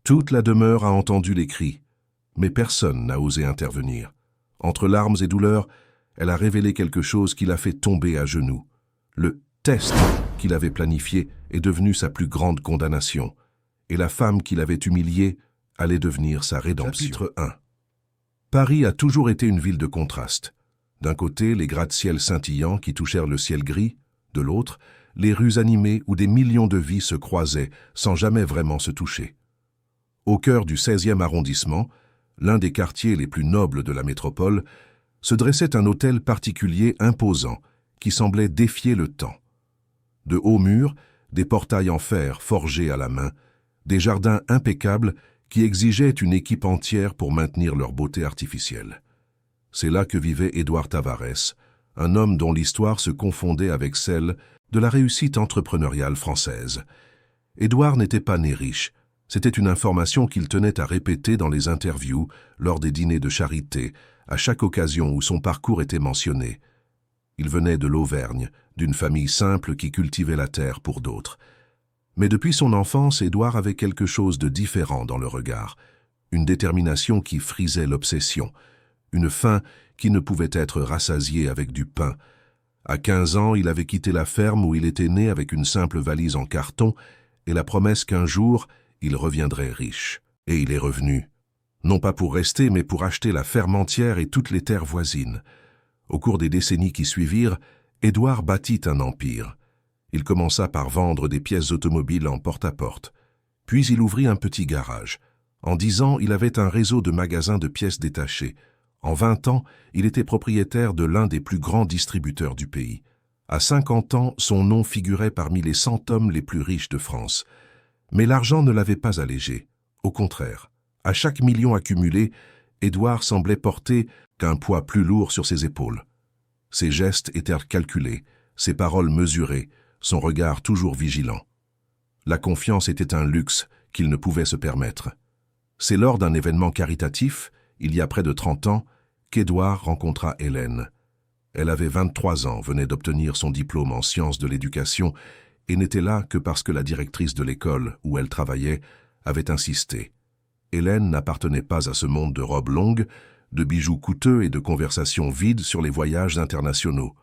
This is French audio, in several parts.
Toute la demeure a entendu les cris, mais personne n'a osé intervenir. Entre larmes et douleurs, elle a révélé quelque chose qui l'a fait tomber à genoux. Le test qu'il avait planifié est devenu sa plus grande condamnation, et la femme qui l'avait humilié allait devenir sa rédemption. Chapitre 1. Paris a toujours été une ville de contraste. D'un côté, les gratte-ciel scintillants qui touchèrent le ciel gris, de l'autre, les rues animées où des millions de vies se croisaient sans jamais vraiment se toucher. Au cœur du 16e arrondissement, l'un des quartiers les plus nobles de la métropole, se dressait un hôtel particulier imposant qui semblait défier le temps. De hauts murs, des portails en fer forgés à la main, des jardins impeccables qui exigeaient une équipe entière pour maintenir leur beauté artificielle. C'est là que vivait Édouard Tavares, un homme dont l'histoire se confondait avec celle de la réussite entrepreneuriale française. Édouard n'était pas né riche, c'était une information qu'il tenait à répéter dans les interviews, lors des dîners de charité, à chaque occasion où son parcours était mentionné. Il venait de l'Auvergne, d'une famille simple qui cultivait la terre pour d'autres. Mais depuis son enfance, Édouard avait quelque chose de différent dans le regard, une détermination qui frisait l'obsession, une faim qui ne pouvait être rassasiée avec du pain. À 15 ans, il avait quitté la ferme où il était né avec une simple valise en carton et la promesse qu'un jour, il reviendrait riche. Et il est revenu. Non pas pour rester, mais pour acheter la ferme entière et toutes les terres voisines. Au cours des décennies qui suivirent, Édouard bâtit un empire. Il commença par vendre des pièces automobiles en porte-à-porte. Puis il ouvrit un petit garage. En 10 ans, il avait un réseau de magasins de pièces détachées. En 20 ans, il était propriétaire de l'un des plus grands distributeurs du pays. À 50 ans, son nom figurait parmi les 100 hommes les plus riches de France. Mais l'argent ne l'avait pas allégé. Au contraire, à chaque million accumulé, Édouard semblait porter qu'un poids plus lourd sur ses épaules. Ses gestes étaient calculés, ses paroles mesurées, son regard toujours vigilant. La confiance était un luxe qu'il ne pouvait se permettre. C'est lors d'un événement caritatif, il y a près de 30 ans, qu'Édouard rencontra Hélène. Elle avait 23 ans, venait d'obtenir son diplôme en sciences de l'éducation et n'était là que parce que la directrice de l'école où elle travaillait avait insisté. Hélène n'appartenait pas à ce monde de robes longues, de bijoux coûteux et de conversations vides sur les voyages internationaux.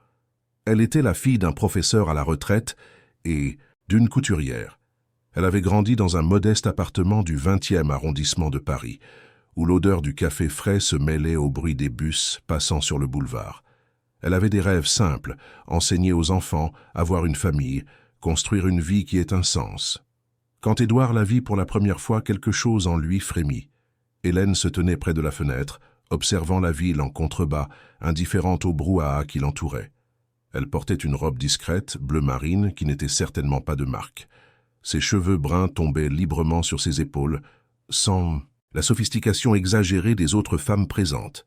Elle était la fille d'un professeur à la retraite et d'une couturière. Elle avait grandi dans un modeste appartement du 20e arrondissement de Paris, où l'odeur du café frais se mêlait au bruit des bus passant sur le boulevard. Elle avait des rêves simples, enseigner aux enfants, avoir une famille, construire une vie qui ait un sens. Quand Édouard la vit pour la première fois, quelque chose en lui frémit. Hélène se tenait près de la fenêtre, observant la ville en contrebas, indifférente au brouhaha qui l'entourait. Elle portait une robe discrète, bleu marine, qui n'était certainement pas de marque. Ses cheveux bruns tombaient librement sur ses épaules, sans la sophistication exagérée des autres femmes présentes.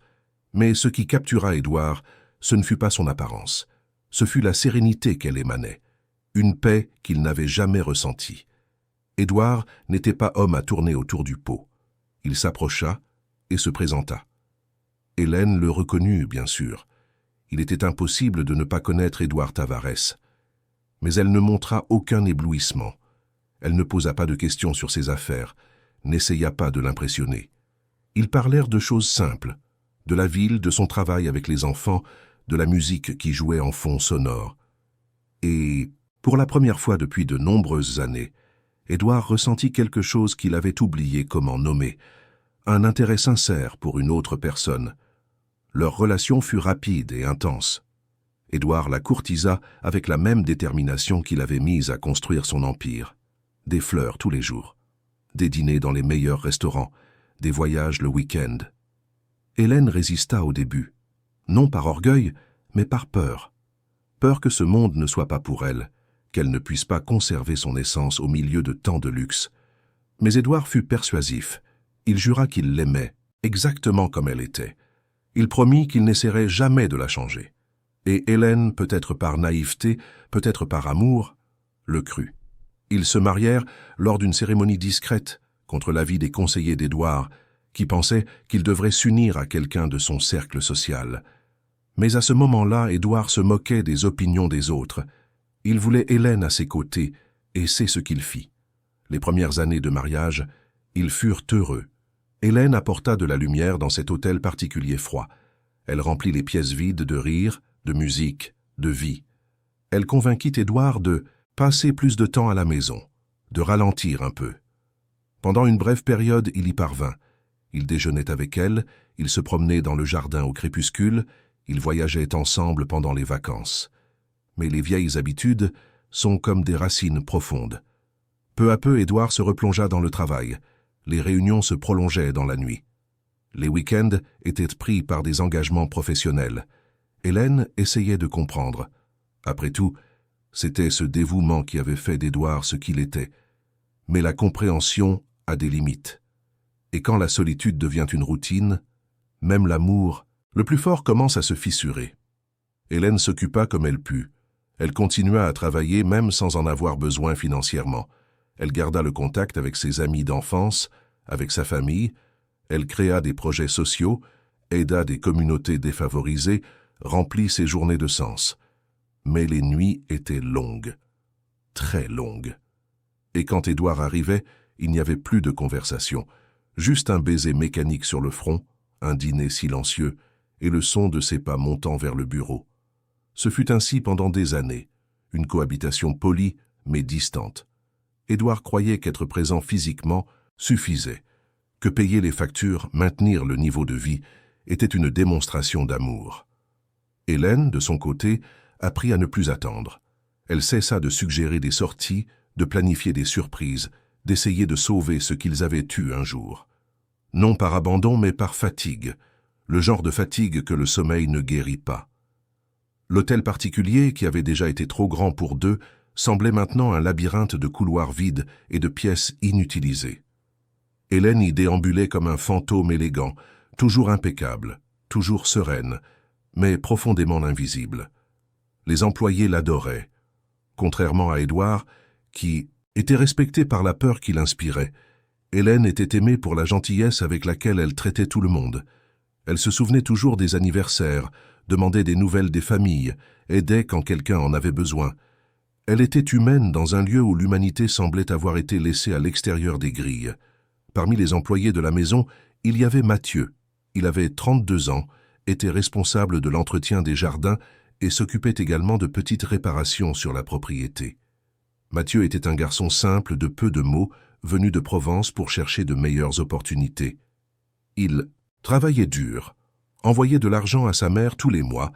Mais ce qui captura Édouard, ce ne fut pas son apparence. Ce fut la sérénité qu'elle émanait, une paix qu'il n'avait jamais ressentie. Édouard n'était pas homme à tourner autour du pot. Il s'approcha et se présenta. Hélène le reconnut, bien sûr. Il était impossible de ne pas connaître Édouard Tavares. Mais elle ne montra aucun éblouissement. Elle ne posa pas de questions sur ses affaires, n'essaya pas de l'impressionner. Ils parlèrent de choses simples, de la ville, de son travail avec les enfants, de la musique qui jouait en fond sonore. Et, pour la première fois depuis de nombreuses années, Édouard ressentit quelque chose qu'il avait oublié comment nommer, un intérêt sincère pour une autre personne. Leur relation fut rapide et intense. Édouard la courtisa avec la même détermination qu'il avait mise à construire son empire. Des fleurs tous les jours, des dîners dans les meilleurs restaurants, des voyages le week-end. Hélène résista au début, non par orgueil, mais par peur. Peur que ce monde ne soit pas pour elle, qu'elle ne puisse pas conserver son essence au milieu de tant de luxe. Mais Édouard fut persuasif. Il jura qu'il l'aimait, exactement comme elle était. Il promit qu'il n'essaierait jamais de la changer. Et Hélène, peut-être par naïveté, peut-être par amour, le crut. Ils se marièrent lors d'une cérémonie discrète, contre l'avis des conseillers d'Édouard, qui pensaient qu'il devrait s'unir à quelqu'un de son cercle social. Mais à ce moment-là, Édouard se moquait des opinions des autres. Il voulait Hélène à ses côtés, et c'est ce qu'il fit. Les premières années de mariage, Ils furent heureux. Hélène apporta de la lumière dans cet hôtel particulier froid. Elle remplit les pièces vides de rire, de musique, de vie. Elle convainquit Édouard de passer plus de temps à la maison, de ralentir un peu. Pendant une brève période, il y parvint. Il déjeunait avec elle, ils se promenaient dans le jardin au crépuscule, ils voyageaient ensemble pendant les vacances. Mais les vieilles habitudes sont comme des racines profondes. Peu à peu, Édouard se replongea dans le travail. Les réunions se prolongeaient dans la nuit. Les week-ends étaient pris par des engagements professionnels. Hélène essayait de comprendre. Après tout, c'était ce dévouement qui avait fait d'Édouard ce qu'il était. Mais la compréhension a des limites. Et quand la solitude devient une routine, même l'amour, le plus fort commence à se fissurer. Hélène s'occupa comme elle put. Elle continua à travailler même sans en avoir besoin financièrement. Elle garda le contact avec ses amis d'enfance, avec sa famille. Elle créa des projets sociaux, aida des communautés défavorisées, remplit ses journées de sens. Mais les nuits étaient longues, très longues. Et quand Édouard arrivait, il n'y avait plus de conversation, juste un baiser mécanique sur le front, un dîner silencieux et le son de ses pas montant vers le bureau. Ce fut ainsi pendant des années, une cohabitation polie mais distante. Édouard croyait qu'être présent physiquement suffisait, que payer les factures, maintenir le niveau de vie, était une démonstration d'amour. Hélène, de son côté, apprit à ne plus attendre. Elle cessa de suggérer des sorties, de planifier des surprises, d'essayer de sauver ce qu'ils avaient eu un jour. Non par abandon, mais par fatigue, le genre de fatigue que le sommeil ne guérit pas. L'hôtel particulier, qui avait déjà été trop grand pour deux, semblait maintenant un labyrinthe de couloirs vides et de pièces inutilisées. Hélène y déambulait comme un fantôme élégant, toujours impeccable, toujours sereine, mais profondément invisible. Les employés l'adoraient, contrairement à Édouard, qui était respecté par la peur qu'il inspirait. Hélène était aimée pour la gentillesse avec laquelle elle traitait tout le monde. Elle se souvenait toujours des anniversaires, demandait des nouvelles des familles, aidait quand quelqu'un en avait besoin. Elle était humaine dans un lieu où l'humanité semblait avoir été laissée à l'extérieur des grilles. Parmi les employés de la maison, il y avait Mathieu. Il avait 32 ans, était responsable de l'entretien des jardins et s'occupait également de petites réparations sur la propriété. Mathieu était un garçon simple de peu de mots, venu de Provence pour chercher de meilleures opportunités. Il travaillait dur, envoyait de l'argent à sa mère tous les mois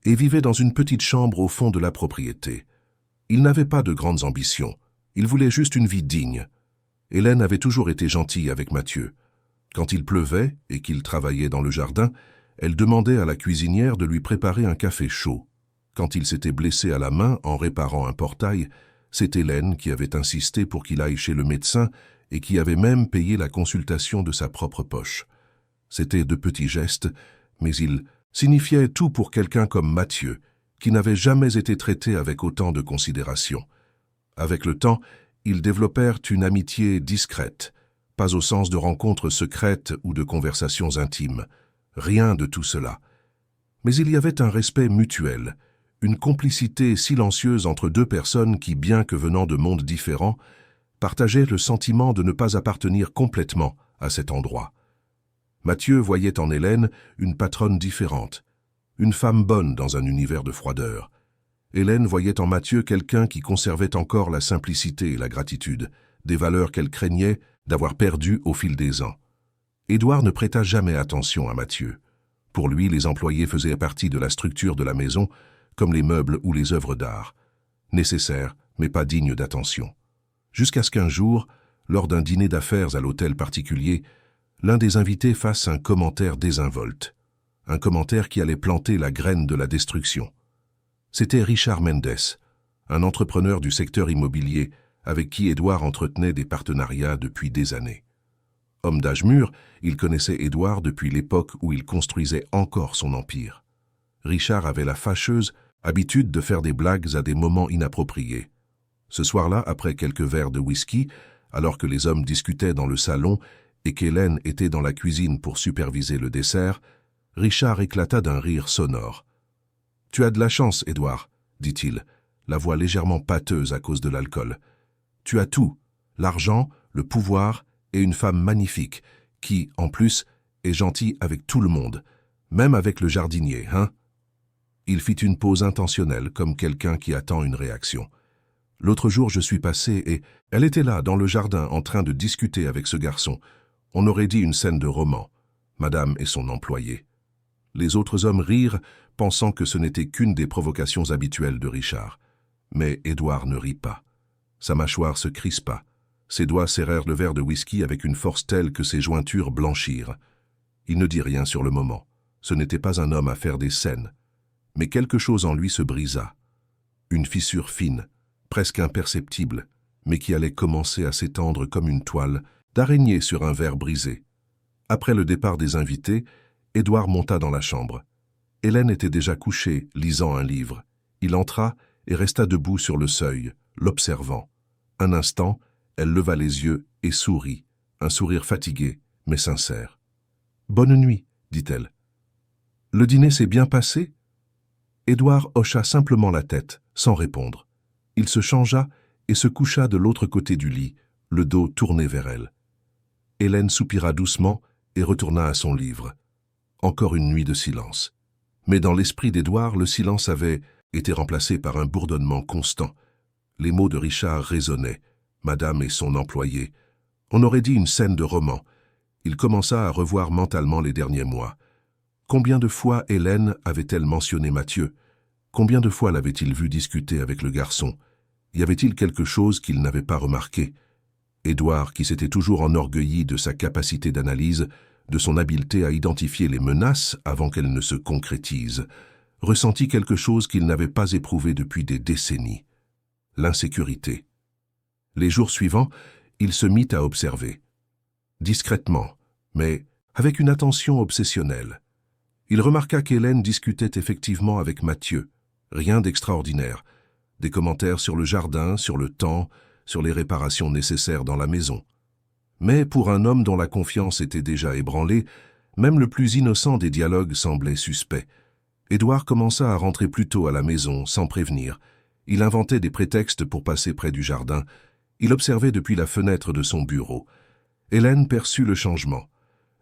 et vivait dans une petite chambre au fond de la propriété. Il n'avait pas de grandes ambitions, il voulait juste une vie digne. Hélène avait toujours été gentille avec Mathieu. Quand il pleuvait et qu'il travaillait dans le jardin, elle demandait à la cuisinière de lui préparer un café chaud. Quand il s'était blessé à la main en réparant un portail, c'est Hélène qui avait insisté pour qu'il aille chez le médecin et qui avait même payé la consultation de sa propre poche. C'étaient de petits gestes, mais ils signifiaient tout pour quelqu'un comme Mathieu, qui n'avait jamais été traité avec autant de considération. Avec le temps, ils développèrent une amitié discrète, pas au sens de rencontres secrètes ou de conversations intimes. Rien de tout cela. Mais il y avait un respect mutuel, une complicité silencieuse entre deux personnes qui, bien que venant de mondes différents, partageaient le sentiment de ne pas appartenir complètement à cet endroit. Mathieu voyait en Hélène une patronne différente, une femme bonne dans un univers de froideur. Hélène voyait en Mathieu quelqu'un qui conservait encore la simplicité et la gratitude, des valeurs qu'elle craignait d'avoir perdues au fil des ans. Édouard ne prêta jamais attention à Mathieu. Pour lui, les employés faisaient partie de la structure de la maison, comme les meubles ou les œuvres d'art, nécessaires mais pas dignes d'attention. Jusqu'à ce qu'un jour, lors d'un dîner d'affaires à l'hôtel particulier, l'un des invités fasse un commentaire désinvolte, un commentaire qui allait planter la graine de la destruction. C'était Richard Mendes, un entrepreneur du secteur immobilier avec qui Édouard entretenait des partenariats depuis des années. Homme d'âge mûr, il connaissait Édouard depuis l'époque où il construisait encore son empire. Richard avait la fâcheuse habitude de faire des blagues à des moments inappropriés. Ce soir-là, après quelques verres de whisky, alors que les hommes discutaient dans le salon et qu'Hélène était dans la cuisine pour superviser le dessert, Richard éclata d'un rire sonore. « Tu as de la chance, Édouard, dit-il, la voix légèrement pâteuse à cause de l'alcool. Tu as tout, l'argent, le pouvoir et une femme magnifique, qui, en plus, est gentille avec tout le monde, même avec le jardinier, hein? Il fit une pause intentionnelle, comme quelqu'un qui attend une réaction. L'autre jour, je suis passé et elle était là, dans le jardin, en train de discuter avec ce garçon. On aurait dit une scène de roman, madame et son employé. Les autres hommes rirent, pensant que ce n'était qu'une des provocations habituelles de Richard. Mais Édouard ne rit pas. Sa mâchoire se crispa. Ses doigts serrèrent le verre de whisky avec une force telle que ses jointures blanchirent. Il ne dit rien sur le moment. Ce n'était pas un homme à faire des scènes. Mais quelque chose en lui se brisa. Une fissure fine, presque imperceptible, mais qui allait commencer à s'étendre comme une toile d'araignée sur un verre brisé. Après le départ des invités, Édouard monta dans la chambre. Hélène était déjà couchée, lisant un livre. Il entra et resta debout sur le seuil, l'observant. Un instant, elle leva les yeux et sourit, un sourire fatigué, mais sincère. « Bonne nuit, dit-elle. »« Le dîner s'est bien passé ?» Édouard hocha simplement la tête, sans répondre. Il se changea et se coucha de l'autre côté du lit, le dos tourné vers elle. Hélène soupira doucement et retourna à son livre. Encore une nuit de silence. Mais dans l'esprit d'Édouard, le silence avait été remplacé par un bourdonnement constant. Les mots de Richard résonnaient. Madame et son employé. On aurait dit une scène de roman. Il commença à revoir mentalement les derniers mois. Combien de fois Hélène avait-elle mentionné Mathieu? Combien de fois l'avait-il vu discuter avec le garçon? Y avait-il quelque chose qu'il n'avait pas remarqué? Édouard, qui s'était toujours enorgueilli de sa capacité d'analyse, de son habileté à identifier les menaces avant qu'elles ne se concrétisent, ressentit quelque chose qu'il n'avait pas éprouvé depuis des décennies. L'insécurité. Les jours suivants, il se mit à observer. Discrètement, mais avec une attention obsessionnelle. Il remarqua qu'Hélène discutait effectivement avec Mathieu. Rien d'extraordinaire. Des commentaires sur le jardin, sur le temps, sur les réparations nécessaires dans la maison. Mais pour un homme dont la confiance était déjà ébranlée, même le plus innocent des dialogues semblait suspect. Édouard commença à rentrer plus tôt à la maison, sans prévenir. Il inventait des prétextes pour passer près du jardin. Il observait depuis la fenêtre de son bureau. Hélène perçut le changement.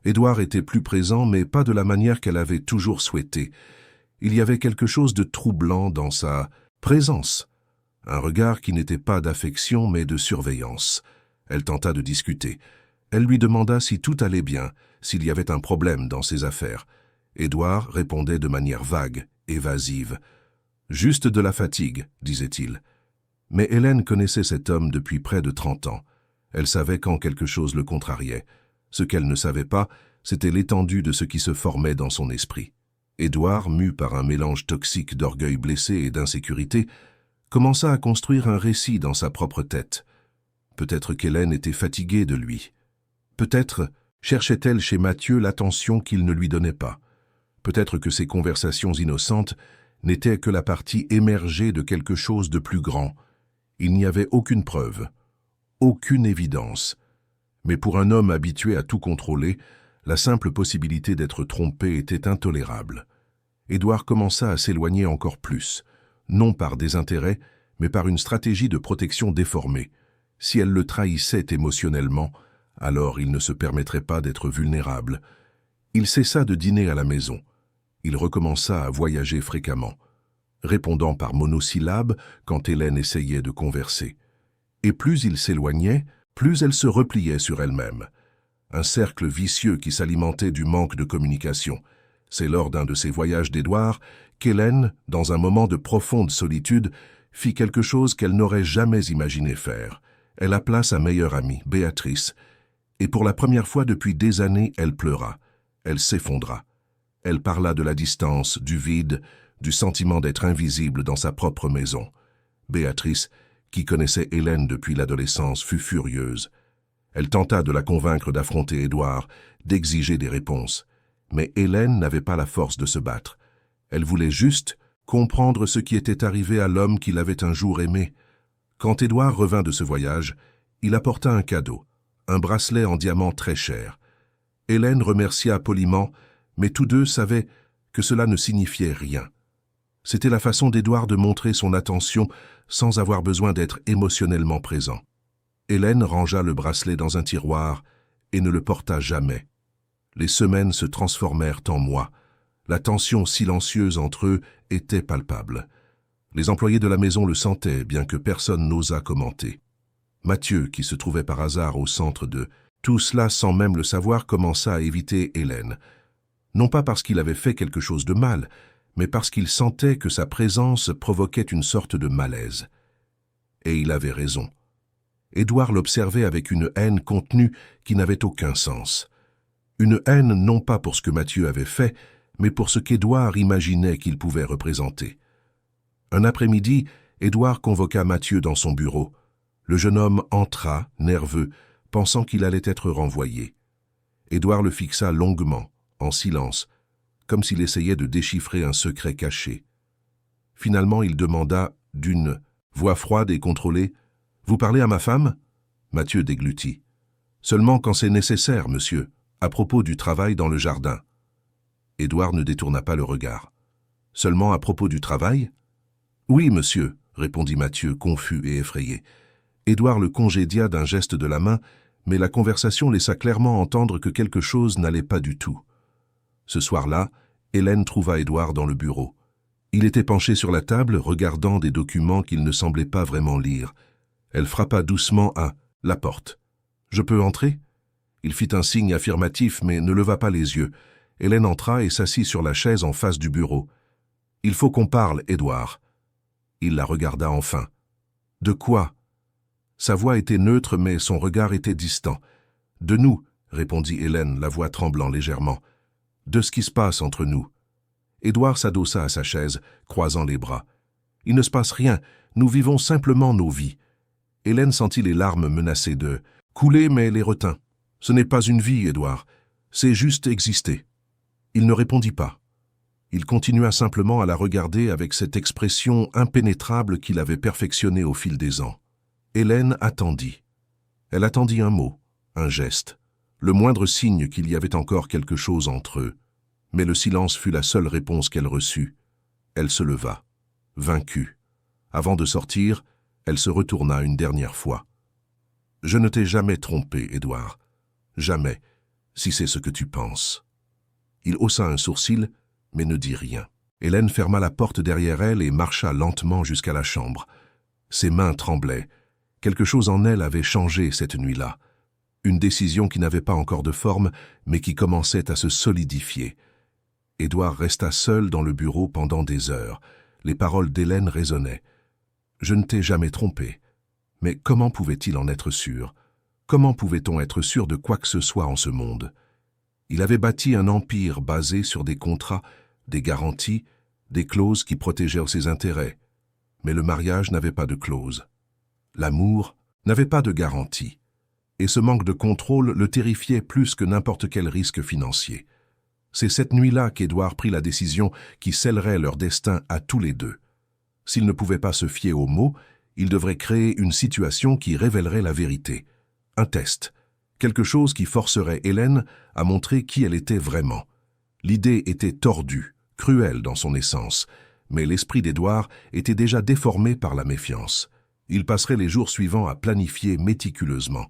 Édouard était plus présent, mais pas de la manière qu'elle avait toujours souhaité. Il y avait quelque chose de troublant dans sa présence. Un regard qui n'était pas d'affection, mais de surveillance. Elle tenta de discuter. Elle lui demanda si tout allait bien, s'il y avait un problème dans ses affaires. Édouard répondait de manière vague, évasive. « Juste de la fatigue », disait-il. Mais Hélène connaissait cet homme depuis près de 30 ans. Elle savait quand quelque chose le contrariait. Ce qu'elle ne savait pas, c'était l'étendue de ce qui se formait dans son esprit. Édouard, mu par un mélange toxique d'orgueil blessé et d'insécurité, commença à construire un récit dans sa propre tête. Peut-être qu'Hélène était fatiguée de lui. Peut-être cherchait-elle chez Mathieu l'attention qu'il ne lui donnait pas. Peut-être que ces conversations innocentes n'étaient que la partie émergée de quelque chose de plus grand. Il n'y avait aucune preuve, aucune évidence. Mais pour un homme habitué à tout contrôler, la simple possibilité d'être trompé était intolérable. Édouard commença à s'éloigner encore plus, non par désintérêt, mais par une stratégie de protection déformée. Si elle le trahissait émotionnellement, alors il ne se permettrait pas d'être vulnérable. Il cessa de dîner à la maison. Il recommença à voyager fréquemment, répondant par monosyllabes quand Hélène essayait de converser. Et plus il s'éloignait, plus elle se repliait sur elle-même. Un cercle vicieux qui s'alimentait du manque de communication. C'est lors d'un de ces voyages d'Édouard qu'Hélène, dans un moment de profonde solitude, fit quelque chose qu'elle n'aurait jamais imaginé faire. Elle appela sa meilleure amie, Béatrice, et pour la première fois depuis des années, elle pleura. Elle s'effondra. Elle parla de la distance, du vide, du sentiment d'être invisible dans sa propre maison. Béatrice, qui connaissait Hélène depuis l'adolescence, fut furieuse. Elle tenta de la convaincre d'affronter Édouard, d'exiger des réponses. Mais Hélène n'avait pas la force de se battre. Elle voulait juste comprendre ce qui était arrivé à l'homme qui l'avait un jour aimé. Quand Édouard revint de ce voyage, il apporta un cadeau, un bracelet en diamant très cher. Hélène remercia poliment, mais tous deux savaient que cela ne signifiait rien. C'était la façon d'Édouard de montrer son attention sans avoir besoin d'être émotionnellement présent. Hélène rangea le bracelet dans un tiroir et ne le porta jamais. Les semaines se transformèrent en mois. La tension silencieuse entre eux était palpable. Les employés de la maison le sentaient, bien que personne n'osât commenter. Mathieu, qui se trouvait par hasard au centre de tout cela sans même le savoir, commença à éviter Hélène. Non pas parce qu'il avait fait quelque chose de mal, mais parce qu'il sentait que sa présence provoquait une sorte de malaise. Et il avait raison. Édouard l'observait avec une haine contenue qui n'avait aucun sens. Une haine non pas pour ce que Mathieu avait fait, mais pour ce qu'Édouard imaginait qu'il pouvait représenter. Un après-midi, Édouard convoqua Mathieu dans son bureau. Le jeune homme entra, nerveux, pensant qu'il allait être renvoyé. Édouard le fixa longuement, en silence, comme s'il essayait de déchiffrer un secret caché. Finalement, il demanda, d'une voix froide et contrôlée, « Vous parlez à ma femme ?» Mathieu déglutit. « Seulement quand c'est nécessaire, monsieur, à propos du travail dans le jardin. » Édouard ne détourna pas le regard. « Seulement à propos du travail ?»« Oui, monsieur, » répondit Mathieu, confus et effrayé. Édouard le congédia d'un geste de la main, mais la conversation laissa clairement entendre que quelque chose n'allait pas du tout. Ce soir-là, Hélène trouva Édouard dans le bureau. Il était penché sur la table, regardant des documents qu'il ne semblait pas vraiment lire. Elle frappa doucement à la porte. « Je peux entrer ?» Il fit un signe affirmatif, mais ne leva pas les yeux. Hélène entra et s'assit sur la chaise en face du bureau. « Il faut qu'on parle, Édouard. » Il la regarda enfin. « De quoi ?» Sa voix était neutre, mais son regard était distant. « De nous, » répondit Hélène, la voix tremblant légèrement. « De ce qui se passe entre nous. » Édouard s'adossa à sa chaise, croisant les bras. « Il ne se passe rien, nous vivons simplement nos vies. » Hélène sentit les larmes menacées de couler, mais les retint. « Ce n'est pas une vie, Édouard, c'est juste exister. » Il ne répondit pas. Il continua simplement à la regarder avec cette expression impénétrable qu'il avait perfectionnée au fil des ans. Hélène attendit. Elle attendit un mot, un geste, le moindre signe qu'il y avait encore quelque chose entre eux. Mais le silence fut la seule réponse qu'elle reçut. Elle se leva, vaincue. Avant de sortir, elle se retourna une dernière fois. « Je ne t'ai jamais trompé, Édouard. Jamais, si c'est ce que tu penses. » Il haussa un sourcil, mais ne dit rien. Hélène ferma la porte derrière elle et marcha lentement jusqu'à la chambre. Ses mains tremblaient. Quelque chose en elle avait changé cette nuit-là. Une décision qui n'avait pas encore de forme, mais qui commençait à se solidifier. Édouard resta seul dans le bureau pendant des heures. Les paroles d'Hélène résonnaient. « Je ne t'ai jamais trompé. » Mais comment pouvait-il en être sûr? Comment pouvait-on être sûr de quoi que ce soit en ce monde? Il avait bâti un empire basé sur des contrats, des garanties, des clauses qui protégeaient ses intérêts. Mais le mariage n'avait pas de clause. L'amour n'avait pas de garantie. Et ce manque de contrôle le terrifiait plus que n'importe quel risque financier. C'est cette nuit-là qu'Édouard prit la décision qui scellerait leur destin à tous les deux. S'il ne pouvait pas se fier aux mots, il devrait créer une situation qui révélerait la vérité. Un test. Quelque chose qui forcerait Hélène à montrer qui elle était vraiment. L'idée était tordue, cruelle dans son essence, mais l'esprit d'Édouard était déjà déformé par la méfiance. Il passerait les jours suivants à planifier méticuleusement.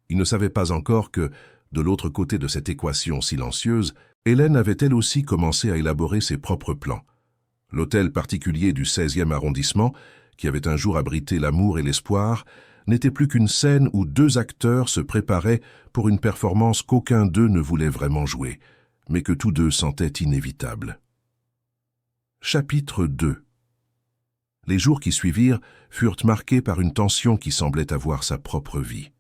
Il ne savait pas encore que, de l'autre côté de cette équation silencieuse, Hélène avait elle aussi commencé à élaborer ses propres plans. L'hôtel particulier du 16e arrondissement, qui avait un jour abrité l'amour et l'espoir, n'était plus qu'une scène où deux acteurs se préparaient pour une performance qu'aucun d'eux ne voulait vraiment jouer, mais que tous deux sentaient inévitable. Chapitre 2. Les jours qui suivirent furent marqués par une tension qui semblait avoir sa propre vie.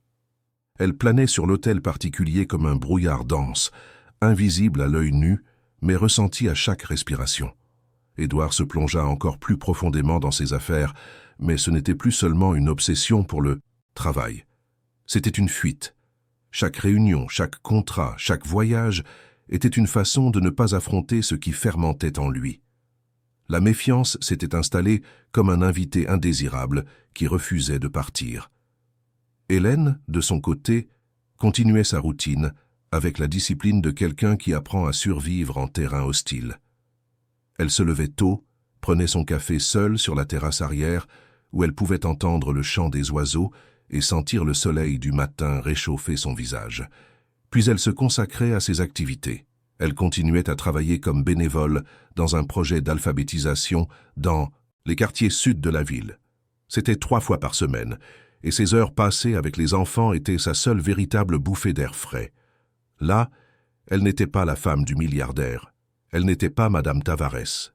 Elle planait sur l'hôtel particulier comme un brouillard dense, invisible à l'œil nu, mais ressenti à chaque respiration. Édouard se plongea encore plus profondément dans ses affaires, mais ce n'était plus seulement une obsession pour le travail. C'était une fuite. Chaque réunion, chaque contrat, chaque voyage était une façon de ne pas affronter ce qui fermentait en lui. La méfiance s'était installée comme un invité indésirable qui refusait de partir. Hélène, de son côté, continuait sa routine avec la discipline de quelqu'un qui apprend à survivre en terrain hostile. Elle se levait tôt, prenait son café seule sur la terrasse arrière, où elle pouvait entendre le chant des oiseaux et sentir le soleil du matin réchauffer son visage. Puis elle se consacrait à ses activités. Elle continuait à travailler comme bénévole dans un projet d'alphabétisation dans les quartiers sud de la ville. C'était 3 fois par semaine, et ces heures passées avec les enfants étaient sa seule véritable bouffée d'air frais. Là, elle n'était pas la femme du milliardaire. Elle n'était pas Madame Tavares.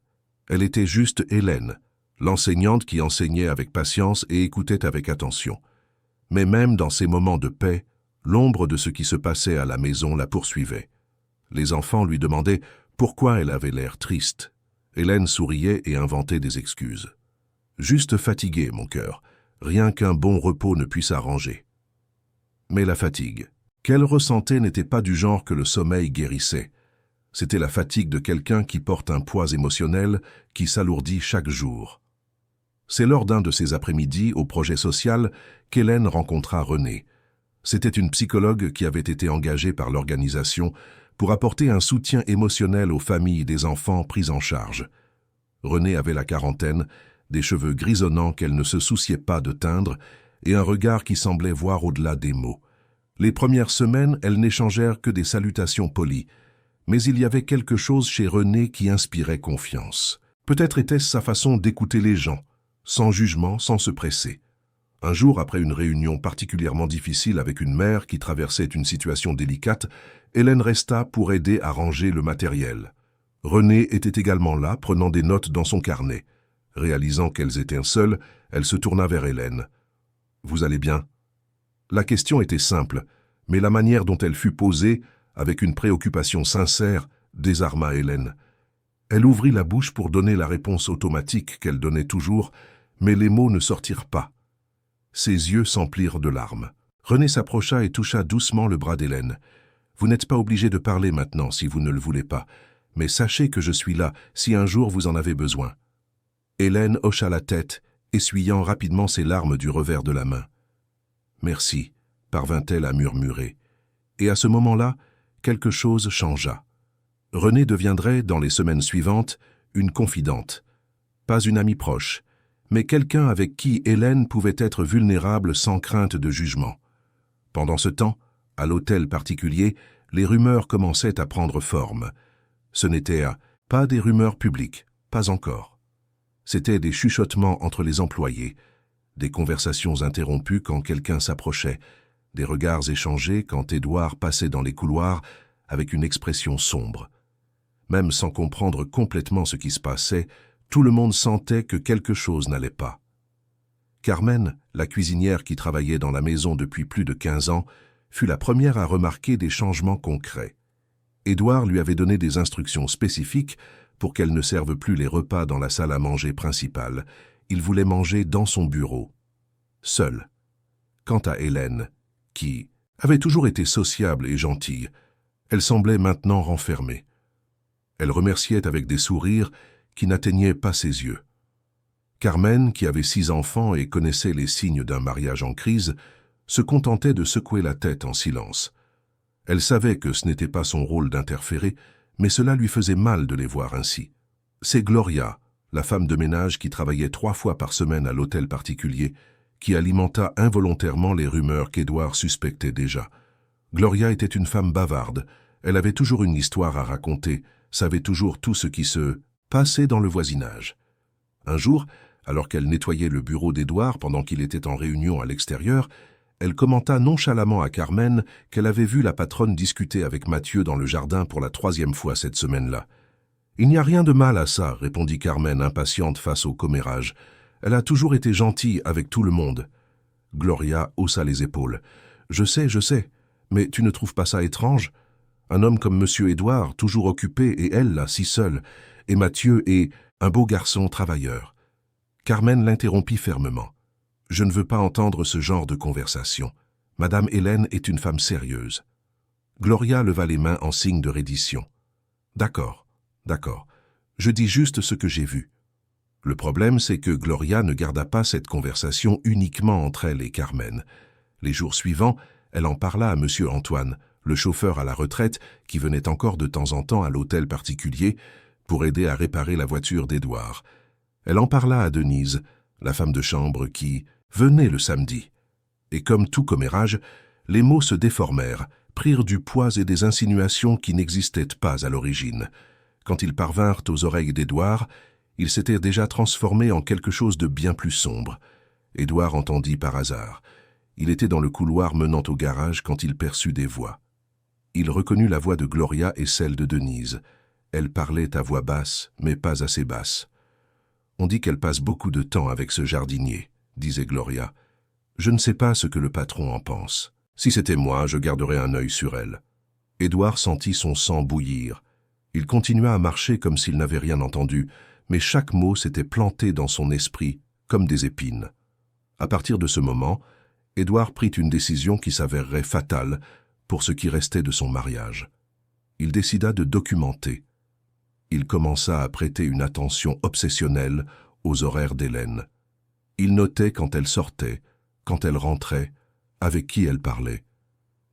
Elle était juste Hélène, l'enseignante qui enseignait avec patience et écoutait avec attention. Mais même dans ces moments de paix, l'ombre de ce qui se passait à la maison la poursuivait. Les enfants lui demandaient pourquoi elle avait l'air triste. Hélène souriait et inventait des excuses. « Juste fatiguée, mon cœur. Rien qu'un bon repos ne puisse arranger. » Mais la fatigue qu'elle ressentait n'était pas du genre que le sommeil guérissait. C'était la fatigue de quelqu'un qui porte un poids émotionnel qui s'alourdit chaque jour. C'est lors d'un de ces après-midi au projet social qu'Hélène rencontra Renée. C'était une psychologue qui avait été engagée par l'organisation pour apporter un soutien émotionnel aux familles des enfants pris en charge. Renée avait la quarantaine, des cheveux grisonnants qu'elle ne se souciait pas de teindre et un regard qui semblait voir au-delà des mots. Les premières semaines, elles n'échangèrent que des salutations polies, mais il y avait quelque chose chez Renée qui inspirait confiance. Peut-être était-ce sa façon d'écouter les gens, sans jugement, sans se presser. Un jour, après une réunion particulièrement difficile avec une mère qui traversait une situation délicate, Hélène resta pour aider à ranger le matériel. Renée était également là, prenant des notes dans son carnet. Réalisant qu'elles étaient seules, elle se tourna vers Hélène. « Vous allez bien ?» La question était simple, mais la manière dont elle fut posée, avec une préoccupation sincère, désarma Hélène. Elle ouvrit la bouche pour donner la réponse automatique qu'elle donnait toujours, mais les mots ne sortirent pas. Ses yeux s'emplirent de larmes. Renée s'approcha et toucha doucement le bras d'Hélène. « Vous n'êtes pas obligé de parler maintenant si vous ne le voulez pas, mais sachez que je suis là si un jour vous en avez besoin. » Hélène hocha la tête, essuyant rapidement ses larmes du revers de la main. « Merci », parvint-elle à murmurer. Et à ce moment-là, quelque chose changea. Renée deviendrait, dans les semaines suivantes, une confidente. Pas une amie proche, mais quelqu'un avec qui Hélène pouvait être vulnérable sans crainte de jugement. Pendant ce temps, à l'hôtel particulier, les rumeurs commençaient à prendre forme. Ce n'étaient pas des rumeurs publiques, pas encore. C'étaient des chuchotements entre les employés, des conversations interrompues quand quelqu'un s'approchait, des regards échangés quand Édouard passait dans les couloirs avec une expression sombre. Même sans comprendre complètement ce qui se passait, tout le monde sentait que quelque chose n'allait pas. Carmen, la cuisinière qui travaillait dans la maison depuis plus de 15 ans, fut la première à remarquer des changements concrets. Édouard lui avait donné des instructions spécifiques pour qu'elle ne serve plus les repas dans la salle à manger principale. Il voulait manger dans son bureau, seul. Quant à Hélène, qui avait toujours été sociable et gentille, elle semblait maintenant renfermée. Elle remerciait avec des sourires qui n'atteignaient pas ses yeux. Carmen, qui avait 6 enfants et connaissait les signes d'un mariage en crise, se contentait de secouer la tête en silence. Elle savait que ce n'était pas son rôle d'interférer, mais cela lui faisait mal de les voir ainsi. C'est Gloria, la femme de ménage qui travaillait 3 fois par semaine à l'hôtel particulier, qui alimenta involontairement les rumeurs qu'Édouard suspectait déjà. Gloria était une femme bavarde, elle avait toujours une histoire à raconter, savait toujours tout ce qui se passait dans le voisinage. Un jour, alors qu'elle nettoyait le bureau d'Édouard pendant qu'il était en réunion à l'extérieur, elle commenta nonchalamment à Carmen qu'elle avait vu la patronne discuter avec Mathieu dans le jardin pour la 3e fois cette semaine-là. « Il n'y a rien de mal à ça, » répondit Carmen, impatiente face au commérage. « Elle a toujours été gentille avec tout le monde. » Gloria haussa les épaules. « Je sais, mais tu ne trouves pas ça étrange? Un homme comme Monsieur Édouard, toujours occupé, et elle, là, si seule, et Mathieu est un beau garçon travailleur. » Carmen l'interrompit fermement. « Je ne veux pas entendre ce genre de conversation. Madame Hélène est une femme sérieuse. » Gloria leva les mains en signe de reddition. « D'accord. Je dis juste ce que j'ai vu. » Le problème, c'est que Gloria ne garda pas cette conversation uniquement entre elle et Carmen. Les jours suivants, elle en parla à Monsieur Antoine, le chauffeur à la retraite qui venait encore de temps en temps à l'hôtel particulier pour aider à réparer la voiture d'Édouard. Elle en parla à Denise, la femme de chambre qui venait le samedi. Et comme tout commérage, les mots se déformèrent, prirent du poids et des insinuations qui n'existaient pas à l'origine. Quand ils parvinrent aux oreilles d'Édouard, ils s'étaient déjà transformés en quelque chose de bien plus sombre. Édouard entendit par hasard. Il était dans le couloir menant au garage quand il perçut des voix. Il reconnut la voix de Gloria et celle de Denise. Elle parlait à voix basse, mais pas assez basse. « On dit qu'elle passe beaucoup de temps avec ce jardinier », disait Gloria. « Je ne sais pas ce que le patron en pense. Si c'était moi, je garderais un œil sur elle. » Édouard sentit son sang bouillir. Il continua à marcher comme s'il n'avait rien entendu, mais chaque mot s'était planté dans son esprit, comme des épines. À partir de ce moment, Édouard prit une décision qui s'avérerait fatale pour ce qui restait de son mariage. Il décida de documenter. Il commença à prêter une attention obsessionnelle aux horaires d'Hélène. Il notait quand elle sortait, quand elle rentrait, avec qui elle parlait.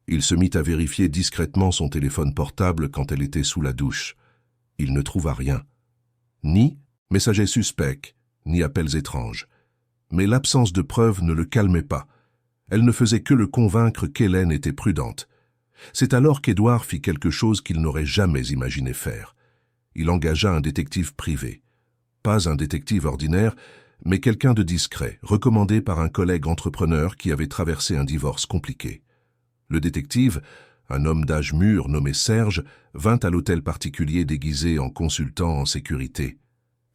Il se mit à vérifier discrètement son téléphone portable quand elle était sous la douche. Il ne trouva rien. Ni messages suspects, ni appels étranges. Mais l'absence de preuves ne le calmait pas. Elle ne faisait que le convaincre qu'Hélène était prudente. C'est alors qu'Édouard fit quelque chose qu'il n'aurait jamais imaginé faire. Il engagea un détective privé. Pas un détective ordinaire, mais quelqu'un de discret, recommandé par un collègue entrepreneur qui avait traversé un divorce compliqué. Le détective, un homme d'âge mûr nommé Serge, vint à l'hôtel particulier déguisé en consultant en sécurité.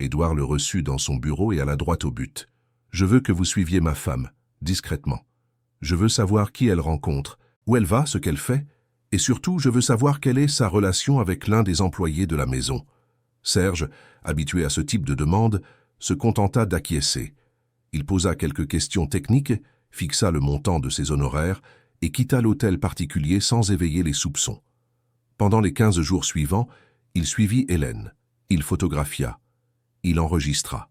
Édouard le reçut dans son bureau et alla droit au but. « Je veux que vous suiviez ma femme, discrètement. Je veux savoir qui elle rencontre, où elle va, ce qu'elle fait, et surtout, je veux savoir quelle est sa relation avec l'un des employés de la maison. » Serge, habitué à ce type de demande, se contenta d'acquiescer. Il posa quelques questions techniques, fixa le montant de ses honoraires et quitta l'hôtel particulier sans éveiller les soupçons. Pendant les 15 jours suivants, il suivit Hélène. Il photographia. Il enregistra.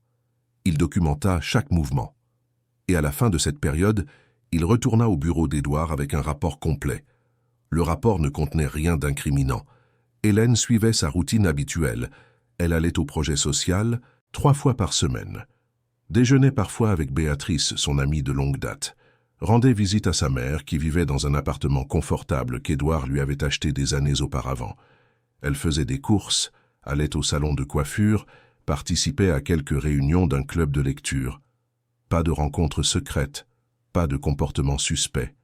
Il documenta chaque mouvement. Et à la fin de cette période, il retourna au bureau d'Édouard avec un rapport complet. Le rapport ne contenait rien d'incriminant. Hélène suivait sa routine habituelle. Elle allait au projet social 3 fois par semaine. Déjeunait parfois avec Béatrice, son amie de longue date. Rendait visite à sa mère qui vivait dans un appartement confortable qu'Édouard lui avait acheté des années auparavant. Elle faisait des courses, allait au salon de coiffure, participait à quelques réunions d'un club de lecture. Pas de rencontres secrètes, pas de comportement suspect.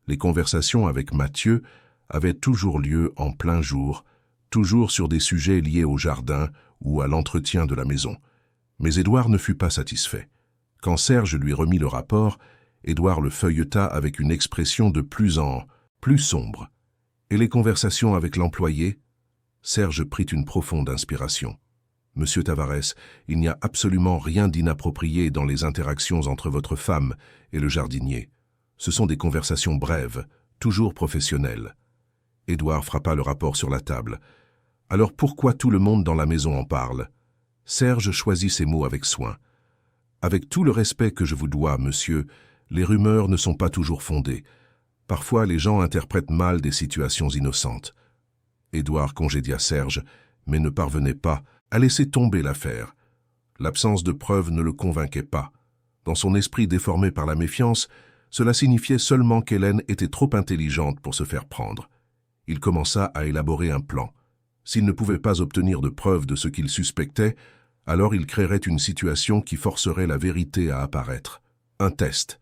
Les conversations avec Mathieu avaient toujours lieu en plein jour, toujours sur des sujets liés au jardin ou à l'entretien de la maison. Mais Édouard ne fut pas satisfait. Quand Serge lui remit le rapport, Édouard le feuilleta avec une expression de plus en plus sombre. Et les conversations avec l'employé? Serge prit une profonde inspiration. « Monsieur Tavares, il n'y a absolument rien d'inapproprié dans les interactions entre votre femme et le jardinier. Ce sont des conversations brèves, toujours professionnelles. » Édouard frappa le rapport sur la table. « Alors pourquoi tout le monde dans la maison en parle ?» Serge choisit ses mots avec soin. « Avec tout le respect que je vous dois, monsieur, les rumeurs ne sont pas toujours fondées. Parfois, les gens interprètent mal des situations innocentes. » Édouard congédia Serge, mais ne parvenait pas à laisser tomber l'affaire. L'absence de preuves ne le convainquait pas. Dans son esprit déformé par la méfiance, cela signifiait seulement qu'Hélène était trop intelligente pour se faire prendre. Il commença à élaborer un plan. S'il ne pouvait pas obtenir de preuves de ce qu'il suspectait, alors il créerait une situation qui forcerait la vérité à apparaître. Un test,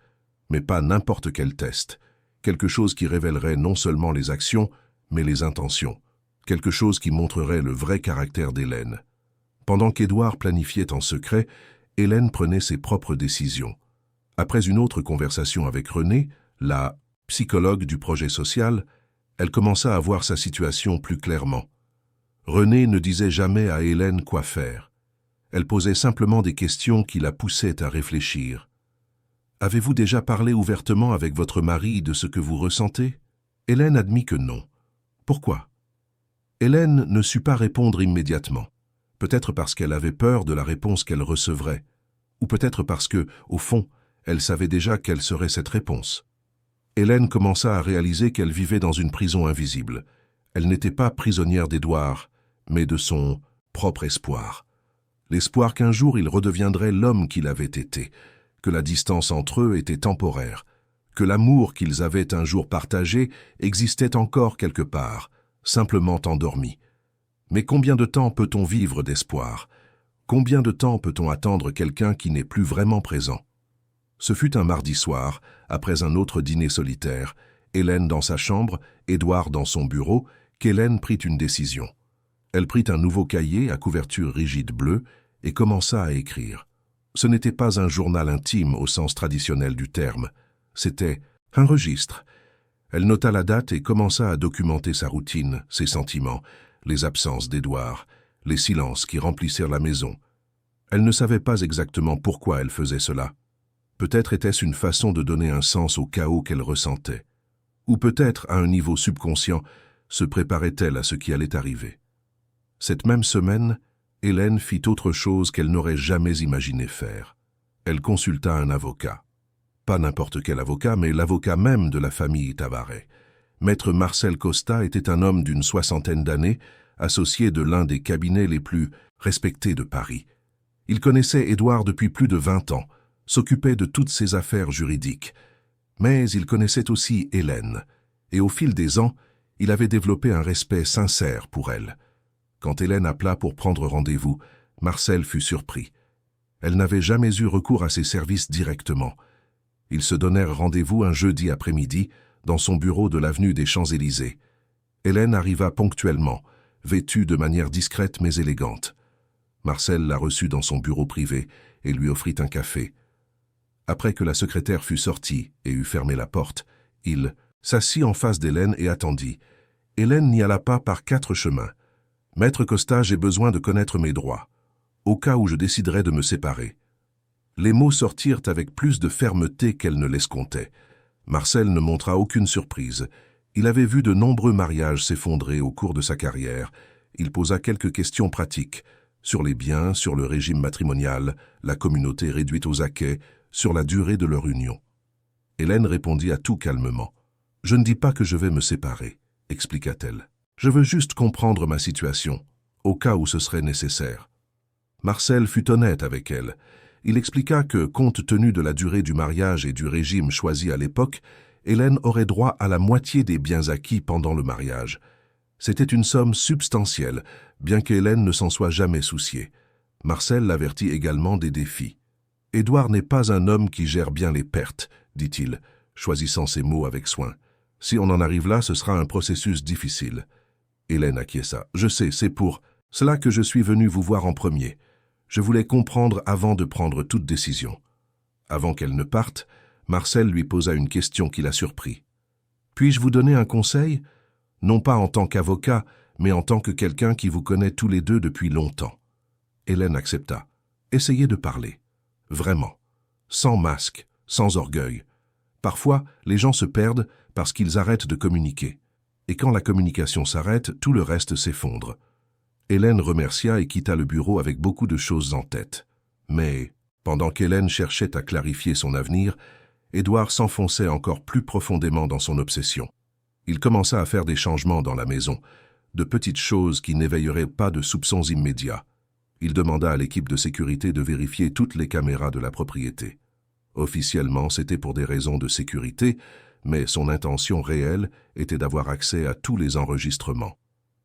mais pas n'importe quel test. Quelque chose qui révélerait non seulement les actions, mais les intentions. Quelque chose qui montrerait le vrai caractère d'Hélène. Pendant qu'Édouard planifiait en secret, Hélène prenait ses propres décisions. Après une autre conversation avec Renée, la psychologue du projet social, elle commença à voir sa situation plus clairement. Renée ne disait jamais à Hélène quoi faire. Elle posait simplement des questions qui la poussaient à réfléchir. « Avez-vous déjà parlé ouvertement avec votre mari de ce que vous ressentez ?» Hélène admit que non. Pourquoi? Hélène ne sut pas répondre immédiatement. Peut-être parce qu'elle avait peur de la réponse qu'elle recevrait, ou peut-être parce que, au fond, elle savait déjà quelle serait cette réponse. Hélène commença à réaliser qu'elle vivait dans une prison invisible. Elle n'était pas prisonnière d'Édouard, mais de son propre espoir. L'espoir qu'un jour il redeviendrait l'homme qu'il avait été, que la distance entre eux était temporaire, que l'amour qu'ils avaient un jour partagé existait encore quelque part, simplement endormi. Mais combien de temps peut-on vivre d'espoir? Combien de temps peut-on attendre quelqu'un qui n'est plus vraiment présent? Ce fut un mardi soir, après un autre dîner solitaire, Hélène dans sa chambre, Édouard dans son bureau, qu'Hélène prit une décision. Elle prit un nouveau cahier à couverture rigide bleue et commença à écrire. Ce n'était pas un journal intime au sens traditionnel du terme, c'était un registre. Elle nota la date et commença à documenter sa routine, ses sentiments, les absences d'Édouard, les silences qui remplissèrent la maison. Elle ne savait pas exactement pourquoi elle faisait cela. Peut-être était-ce une façon de donner un sens au chaos qu'elle ressentait. Ou peut-être, à un niveau subconscient, se préparait-elle à ce qui allait arriver. Cette même semaine, Hélène fit autre chose qu'elle n'aurait jamais imaginé faire. Elle consulta un avocat. Pas n'importe quel avocat, mais l'avocat même de la famille Tabaret. Maître Marcel Costa était un homme d'une 60aine d'années, associé de l'un des cabinets les plus respectés de Paris. Il connaissait Édouard depuis plus de 20 ans, s'occupait de toutes ses affaires juridiques. Mais il connaissait aussi Hélène, et au fil des ans, il avait développé un respect sincère pour elle. Quand Hélène appela pour prendre rendez-vous, Marcel fut surpris. Elle n'avait jamais eu recours à ses services directement. Ils se donnèrent rendez-vous un jeudi après-midi dans son bureau de l'avenue des Champs-Élysées. Hélène arriva ponctuellement, vêtue de manière discrète mais élégante. Marcel la reçut dans son bureau privé et lui offrit un café. Après que la secrétaire fut sortie et eut fermé la porte, il s'assit en face d'Hélène et attendit. Hélène n'y alla pas par 4 chemins. « Maître Costa, j'ai besoin de connaître mes droits, au cas où je déciderais de me séparer. » Les mots sortirent avec plus de fermeté qu'elle ne l'escomptait. Marcel ne montra aucune surprise. Il avait vu de nombreux mariages s'effondrer au cours de sa carrière. Il posa quelques questions pratiques, sur les biens, sur le régime matrimonial, la communauté réduite aux acquêts, sur la durée de leur union. Hélène répondit à tout calmement. « Je ne dis pas que je vais me séparer, » expliqua-t-elle. « Je veux juste comprendre ma situation, au cas où ce serait nécessaire. » Marcel fut honnête avec elle. Il expliqua que, compte tenu de la durée du mariage et du régime choisi à l'époque, Hélène aurait droit à la moitié des biens acquis pendant le mariage. C'était une somme substantielle, bien qu'Hélène ne s'en soit jamais souciée. Marcel l'avertit également des défis. « Édouard n'est pas un homme qui gère bien les pertes, » dit-il, choisissant ses mots avec soin. « Si on en arrive là, ce sera un processus difficile. » Hélène acquiesça. « Je sais, c'est pour cela que je suis venu vous voir en premier. Je voulais comprendre avant de prendre toute décision. » Avant qu'elle ne parte, Marcel lui posa une question qui la surprit. « Puis-je vous donner un conseil? Non pas en tant qu'avocat, mais en tant que quelqu'un qui vous connaît tous les deux depuis longtemps. » Hélène accepta. « Essayez de parler. Vraiment. Sans masque, sans orgueil. Parfois, les gens se perdent parce qu'ils arrêtent de communiquer. Et quand la communication s'arrête, tout le reste s'effondre. » Hélène remercia et quitta le bureau avec beaucoup de choses en tête. Mais, pendant qu'Hélène cherchait à clarifier son avenir, Édouard s'enfonçait encore plus profondément dans son obsession. Il commença à faire des changements dans la maison, de petites choses qui n'éveilleraient pas de soupçons immédiats. Il demanda à l'équipe de sécurité de vérifier toutes les caméras de la propriété. Officiellement, c'était pour des raisons de sécurité, mais son intention réelle était d'avoir accès à tous les enregistrements.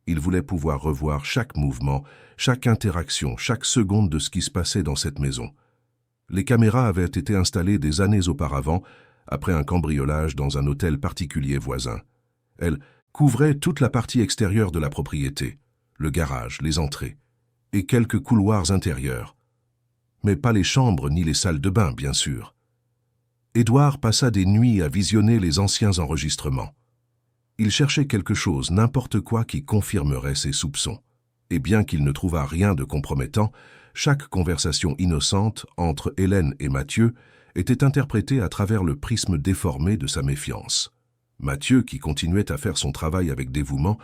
Il voulait pouvoir revoir chaque mouvement, chaque interaction, chaque seconde de ce qui se passait dans cette maison. Les caméras avaient été installées des années auparavant, après un cambriolage dans un hôtel particulier voisin. Elles couvraient toute la partie extérieure de la propriété, le garage, les entrées, et quelques couloirs intérieurs. Mais pas les chambres ni les salles de bain, bien sûr. Édouard passa des nuits à visionner les anciens enregistrements. Il cherchait quelque chose, n'importe quoi qui confirmerait ses soupçons. Et bien qu'il ne trouvât rien de compromettant, chaque conversation innocente entre Hélène et Mathieu était interprétée à travers le prisme déformé de sa méfiance. Mathieu, qui continuait à faire son travail avec dévouement,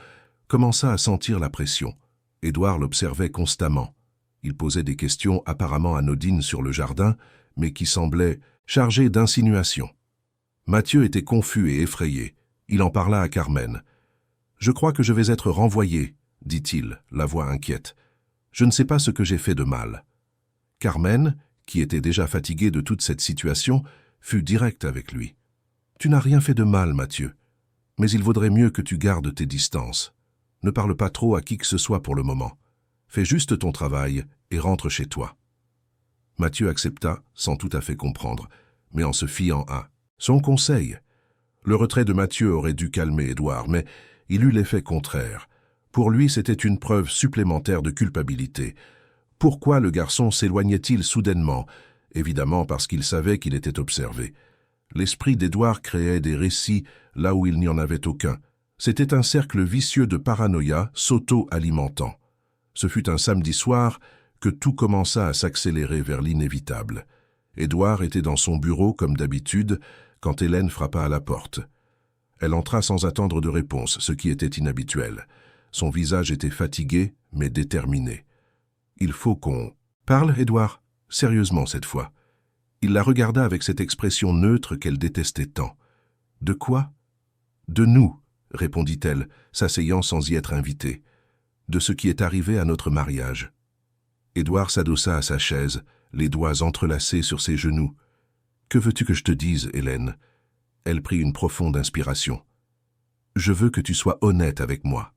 commença à sentir la pression. Édouard l'observait constamment. Il posait des questions apparemment anodines sur le jardin, mais qui semblaient chargées d'insinuations. Mathieu était confus et effrayé. Il en parla à Carmen. « Je crois que je vais être renvoyé, » dit-il, la voix inquiète. « Je ne sais pas ce que j'ai fait de mal. » Carmen, qui était déjà fatiguée de toute cette situation, fut directe avec lui. Tu n'as rien fait de mal, Mathieu. Mais il vaudrait mieux que tu gardes tes distances. Ne parle pas trop à qui que ce soit pour le moment. Fais juste ton travail et rentre chez toi. Mathieu accepta, sans tout à fait comprendre, mais en se fiant à son conseil. Le retrait de Mathieu aurait dû calmer Édouard, mais il eut l'effet contraire. Pour lui, c'était une preuve supplémentaire de culpabilité. Pourquoi le garçon s'éloignait-il soudainement? Évidemment parce qu'il savait qu'il était observé. L'esprit d'Édouard créait des récits là où il n'y en avait aucun. C'était un cercle vicieux de paranoïa s'auto-alimentant. Ce fut un samedi soir que tout commença à s'accélérer vers l'inévitable. Édouard était dans son bureau comme d'habitude quand Hélène frappa à la porte. Elle entra sans attendre de réponse, ce qui était inhabituel. Son visage était fatigué, mais déterminé. « Il faut qu'on... »« Parle, Édouard, sérieusement cette fois. » Il la regarda avec cette expression neutre qu'elle détestait tant. « De quoi ?»« De nous, » répondit-elle, s'asseyant sans y être invitée. « De ce qui est arrivé à notre mariage. » Édouard s'adossa à sa chaise, les doigts entrelacés sur ses genoux. « Que veux-tu que je te dise, Hélène ?» Elle prit une profonde inspiration. « Je veux que tu sois honnête avec moi.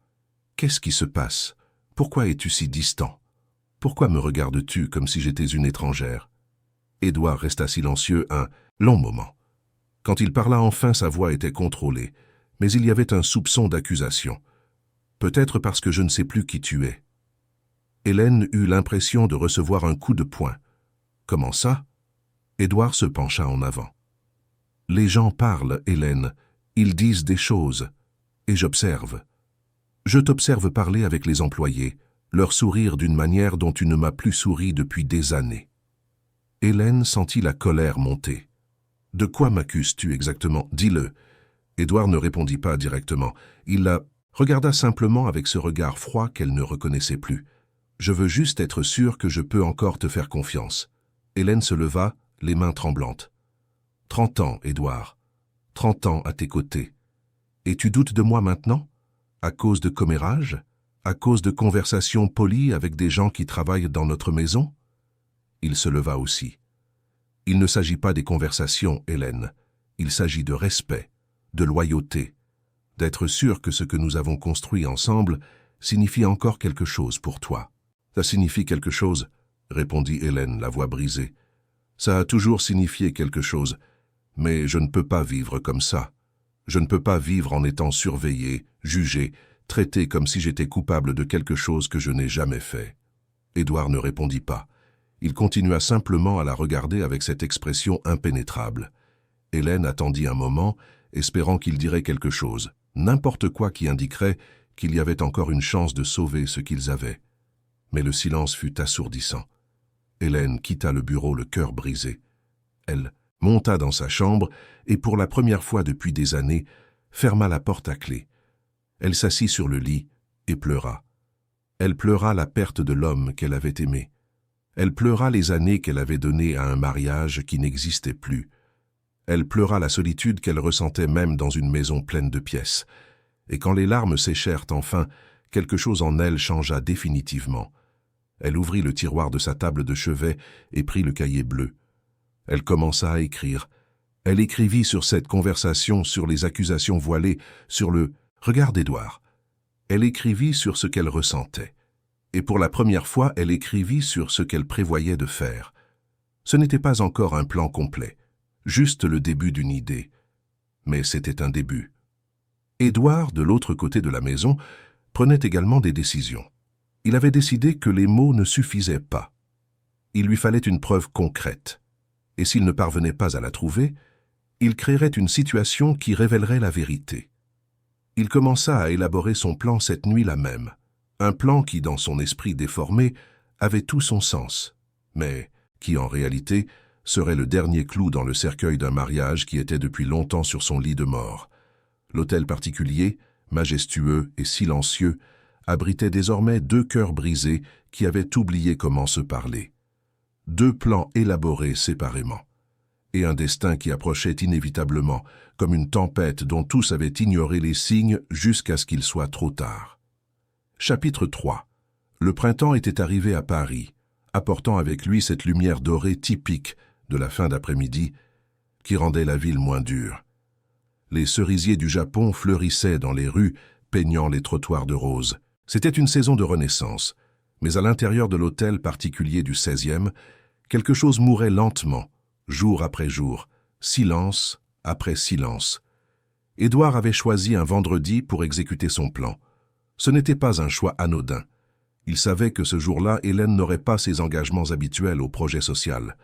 Qu'est-ce qui se passe? Pourquoi es-tu si distant? Pourquoi me regardes-tu comme si j'étais une étrangère ?» Édouard resta silencieux un long moment. Quand il parla enfin, sa voix était contrôlée, mais il y avait un soupçon d'accusation. « Peut-être parce que je ne sais plus qui tu es. » Hélène eut l'impression de recevoir un coup de poing. « Comment ça ?» Édouard se pencha en avant. « Les gens parlent, Hélène. Ils disent des choses. Et j'observe. Je t'observe parler avec les employés, leur sourire d'une manière dont tu ne m'as plus souri depuis des années. » Hélène sentit la colère monter. « De quoi m'accuses-tu exactement? Dis-le. » Édouard ne répondit pas directement. Il la regarda simplement avec ce regard froid qu'elle ne reconnaissait plus. « Je veux juste être sûr que je peux encore te faire confiance. » Hélène se leva, les mains tremblantes. « 30 ans, Édouard. 30 ans à tes côtés. Et tu doutes de moi maintenant? À cause de commérages? À cause de conversations polies avec des gens qui travaillent dans notre maison? » Il se leva aussi. « Il ne s'agit pas des conversations, Hélène. Il s'agit de respect, de loyauté, d'être sûr que ce que nous avons construit ensemble signifie encore quelque chose pour toi. »« Ça signifie quelque chose, » répondit Hélène, la voix brisée. « Ça a toujours signifié quelque chose, mais je ne peux pas vivre comme ça. Je ne peux pas vivre en étant surveillé, jugé, traité comme si j'étais coupable de quelque chose que je n'ai jamais fait. » Édouard ne répondit pas. Il continua simplement à la regarder avec cette expression impénétrable. Hélène attendit un moment, espérant qu'il dirait quelque chose, n'importe quoi qui indiquerait qu'il y avait encore une chance de sauver ce qu'ils avaient. Mais le silence fut assourdissant. Hélène quitta le bureau le cœur brisé. Elle monta dans sa chambre et pour la première fois depuis des années, ferma la porte à clé. Elle s'assit sur le lit et pleura. Elle pleura la perte de l'homme qu'elle avait aimé. Elle pleura les années qu'elle avait données à un mariage qui n'existait plus. Elle pleura la solitude qu'elle ressentait même dans une maison pleine de pièces. Et quand les larmes séchèrent enfin, quelque chose en elle changea définitivement. Elle ouvrit le tiroir de sa table de chevet et prit le cahier bleu. Elle commença à écrire. Elle écrivit sur cette conversation, sur les accusations voilées, sur le « Regarde, Édouard ». Elle écrivit sur ce qu'elle ressentait. Et pour la première fois, elle écrivit sur ce qu'elle prévoyait de faire. Ce n'était pas encore un plan complet, juste le début d'une idée. Mais c'était un début. Édouard, de l'autre côté de la maison, prenait également des décisions. Il avait décidé que les mots ne suffisaient pas. Il lui fallait une preuve concrète. Et s'il ne parvenait pas à la trouver, il créerait une situation qui révélerait la vérité. Il commença à élaborer son plan cette nuit-là même. Un plan qui, dans son esprit déformé, avait tout son sens, mais qui, en réalité, serait le dernier clou dans le cercueil d'un mariage qui était depuis longtemps sur son lit de mort. L'hôtel particulier, majestueux et silencieux, abritait désormais 2 cœurs brisés qui avaient oublié comment se parler. 2 plans élaborés séparément. Et un destin qui approchait inévitablement, comme une tempête dont tous avaient ignoré les signes jusqu'à ce qu'il soit trop tard. Chapitre 3. Le printemps était arrivé à Paris, apportant avec lui cette lumière dorée typique de la fin d'après-midi qui rendait la ville moins dure. Les cerisiers du Japon fleurissaient dans les rues, peignant les trottoirs de rose. C'était une saison de renaissance, mais à l'intérieur de l'hôtel particulier du 16e, quelque chose mourait lentement, jour après jour, silence après silence. Édouard avait choisi un vendredi pour exécuter son plan. Ce n'était pas un choix anodin. Il savait que ce jour-là, Hélène n'aurait pas ses engagements habituels au projet social,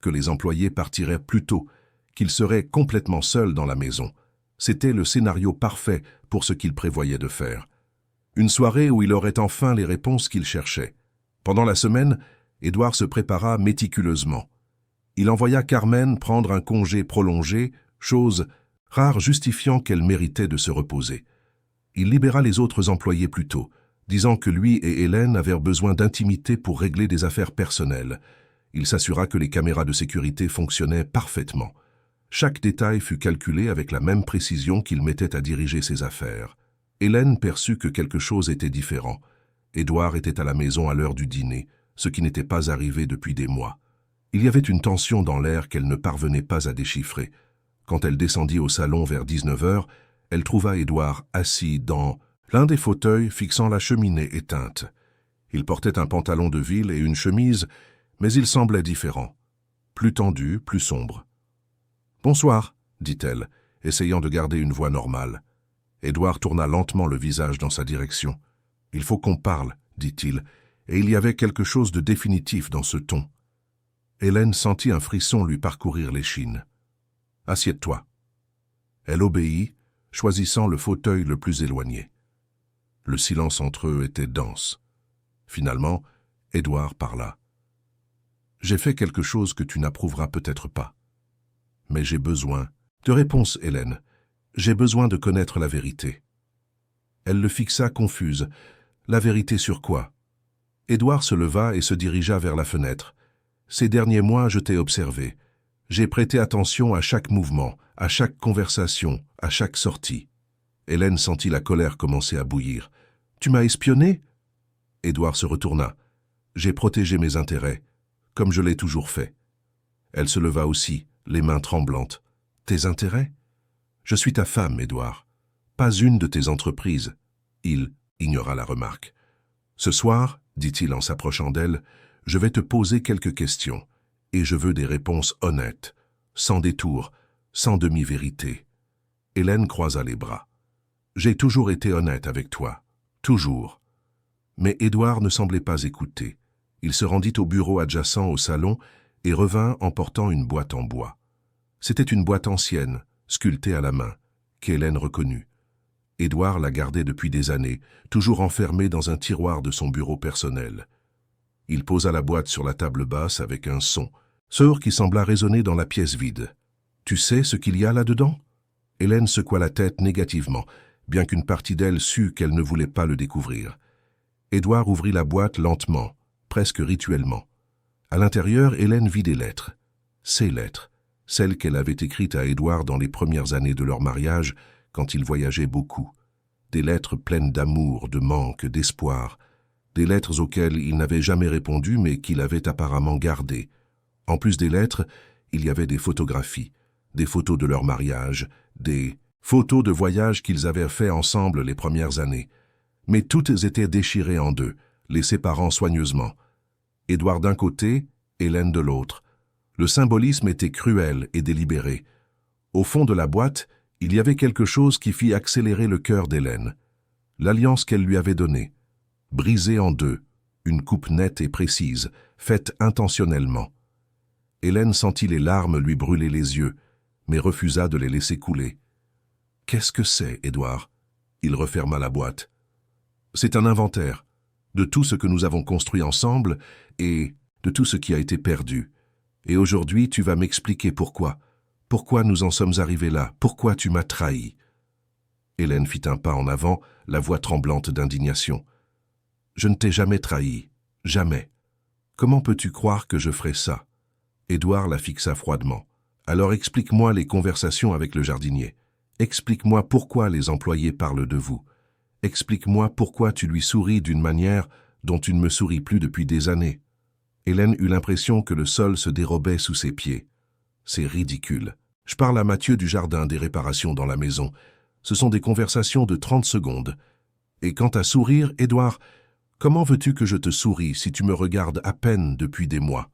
que les employés partiraient plus tôt, qu'il serait complètement seul dans la maison. C'était le scénario parfait pour ce qu'il prévoyait de faire. Une soirée où il aurait enfin les réponses qu'il cherchait. Pendant la semaine, Édouard se prépara méticuleusement. Il envoya Carmen prendre un congé prolongé, chose rare justifiant qu'elle méritait de se reposer. Il libéra les autres employés plus tôt, disant que lui et Hélène avaient besoin d'intimité pour régler des affaires personnelles. Il s'assura que les caméras de sécurité fonctionnaient parfaitement. Chaque détail fut calculé avec la même précision qu'il mettait à diriger ses affaires. Hélène perçut que quelque chose était différent. Édouard était à la maison à l'heure du dîner, ce qui n'était pas arrivé depuis des mois. Il y avait une tension dans l'air qu'elle ne parvenait pas à déchiffrer. Quand elle descendit au salon vers 19h, elle trouva Édouard assis dans l'un des fauteuils fixant la cheminée éteinte. Il portait un pantalon de ville et une chemise, mais il semblait différent. Plus tendu, plus sombre. « Bonsoir », dit-elle, essayant de garder une voix normale. Édouard tourna lentement le visage dans sa direction. « Il faut qu'on parle », dit-il, et il y avait quelque chose de définitif dans ce ton. Hélène sentit un frisson lui parcourir l'échine. « Assieds-toi ». Elle obéit, choisissant le fauteuil le plus éloigné. Le silence entre eux était dense. Finalement, Édouard parla. « J'ai fait quelque chose que tu n'approuveras peut-être pas. Mais j'ai besoin de réponse, Hélène. J'ai besoin de connaître la vérité. » Elle le fixa confuse. « La vérité sur quoi ?» Édouard se leva et se dirigea vers la fenêtre. « Ces derniers mois, je t'ai observé. J'ai prêté attention à chaque mouvement, à chaque conversation, à chaque sortie. » Hélène sentit la colère commencer à bouillir. « Tu m'as espionné ?» Édouard se retourna. « J'ai protégé mes intérêts, comme je l'ai toujours fait. » Elle se leva aussi, les mains tremblantes. « Tes intérêts ? Je suis ta femme, Édouard. Pas une de tes entreprises. » Il ignora la remarque. « Ce soir, dit-il en s'approchant d'elle, je vais te poser quelques questions, et je veux des réponses honnêtes, sans détour, sans demi-vérité. » Hélène croisa les bras. « J'ai toujours été honnête avec toi, toujours. » Mais Édouard ne semblait pas écouter. Il se rendit au bureau adjacent au salon et revint en portant une boîte en bois. C'était une boîte ancienne, sculptée à la main, qu'Hélène reconnut. Édouard la gardait depuis des années, toujours enfermée dans un tiroir de son bureau personnel. Il posa la boîte sur la table basse avec un son qui sembla résonner dans la pièce vide. « Tu sais ce qu'il y a là-dedans » Hélène secoua la tête négativement, bien qu'une partie d'elle sût qu'elle ne voulait pas le découvrir. Édouard ouvrit la boîte lentement, presque rituellement. À l'intérieur, Hélène vit des lettres. Ces lettres, celles qu'elle avait écrites à Édouard dans les premières années de leur mariage, quand ils voyageaient beaucoup. Des lettres pleines d'amour, de manque, d'espoir. Des lettres auxquelles il n'avait jamais répondu, mais qu'il avait apparemment gardées. En plus des lettres, il y avait des photographies, des photos de leur mariage, des photos de voyages qu'ils avaient fait ensemble les premières années. Mais toutes étaient déchirées en deux, les séparant soigneusement. Édouard d'un côté, Hélène de l'autre. Le symbolisme était cruel et délibéré. Au fond de la boîte, il y avait quelque chose qui fit accélérer le cœur d'Hélène. L'alliance qu'elle lui avait donnée, brisée en deux, une coupe nette et précise, faite intentionnellement. Hélène sentit les larmes lui brûler les yeux, mais refusa de les laisser couler. « Qu'est-ce que c'est, Édouard ?» Il referma la boîte. « C'est un inventaire de tout ce que nous avons construit ensemble et de tout ce qui a été perdu. Et aujourd'hui, tu vas m'expliquer pourquoi. Pourquoi nous en sommes arrivés là? Pourquoi tu m'as trahi ?» Hélène fit un pas en avant, la voix tremblante d'indignation. « Je ne t'ai jamais trahi. Jamais. Comment peux-tu croire que je ferais ça ?» Édouard la fixa froidement. « Alors explique-moi les conversations avec le jardinier. Explique-moi pourquoi les employés parlent de vous. Explique-moi pourquoi tu lui souris d'une manière dont tu ne me souris plus depuis des années. » Hélène eut l'impression que le sol se dérobait sous ses pieds. « C'est ridicule. Je parle à Mathieu du jardin des réparations dans la maison. Ce sont des conversations de 30 secondes. Et quant à sourire, Édouard, comment veux-tu que je te sourie si tu me regardes à peine depuis des mois?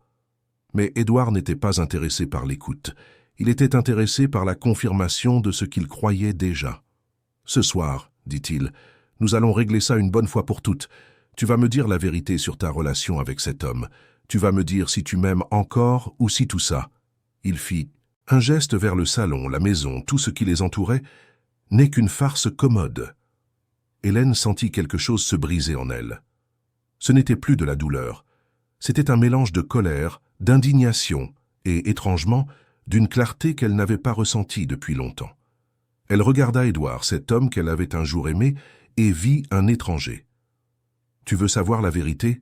Mais Édouard n'était pas intéressé par l'écoute. Il était intéressé par la confirmation de ce qu'il croyait déjà. « Ce soir, dit-il, nous allons régler ça une bonne fois pour toutes. Tu vas me dire la vérité sur ta relation avec cet homme. Tu vas me dire si tu m'aimes encore ou si tout ça. » Il fit un geste vers le salon, la maison, tout ce qui les entourait, n'est qu'une farce commode. Hélène sentit quelque chose se briser en elle. Ce n'était plus de la douleur. C'était un mélange de colère, d'indignation et, étrangement, d'une clarté qu'elle n'avait pas ressentie depuis longtemps. Elle regarda Édouard, cet homme qu'elle avait un jour aimé, et vit un étranger. « Tu veux savoir la vérité ?»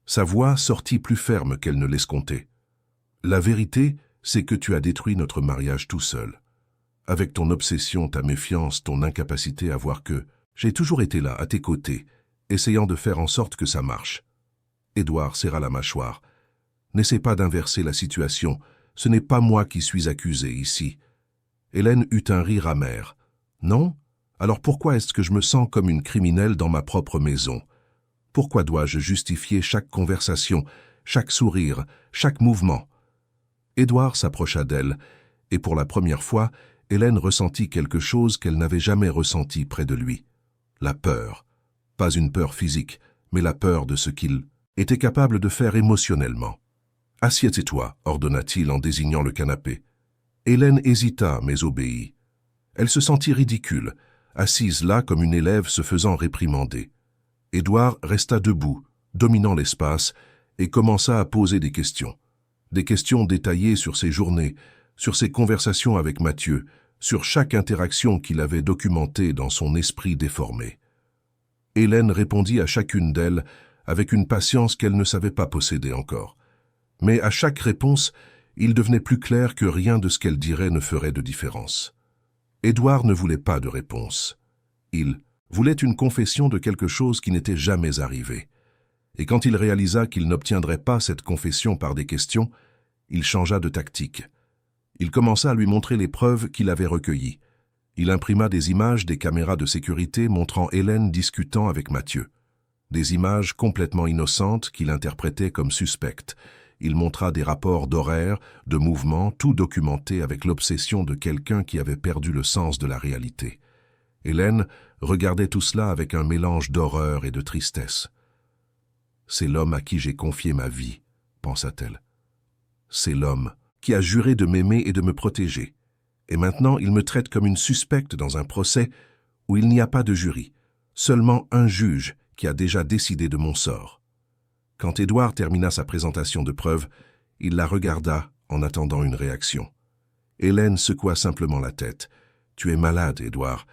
Sa voix sortit plus ferme qu'elle ne l'escomptait. « La vérité, c'est que tu as détruit notre mariage tout seul. Avec ton obsession, ta méfiance, ton incapacité à voir que j'ai toujours été là, à tes côtés, essayant de faire en sorte que ça marche. » Édouard serra la mâchoire. « N'essaie pas d'inverser la situation. Ce n'est pas moi qui suis accusé ici. » Hélène eut un rire amer. « Non? Alors pourquoi est-ce que je me sens comme une criminelle dans ma propre maison? Pourquoi dois-je justifier chaque conversation, chaque sourire, chaque mouvement ?» Édouard s'approcha d'elle, et pour la première fois, Hélène ressentit quelque chose qu'elle n'avait jamais ressenti près de lui. La peur. Pas une peur physique, mais la peur de ce qu'il était capable de faire émotionnellement. « Assieds-toi, ordonna-t-il en désignant le canapé. Hélène hésita, mais obéit. Elle se sentit ridicule, assise là comme une élève se faisant réprimander. Édouard resta debout, dominant l'espace, et commença à poser des questions. Des questions détaillées sur ses journées, sur ses conversations avec Mathieu, sur chaque interaction qu'il avait documentée dans son esprit déformé. Hélène répondit à chacune d'elles avec une patience qu'elle ne savait pas posséder encore. Mais à chaque réponse, il devenait plus clair que rien de ce qu'elle dirait ne ferait de différence. Édouard ne voulait pas de réponse. Il voulait une confession de quelque chose qui n'était jamais arrivé. Et quand il réalisa qu'il n'obtiendrait pas cette confession par des questions, il changea de tactique. Il commença à lui montrer les preuves qu'il avait recueillies. Il imprima des images des caméras de sécurité montrant Hélène discutant avec Mathieu. Des images complètement innocentes qu'il interprétait comme suspectes. Il montra des rapports d'horaires, de mouvements, tout documenté avec l'obsession de quelqu'un qui avait perdu le sens de la réalité. Hélène regardait tout cela avec un mélange d'horreur et de tristesse. « C'est l'homme à qui j'ai confié ma vie, » pensa-t-elle. « C'est l'homme qui a juré de m'aimer et de me protéger. Et maintenant, il me traite comme une suspecte dans un procès où il n'y a pas de jury, seulement un juge qui a déjà décidé de mon sort. » Quand Édouard termina sa présentation de preuves, il la regarda en attendant une réaction. Hélène secoua simplement la tête. « Tu es malade, Édouard.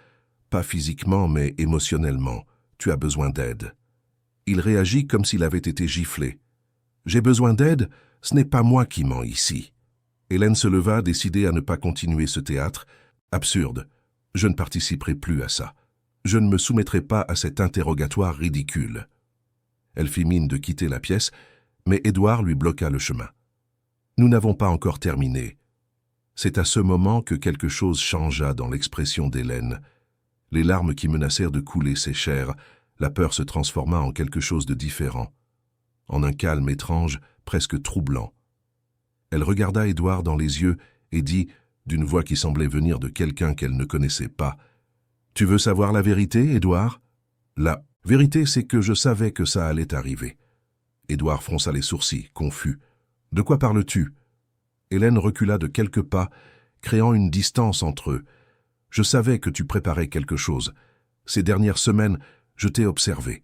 Pas physiquement, mais émotionnellement. Tu as besoin d'aide. » Il réagit comme s'il avait été giflé. « J'ai besoin d'aide? Ce n'est pas moi qui mens ici. » Hélène se leva, décidée à ne pas continuer ce théâtre. « Absurde. Je ne participerai plus à ça. Je ne me soumettrai pas à cet interrogatoire ridicule. » Elle fit mine de quitter la pièce, mais Édouard lui bloqua le chemin. « Nous n'avons pas encore terminé. » C'est à ce moment que quelque chose changea dans l'expression d'Hélène. Les larmes qui menacèrent de couler séchèrent, la peur se transforma en quelque chose de différent, en un calme étrange, presque troublant. Elle regarda Édouard dans les yeux et dit, d'une voix qui semblait venir de quelqu'un qu'elle ne connaissait pas, « Tu veux savoir la vérité, Édouard ? » La vérité, c'est que je savais que ça allait arriver. Édouard fronça les sourcils, confus. « De quoi parles-tu » Hélène recula de quelques pas, créant une distance entre eux. « Je savais que tu préparais quelque chose. Ces dernières semaines, je t'ai observé.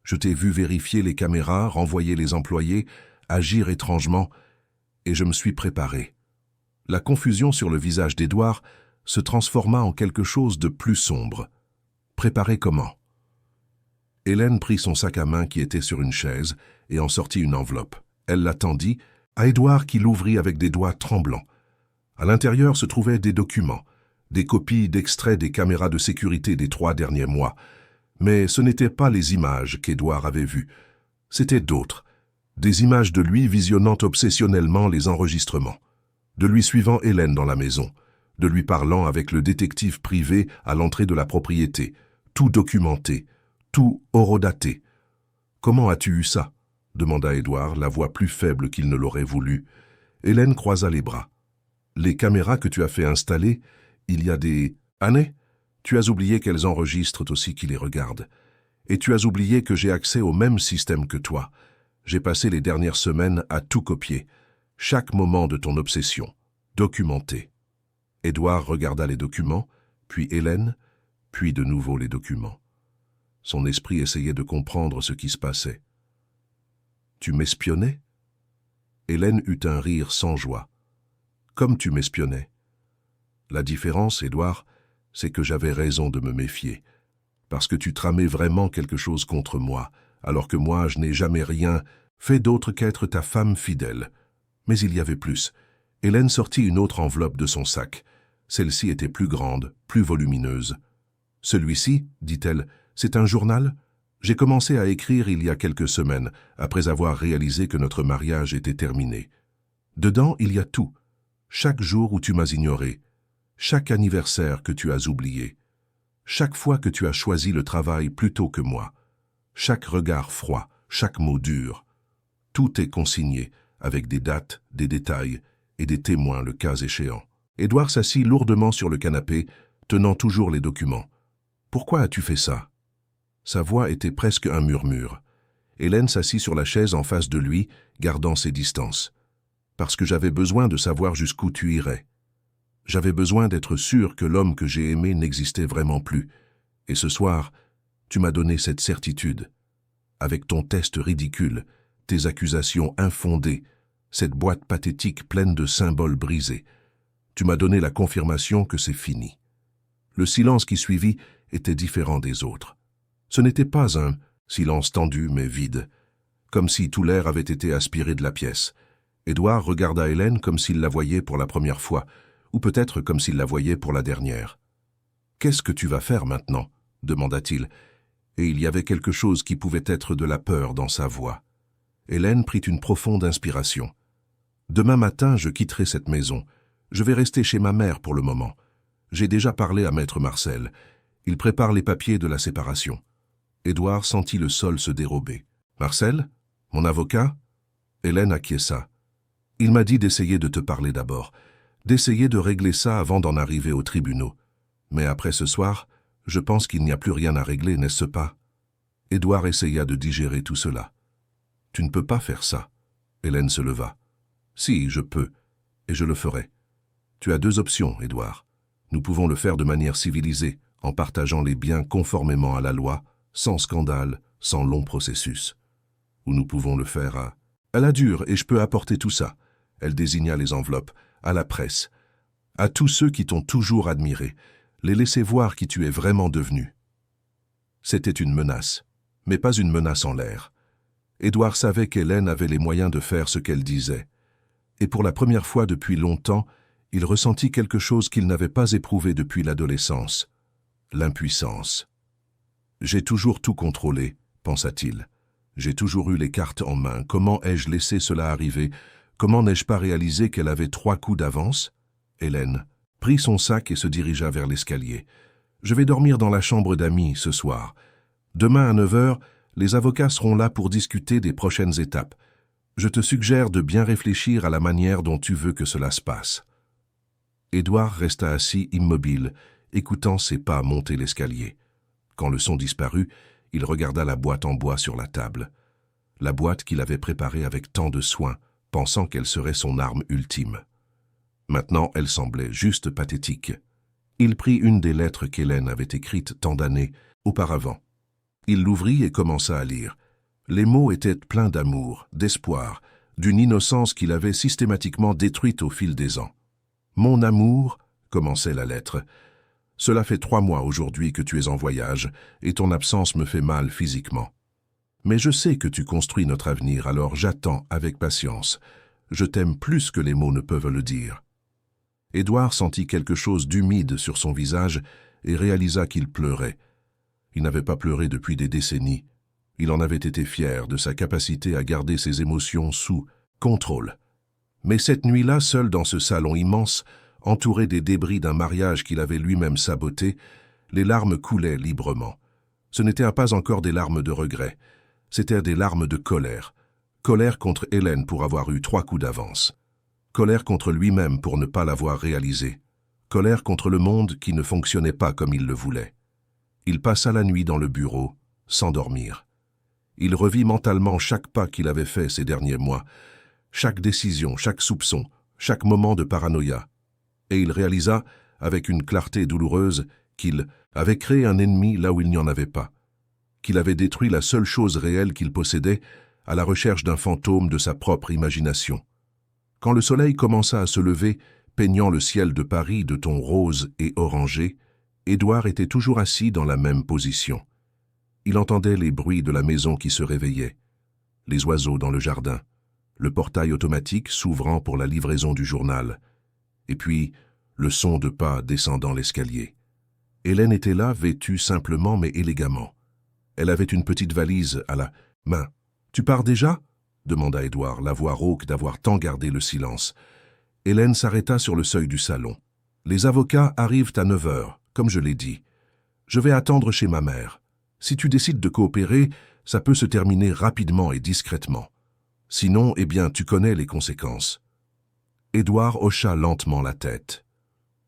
Je t'ai vu vérifier les caméras, renvoyer les employés, agir étrangement, et je me suis préparé. » La confusion sur le visage d'Édouard se transforma en quelque chose de plus sombre. « Préparé comment » Hélène prit son sac à main qui était sur une chaise et en sortit une enveloppe. Elle la tendit à Édouard qui l'ouvrit avec des doigts tremblants. À l'intérieur se trouvaient des documents, des copies d'extraits des caméras de sécurité des 3 derniers mois. Mais ce n'étaient pas les images qu'Édouard avait vues. C'étaient d'autres, des images de lui visionnant obsessionnellement les enregistrements. de lui suivant Hélène dans la maison, de lui parlant avec le détective privé à l'entrée de la propriété, tout documenté, tout horodaté. « Comment as-tu eu ça ?» demanda Édouard, la voix plus faible qu'il ne l'aurait voulu. Hélène croisa les bras. « Les caméras que tu as fait installer, il y a des... années ? Tu as oublié qu'elles enregistrent aussi qui les regardent. Et tu as oublié que j'ai accès au même système que toi. J'ai passé les dernières semaines à tout copier. Chaque moment de ton obsession. Documenté. » Édouard regarda les documents, puis Hélène, puis de nouveau les documents. Son esprit essayait de comprendre ce qui se passait. « Tu m'espionnais ?» Hélène eut un rire sans joie. « Comme tu m'espionnais. » La différence, Édouard, c'est que j'avais raison de me méfier. Parce que tu tramais vraiment quelque chose contre moi, alors que moi, je n'ai jamais rien fait d'autre qu'être ta femme fidèle. Mais il y avait plus. Hélène sortit une autre enveloppe de son sac. Celle-ci était plus grande, plus volumineuse. « Celui-ci, dit-elle, c'est un journal ? J'ai commencé à écrire il y a quelques semaines, après avoir réalisé que notre mariage était terminé. Dedans, il y a tout. Chaque jour où tu m'as ignoré, chaque anniversaire que tu as oublié, chaque fois que tu as choisi le travail plutôt que moi, chaque regard froid, chaque mot dur. Tout est consigné, avec des dates, des détails et des témoins le cas échéant. » Édouard s'assit lourdement sur le canapé, tenant toujours les documents. « Pourquoi as-tu fait ça ?» Sa voix était presque un murmure. Hélène s'assit sur la chaise en face de lui, gardant ses distances. « Parce que j'avais besoin de savoir jusqu'où tu irais. J'avais besoin d'être sûr que l'homme que j'ai aimé n'existait vraiment plus. Et ce soir, tu m'as donné cette certitude. Avec ton test ridicule, tes accusations infondées, cette boîte pathétique pleine de symboles brisés, tu m'as donné la confirmation que c'est fini. » Le silence qui suivit était différent des autres. Ce n'était pas un silence tendu mais vide, comme si tout l'air avait été aspiré de la pièce. Édouard regarda Hélène comme s'il la voyait pour la première fois, ou peut-être comme s'il la voyait pour la dernière. « Qu'est-ce que tu vas faire maintenant ?» demanda-t-il, et il y avait quelque chose qui pouvait être de la peur dans sa voix. Hélène prit une profonde inspiration. « Demain matin, je quitterai cette maison. Je vais rester chez ma mère pour le moment. J'ai déjà parlé à maître Marcel. Il prépare les papiers de la séparation. » Édouard sentit le sol se dérober. « Marcel ? Mon avocat ?» Hélène acquiesça. « Il m'a dit d'essayer de te parler d'abord, d'essayer de régler ça avant d'en arriver aux tribunaux. Mais après ce soir, je pense qu'il n'y a plus rien à régler, n'est-ce pas ?» Édouard essaya de digérer tout cela. « Tu ne peux pas faire ça. » Hélène se leva. « Si, je peux, et je le ferai. Tu as deux options, Édouard. Nous pouvons le faire de manière civilisée, en partageant les biens conformément à la loi, sans scandale, sans long processus. Ou nous pouvons le faire à la dure, et je peux apporter tout ça. » Elle désigna les enveloppes, à la presse, à tous ceux qui t'ont toujours admiré, les laisser voir qui tu es vraiment devenu. C'était une menace, mais pas une menace en l'air. Édouard savait qu'Hélène avait les moyens de faire ce qu'elle disait. Et pour la première fois depuis longtemps, il ressentit quelque chose qu'il n'avait pas éprouvé depuis l'adolescence, l'impuissance. « J'ai toujours tout contrôlé, pensa-t-il. J'ai toujours eu les cartes en main. Comment ai-je laissé cela arriver ? Comment n'ai-je pas réalisé qu'elle avait 3 coups d'avance ?» Hélène prit son sac et se dirigea vers l'escalier. « Je vais dormir dans la chambre d'amis ce soir. Demain à 9h, les avocats seront là pour discuter des prochaines étapes. Je te suggère de bien réfléchir à la manière dont tu veux que cela se passe. » Édouard resta assis immobile, écoutant ses pas monter l'escalier. Quand le son disparut, il regarda la boîte en bois sur la table. La boîte qu'il avait préparée avec tant de soin, pensant qu'elle serait son arme ultime. Maintenant, elle semblait juste pathétique. Il prit une des lettres qu'Hélène avait écrites tant d'années auparavant. Il l'ouvrit et commença à lire. Les mots étaient pleins d'amour, d'espoir, d'une innocence qu'il avait systématiquement détruite au fil des ans. « Mon amour », commençait la lettre, « cela fait 3 mois aujourd'hui que tu es en voyage et ton absence me fait mal physiquement. Mais je sais que tu construis notre avenir, alors j'attends avec patience. Je t'aime plus que les mots ne peuvent le dire. » Édouard sentit quelque chose d'humide sur son visage et réalisa qu'il pleurait. Il n'avait pas pleuré depuis des décennies. Il en avait été fier de sa capacité à garder ses émotions sous contrôle. Mais cette nuit-là, seul dans ce salon immense, entouré des débris d'un mariage qu'il avait lui-même saboté, les larmes coulaient librement. Ce n'étaient pas encore des larmes de regret, c'étaient des larmes de colère. Colère contre Hélène pour avoir eu 3 coups d'avance. Colère contre lui-même pour ne pas l'avoir réalisé. Colère contre le monde qui ne fonctionnait pas comme il le voulait. Il passa la nuit dans le bureau, sans dormir. Il revit mentalement chaque pas qu'il avait fait ces derniers mois, chaque décision, chaque soupçon, chaque moment de paranoïa. Et il réalisa, avec une clarté douloureuse, qu'il avait créé un ennemi là où il n'y en avait pas, qu'il avait détruit la seule chose réelle qu'il possédait à la recherche d'un fantôme de sa propre imagination. Quand le soleil commença à se lever, peignant le ciel de Paris de tons roses et orangés, Édouard était toujours assis dans la même position. Il entendait les bruits de la maison qui se réveillait, les oiseaux dans le jardin, le portail automatique s'ouvrant pour la livraison du journal, et puis le son de pas descendant l'escalier. Hélène était là, vêtue simplement mais élégamment. Elle avait une petite valise à la main. « Tu pars déjà ?» demanda Édouard, la voix rauque d'avoir tant gardé le silence. Hélène s'arrêta sur le seuil du salon. « Les avocats arrivent à 9 heures, comme je l'ai dit. Je vais attendre chez ma mère. Si tu décides de coopérer, ça peut se terminer rapidement et discrètement. Sinon, eh bien, tu connais les conséquences. » Édouard hocha lentement la tête.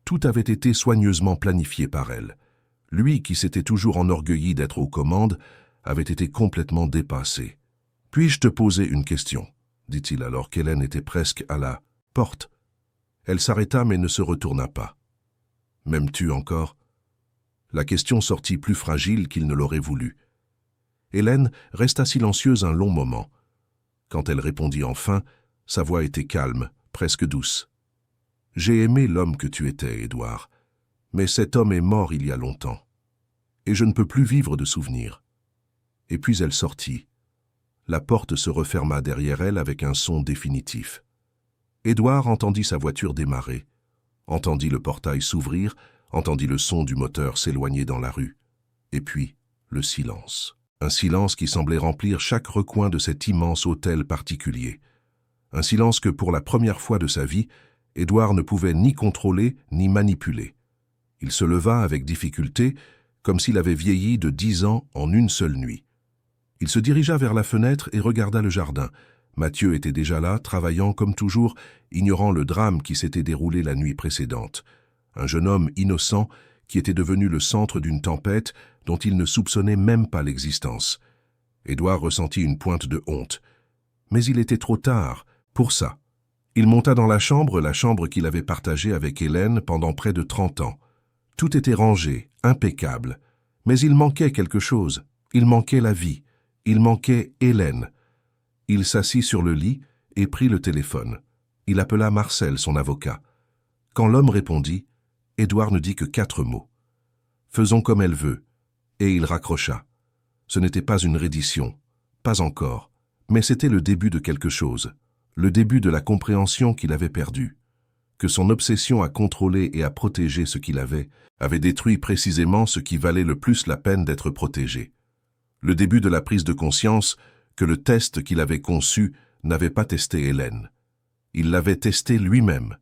Tout avait été soigneusement planifié par elle. Lui, qui s'était toujours enorgueilli d'être aux commandes, avait été complètement dépassé. « Puis-je te poser une question ?» dit-il alors qu'Hélène était presque à la porte. Elle s'arrêta mais ne se retourna pas. « M'aimes-tu encore ?» La question sortit plus fragile qu'il ne l'aurait voulu. Hélène resta silencieuse un long moment. Quand elle répondit enfin, sa voix était calme, presque douce. « J'ai aimé l'homme que tu étais, Édouard, mais cet homme est mort il y a longtemps, et je ne peux plus vivre de souvenirs. » Et puis elle sortit. La porte se referma derrière elle avec un son définitif. Édouard entendit sa voiture démarrer, entendit le portail s'ouvrir, entendit le son du moteur s'éloigner dans la rue. Et puis, le silence. Un silence qui semblait remplir chaque recoin de cet immense hôtel particulier. Un silence que, pour la première fois de sa vie, Édouard ne pouvait ni contrôler ni manipuler. Il se leva avec difficulté, comme s'il avait vieilli de 10 ans en une seule nuit. Il se dirigea vers la fenêtre et regarda le jardin. Mathieu était déjà là, travaillant comme toujours, ignorant le drame qui s'était déroulé la nuit précédente. Un jeune homme innocent qui était devenu le centre d'une tempête dont il ne soupçonnait même pas l'existence. Édouard ressentit une pointe de honte. Mais il était trop tard, pour ça. Il monta dans la chambre qu'il avait partagée avec Hélène pendant près de 30 ans. Tout était rangé, impeccable. Mais il manquait quelque chose. Il manquait la vie. Il manquait Hélène. Il s'assit sur le lit et prit le téléphone. Il appela Marcel, son avocat. Quand l'homme répondit, Édouard ne dit que 4 mots. « Faisons comme elle veut. » Et il raccrocha. Ce n'était pas une reddition, pas encore, mais c'était le début de quelque chose, le début de la compréhension qu'il avait perdue, que son obsession à contrôler et à protéger ce qu'il avait détruit précisément ce qui valait le plus la peine d'être protégé. Le début de la prise de conscience que le test qu'il avait conçu n'avait pas testé Hélène. Il l'avait testé lui-même,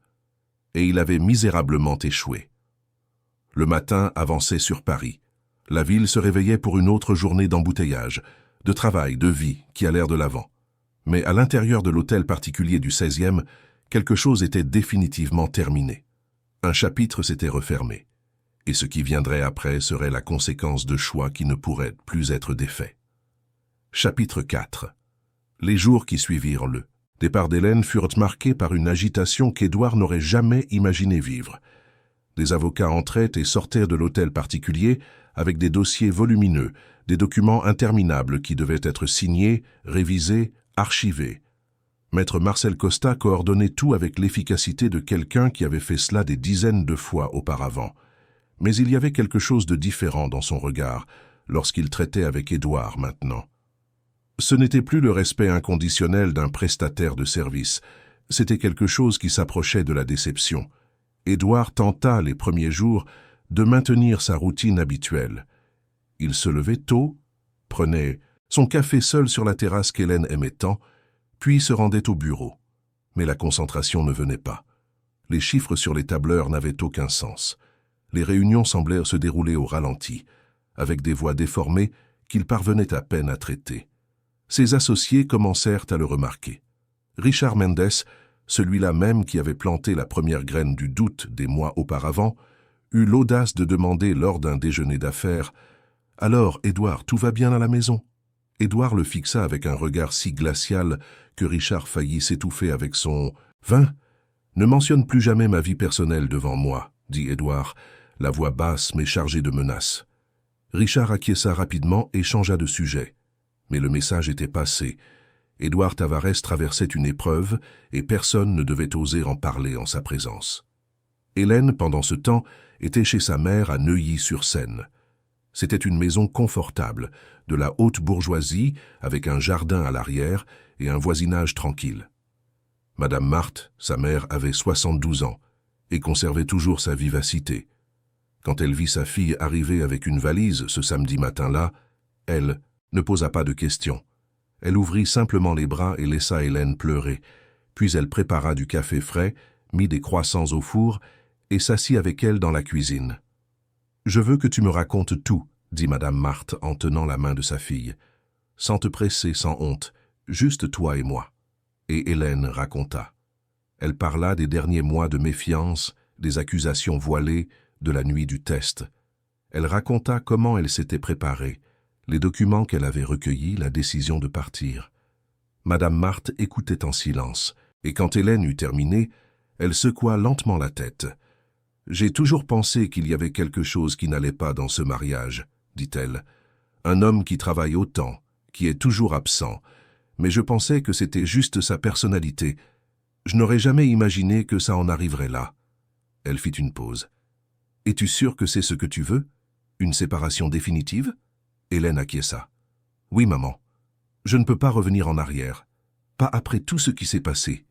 et il avait misérablement échoué. Le matin avançait sur Paris. La ville se réveillait pour une autre journée d'embouteillage, de travail, de vie qui allèrent de l'avant. Mais à l'intérieur de l'hôtel particulier du 16e, quelque chose était définitivement terminé. Un chapitre s'était refermé, et ce qui viendrait après serait la conséquence de choix qui ne pourraient plus être défaits. Chapitre 4. Les jours qui suivirent le départ d'Hélène furent marqués par une agitation qu'Édouard n'aurait jamais imaginé vivre. Des avocats entraient et sortaient de l'hôtel particulier avec des dossiers volumineux, des documents interminables qui devaient être signés, révisés, archivés. Maître Marcel Costa coordonnait tout avec l'efficacité de quelqu'un qui avait fait cela des dizaines de fois auparavant. Mais il y avait quelque chose de différent dans son regard lorsqu'il traitait avec Édouard maintenant. Ce n'était plus le respect inconditionnel d'un prestataire de service, c'était quelque chose qui s'approchait de la déception. Édouard tenta, les premiers jours, de maintenir sa routine habituelle. Il se levait tôt, prenait son café seul sur la terrasse qu'Hélène aimait tant, puis se rendait au bureau. Mais la concentration ne venait pas. Les chiffres sur les tableurs n'avaient aucun sens. Les réunions semblaient se dérouler au ralenti, avec des voix déformées qu'il parvenait à peine à traiter. Ses associés commencèrent à le remarquer. Richard Mendes, celui-là même qui avait planté la première graine du doute des mois auparavant, eut l'audace de demander lors d'un déjeuner d'affaires « Alors, Édouard, tout va bien à la maison ?» Édouard le fixa avec un regard si glacial que Richard faillit s'étouffer avec son « Vin ?» « Ne mentionne plus jamais ma vie personnelle devant moi, » dit Édouard, la voix basse mais chargée de menaces. Richard acquiesça rapidement et changea de sujet. Mais le message était passé. Édouard Tavares traversait une épreuve et personne ne devait oser en parler en sa présence. Hélène, pendant ce temps, était chez sa mère à Neuilly-sur-Seine. C'était une maison confortable, de la haute bourgeoisie, avec un jardin à l'arrière et un voisinage tranquille. Madame Marthe, sa mère, avait 72 ans et conservait toujours sa vivacité. Quand elle vit sa fille arriver avec une valise ce samedi matin-là, elle ne posa pas de questions. Elle ouvrit simplement les bras et laissa Hélène pleurer, puis elle prépara du café frais, mit des croissants au four et s'assit avec elle dans la cuisine. « Je veux que tu me racontes tout, » dit Madame Marthe en tenant la main de sa fille. « Sans te presser, sans honte, juste toi et moi. » Et Hélène raconta. Elle parla des derniers mois de méfiance, des accusations voilées, de la nuit du test. Elle raconta comment elle s'était préparée, les documents qu'elle avait recueillis, la décision de partir. Madame Marthe écoutait en silence, et quand Hélène eut terminé, elle secoua lentement la tête. « J'ai toujours pensé qu'il y avait quelque chose qui n'allait pas dans ce mariage, » dit-elle. « Un homme qui travaille autant, qui est toujours absent, mais je pensais que c'était juste sa personnalité. Je n'aurais jamais imaginé que ça en arriverait là. » Elle fit une pause. « Es-tu sûre que c'est ce que tu veux? Une séparation définitive ?» Hélène acquiesça. « Oui, maman. Je ne peux pas revenir en arrière. Pas après tout ce qui s'est passé. »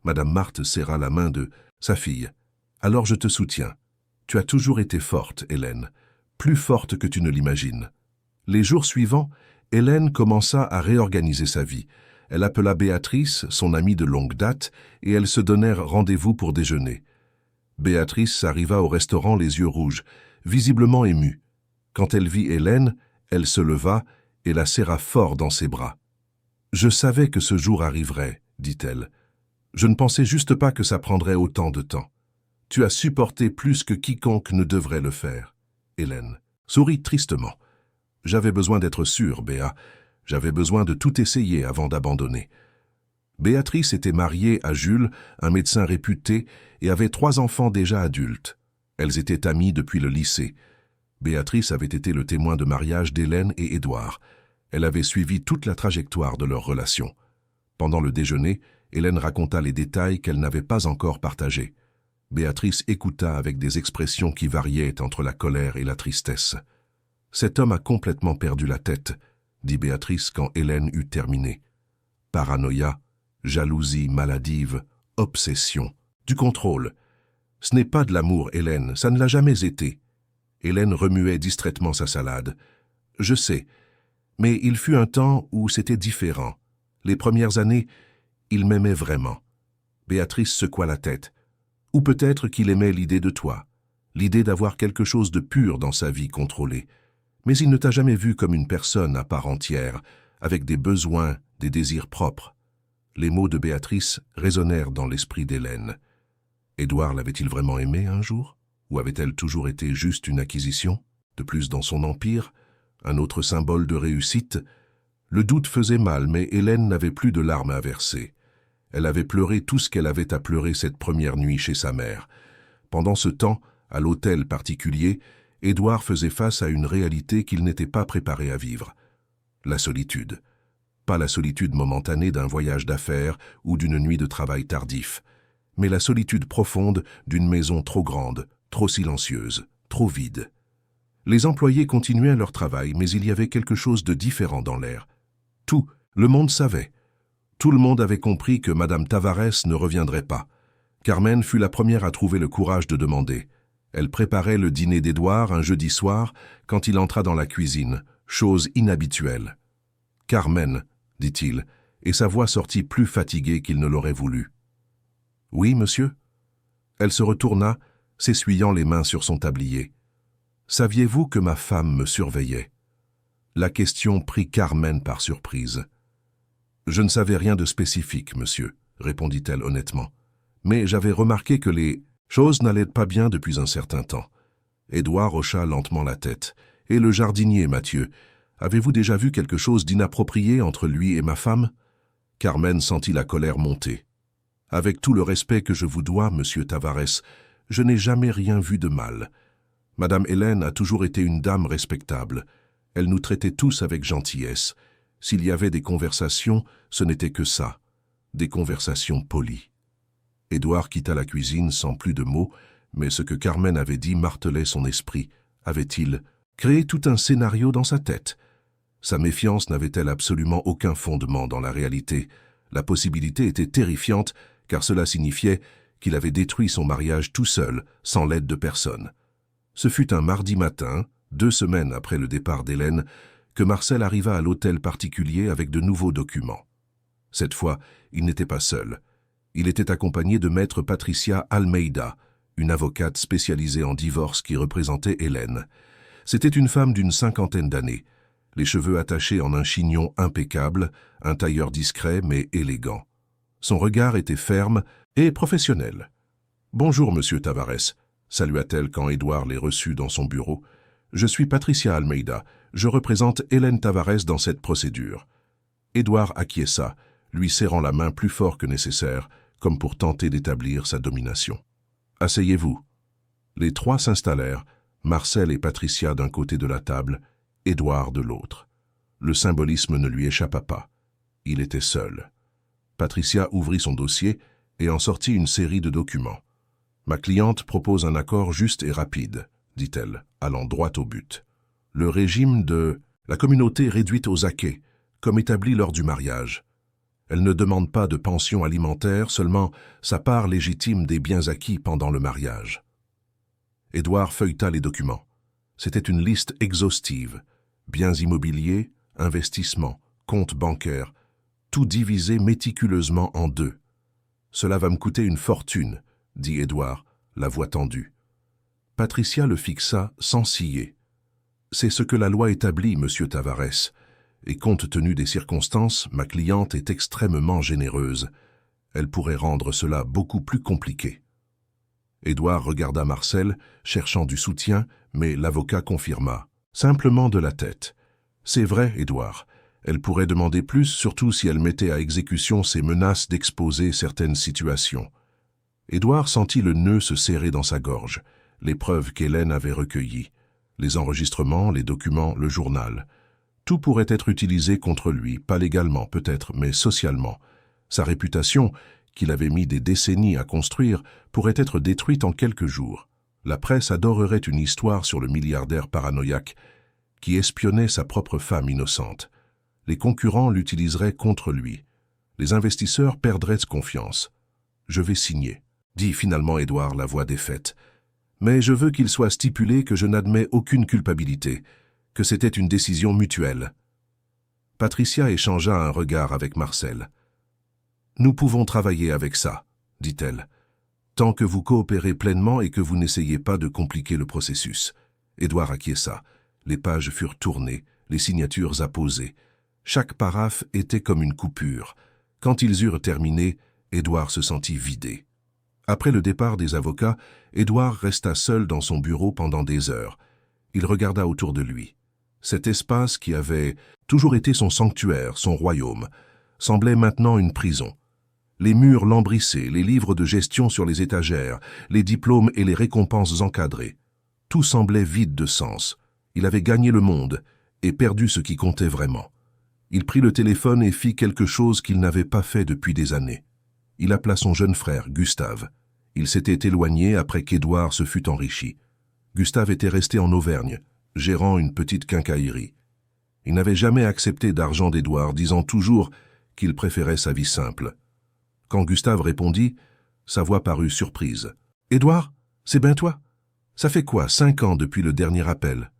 Madame Marthe serra la main de sa fille. « Alors je te soutiens. Tu as toujours été forte, Hélène. Plus forte que tu ne l'imagines. » Les jours suivants, Hélène commença à réorganiser sa vie. Elle appela Béatrice, son amie de longue date, et elles se donnèrent rendez-vous pour déjeuner. Béatrice arriva au restaurant les yeux rouges, visiblement émue. Quand elle vit Hélène, elle se leva et la serra fort dans ses bras. « Je savais que ce jour arriverait, » dit-elle. « Je ne pensais juste pas que ça prendrait autant de temps. Tu as supporté plus que quiconque ne devrait le faire. » Hélène sourit tristement. « J'avais besoin d'être sûre, Béa. J'avais besoin de tout essayer avant d'abandonner. » Béatrice était mariée à Jules, un médecin réputé, et avait 3 enfants déjà adultes. Elles étaient amies depuis le lycée. Béatrice avait été le témoin de mariage d'Hélène et Édouard. Elle avait suivi toute la trajectoire de leur relation. Pendant le déjeuner, Hélène raconta les détails qu'elle n'avait pas encore partagés. Béatrice écouta avec des expressions qui variaient entre la colère et la tristesse. « Cet homme a complètement perdu la tête, » dit Béatrice quand Hélène eut terminé. « Paranoïa, jalousie maladive, obsession, du contrôle. Ce n'est pas de l'amour, Hélène, ça ne l'a jamais été. » Hélène remuait distraitement sa salade. « Je sais, mais il fut un temps où c'était différent. Les premières années, il m'aimait vraiment. » Béatrice secoua la tête. « Ou peut-être qu'il aimait l'idée de toi, l'idée d'avoir quelque chose de pur dans sa vie contrôlée. Mais il ne t'a jamais vu comme une personne à part entière, avec des besoins, des désirs propres. » Les mots de Béatrice résonnèrent dans l'esprit d'Hélène. Édouard l'avait-il vraiment aimée un jour? Ou avait-elle toujours été juste une acquisition, de plus dans son empire, un autre symbole de réussite? Le doute faisait mal, mais Hélène n'avait plus de larmes à verser. Elle avait pleuré tout ce qu'elle avait à pleurer cette première nuit chez sa mère. Pendant ce temps, à l'hôtel particulier, Édouard faisait face à une réalité qu'il n'était pas préparé à vivre. La solitude. Pas la solitude momentanée d'un voyage d'affaires ou d'une nuit de travail tardif, mais la solitude profonde d'une maison trop grande, trop silencieuse, trop vide. Les employés continuaient leur travail, mais il y avait quelque chose de différent dans l'air. Tout, le monde savait. Tout le monde avait compris que Madame Tavares ne reviendrait pas. Carmen fut la première à trouver le courage de demander. Elle préparait le dîner d'Édouard un jeudi soir quand il entra dans la cuisine, chose inhabituelle. « Carmen », dit-il, et sa voix sortit plus fatiguée qu'il ne l'aurait voulu. Oui, monsieur. Elle se retourna, s'essuyant les mains sur son tablier. Saviez-vous que ma femme me surveillait? La question prit Carmen par surprise. Je ne savais rien de spécifique, monsieur, répondit-elle honnêtement. Mais j'avais remarqué que les choses n'allaient pas bien depuis un certain temps. Édouard hocha lentement la tête. Et le jardinier, Mathieu, avez-vous déjà vu quelque chose d'inapproprié entre lui et ma femme? Carmen sentit la colère monter. Avec tout le respect que je vous dois, monsieur Tavares, je n'ai jamais rien vu de mal. Madame Hélène a toujours été une dame respectable. Elle nous traitait tous avec gentillesse. S'il y avait des conversations, ce n'était que ça, des conversations polies. Édouard quitta la cuisine sans plus de mots, mais ce que Carmen avait dit martelait son esprit. Avait-il créé tout un scénario dans sa tête? Sa méfiance n'avait-elle absolument aucun fondement dans la réalité? La possibilité était terrifiante, car cela signifiait qu'il avait détruit son mariage tout seul, sans l'aide de personne. Ce fut un mardi matin, 2 semaines après le départ d'Hélène, que Marcel arriva à l'hôtel particulier avec de nouveaux documents. Cette fois, il n'était pas seul. Il était accompagné de maître Patricia Almeida, une avocate spécialisée en divorce qui représentait Hélène. C'était une femme d'une 50aine d'années, les cheveux attachés en un chignon impeccable, un tailleur discret mais élégant. Son regard était ferme et professionnel. « Bonjour, monsieur Tavares », salua-t-elle quand Édouard les reçut dans son bureau. « Je suis Patricia Almeida. Je représente Hélène Tavares dans cette procédure. » Édouard acquiesça, lui serrant la main plus fort que nécessaire, comme pour tenter d'établir sa domination. « Asseyez-vous. » Les trois s'installèrent, Marcel et Patricia d'un côté de la table, Édouard de l'autre. Le symbolisme ne lui échappa pas. Il était seul. Patricia ouvrit son dossier et en sortit une série de documents. « Ma cliente propose un accord juste et rapide, » dit-elle, allant droit au but. « Le régime de la communauté réduite aux acquêts, comme établi lors du mariage. Elle ne demande pas de pension alimentaire, seulement sa part légitime des biens acquis pendant le mariage. » Édouard feuilleta les documents. C'était une liste exhaustive. Biens immobiliers, investissements, comptes bancaires, tout divisé méticuleusement en 2. « Cela va me coûter une fortune, » dit Édouard, la voix tendue. Patricia le fixa sans ciller. « C'est ce que la loi établit, monsieur Tavares, et compte tenu des circonstances, ma cliente est extrêmement généreuse. Elle pourrait rendre cela beaucoup plus compliqué. » Édouard regarda Marcel, cherchant du soutien, mais l'avocat confirma. Simplement de la tête. « C'est vrai, Édouard. Elle pourrait demander plus, surtout si elle mettait à exécution ses menaces d'exposer certaines situations. » Édouard sentit le nœud se serrer dans sa gorge, les preuves qu'Hélène avait recueillies, les enregistrements, les documents, le journal. Tout pourrait être utilisé contre lui, pas légalement peut-être, mais socialement. Sa réputation, qu'il avait mis des décennies à construire, pourrait être détruite en quelques jours. La presse adorerait une histoire sur le milliardaire paranoïaque qui espionnait sa propre femme innocente. Les concurrents l'utiliseraient contre lui. Les investisseurs perdraient confiance. « Je vais signer », dit finalement Édouard, la voix défaite. « Mais je veux qu'il soit stipulé que je n'admets aucune culpabilité, que c'était une décision mutuelle. » Patricia échangea un regard avec Marcel. « Nous pouvons travailler avec ça, » dit-elle, « tant que vous coopérez pleinement et que vous n'essayez pas de compliquer le processus. » Édouard acquiesça. Les pages furent tournées, les signatures apposées. Chaque paraphe était comme une coupure. Quand ils eurent terminé, Édouard se sentit vidé. Après le départ des avocats, Édouard resta seul dans son bureau pendant des heures. Il regarda autour de lui. Cet espace qui avait toujours été son sanctuaire, son royaume, semblait maintenant une prison. Les murs lambrissaient, les livres de gestion sur les étagères, les diplômes et les récompenses encadrées. Tout semblait vide de sens. Il avait gagné le monde et perdu ce qui comptait vraiment. Il prit le téléphone et fit quelque chose qu'il n'avait pas fait depuis des années. Il appela son jeune frère, Gustave. Il s'était éloigné après qu'Édouard se fût enrichi. Gustave était resté en Auvergne, gérant une petite quincaillerie. Il n'avait jamais accepté d'argent d'Édouard, disant toujours qu'il préférait sa vie simple. Quand Gustave répondit, sa voix parut surprise. « Édouard, c'est bien toi? Ça fait quoi, 5 ans depuis le dernier appel ?»«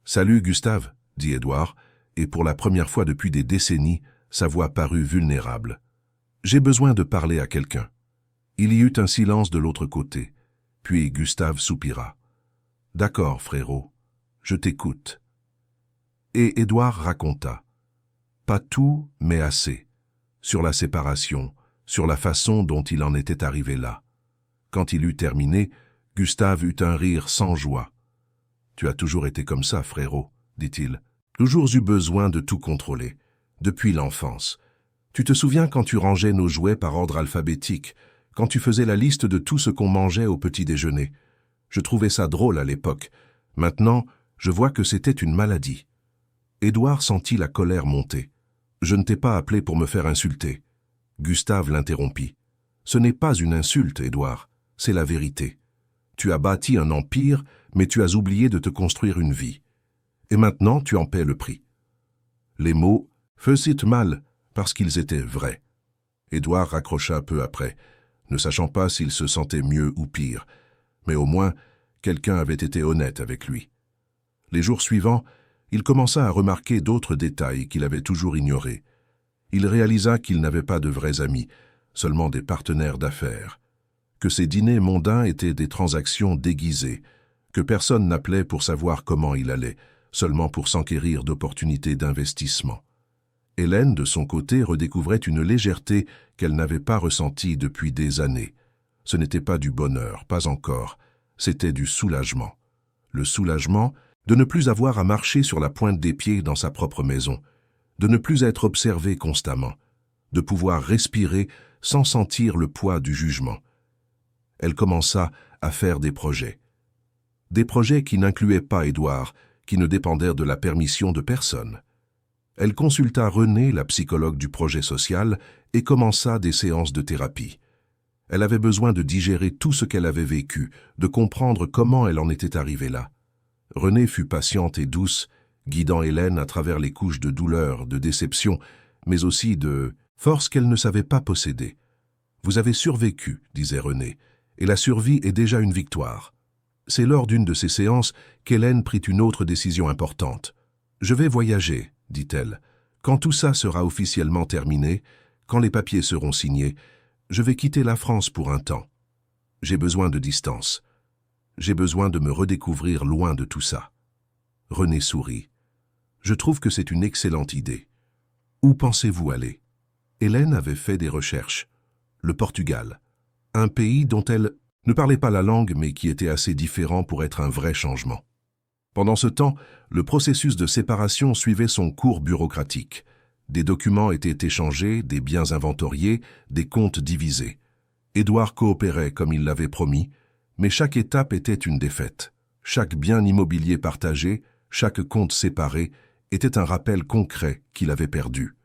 Salut, Gustave, » dit Édouard, et pour la première fois depuis des décennies, sa voix parut vulnérable. « J'ai besoin de parler à quelqu'un. » Il y eut un silence de l'autre côté, puis Gustave soupira. « D'accord, frérot, je t'écoute. » Et Édouard raconta. Pas tout, mais assez. Sur la séparation, sur la façon dont il en était arrivé là. Quand il eut terminé, Gustave eut un rire sans joie. « Tu as toujours été comme ça, frérot, » dit-il. « Toujours eu besoin de tout contrôler, depuis l'enfance. Tu te souviens quand tu rangeais nos jouets par ordre alphabétique, quand tu faisais la liste de tout ce qu'on mangeait au petit déjeuner. Je trouvais ça drôle à l'époque. Maintenant, je vois que c'était une maladie. » Édouard sentit la colère monter. « Je ne t'ai pas appelé pour me faire insulter. » Gustave l'interrompit. « Ce n'est pas une insulte, Édouard, c'est la vérité. Tu as bâti un empire, mais tu as oublié de te construire une vie. Et maintenant, tu en paies le prix. » Les mots faisaient mal parce qu'ils étaient vrais. Édouard raccrocha peu après, ne sachant pas s'il se sentait mieux ou pire. Mais au moins, quelqu'un avait été honnête avec lui. Les jours suivants, il commença à remarquer d'autres détails qu'il avait toujours ignorés. Il réalisa qu'il n'avait pas de vrais amis, seulement des partenaires d'affaires, que ses dîners mondains étaient des transactions déguisées, que personne n'appelait pour savoir comment il allait, seulement pour s'enquérir d'opportunités d'investissement. Hélène, de son côté, redécouvrait une légèreté qu'elle n'avait pas ressentie depuis des années. Ce n'était pas du bonheur, pas encore, c'était du soulagement. Le soulagement de ne plus avoir à marcher sur la pointe des pieds dans sa propre maison, de ne plus être observé constamment, de pouvoir respirer sans sentir le poids du jugement. Elle commença à faire des projets. Des projets qui n'incluaient pas Édouard, qui ne dépendèrent de la permission de personne. Elle consulta Renée, la psychologue du projet social, et commença des séances de thérapie. Elle avait besoin de digérer tout ce qu'elle avait vécu, de comprendre comment elle en était arrivée là. Renée fut patiente et douce, guidant Hélène à travers les couches de douleur, de déception, mais aussi de force qu'elle ne savait pas posséder. « Vous avez survécu, » disait Renée, « et la survie est déjà une victoire. » C'est lors d'une de ces séances qu'Hélène prit une autre décision importante. « Je vais voyager, » dit-elle. « Quand tout ça sera officiellement terminé, quand les papiers seront signés, je vais quitter la France pour un temps. J'ai besoin de distance. J'ai besoin de me redécouvrir loin de tout ça. » Renée sourit. « Je trouve que c'est une excellente idée. Où pensez-vous aller ?» Hélène avait fait des recherches. Le Portugal, un pays dont elle ne parlait pas la langue mais qui était assez différent pour être un vrai changement. Pendant ce temps, le processus de séparation suivait son cours bureaucratique. Des documents étaient échangés, des biens inventoriés, des comptes divisés. Édouard coopérait comme il l'avait promis, mais chaque étape était une défaite. Chaque bien immobilier partagé, chaque compte séparé, était un rappel concret qu'il avait perdu.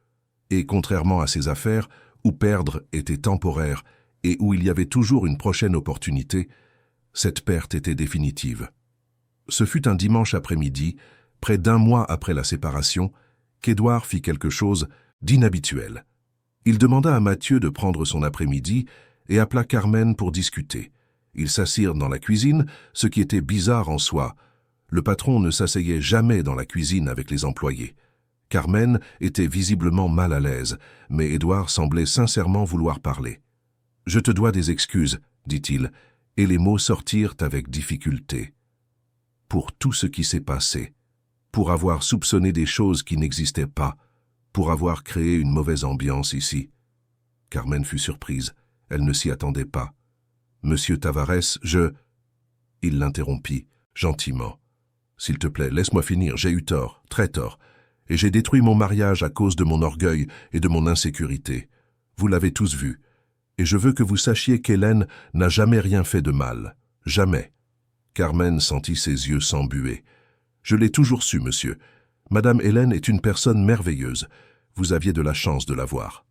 Et contrairement à ses affaires, où perdre était temporaire et où il y avait toujours une prochaine opportunité, cette perte était définitive. Ce fut un dimanche après-midi, près d'un mois après la séparation, qu'Édouard fit quelque chose d'inhabituel. Il demanda à Mathieu de prendre son après-midi et appela Carmen pour discuter. Ils s'assirent dans la cuisine, ce qui était bizarre en soi. Le patron ne s'asseyait jamais dans la cuisine avec les employés. Carmen était visiblement mal à l'aise, mais Édouard semblait sincèrement vouloir parler. « Je te dois des excuses, » dit-il, et les mots sortirent avec difficulté. « Pour tout ce qui s'est passé, pour avoir soupçonné des choses qui n'existaient pas, pour avoir créé une mauvaise ambiance ici. » Carmen fut surprise, elle ne s'y attendait pas. « Monsieur Tavares, je... » Il l'interrompit, gentiment. « S'il te plaît, laisse-moi finir, j'ai eu tort, très tort. Et j'ai détruit mon mariage à cause de mon orgueil et de mon insécurité. Vous l'avez tous vu. Et je veux que vous sachiez qu'Hélène n'a jamais rien fait de mal. Jamais. » Carmen sentit ses yeux s'embuer. « Je l'ai toujours su, monsieur. Madame Hélène est une personne merveilleuse. Vous aviez de la chance de la voir. »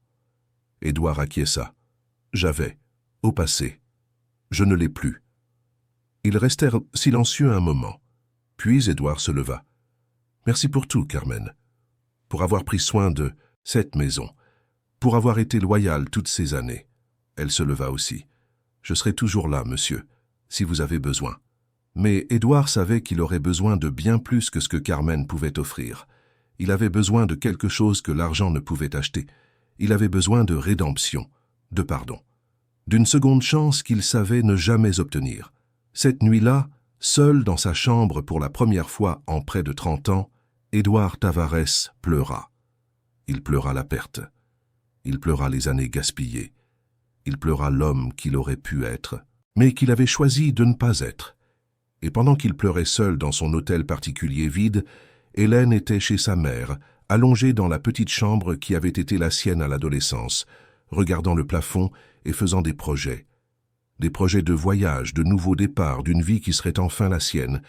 Édouard acquiesça. « J'avais. Au passé. Je ne l'ai plus. » Ils restèrent silencieux un moment. Puis Édouard se leva. « Merci pour tout, Carmen. Pour avoir pris soin de cette maison. Pour avoir été loyal toutes ces années. » Elle se leva aussi. « Je serai toujours là, monsieur, si vous avez besoin. » Mais Édouard savait qu'il aurait besoin de bien plus que ce que Carmen pouvait offrir. Il avait besoin de quelque chose que l'argent ne pouvait acheter. Il avait besoin de rédemption, de pardon. d'une seconde chance qu'il savait ne jamais obtenir. Cette nuit-là, seul dans sa chambre pour la première fois en près de 30 ans, Édouard Tavares pleura. Il pleura la perte. Il pleura les années gaspillées. Il pleura l'homme qu'il aurait pu être, mais qu'il avait choisi de ne pas être. Et pendant qu'il pleurait seul dans son hôtel particulier vide, Hélène était chez sa mère, allongée dans la petite chambre qui avait été la sienne à l'adolescence, regardant le plafond et faisant des projets. Des projets de voyage, de nouveaux départs, d'une vie qui serait enfin la sienne.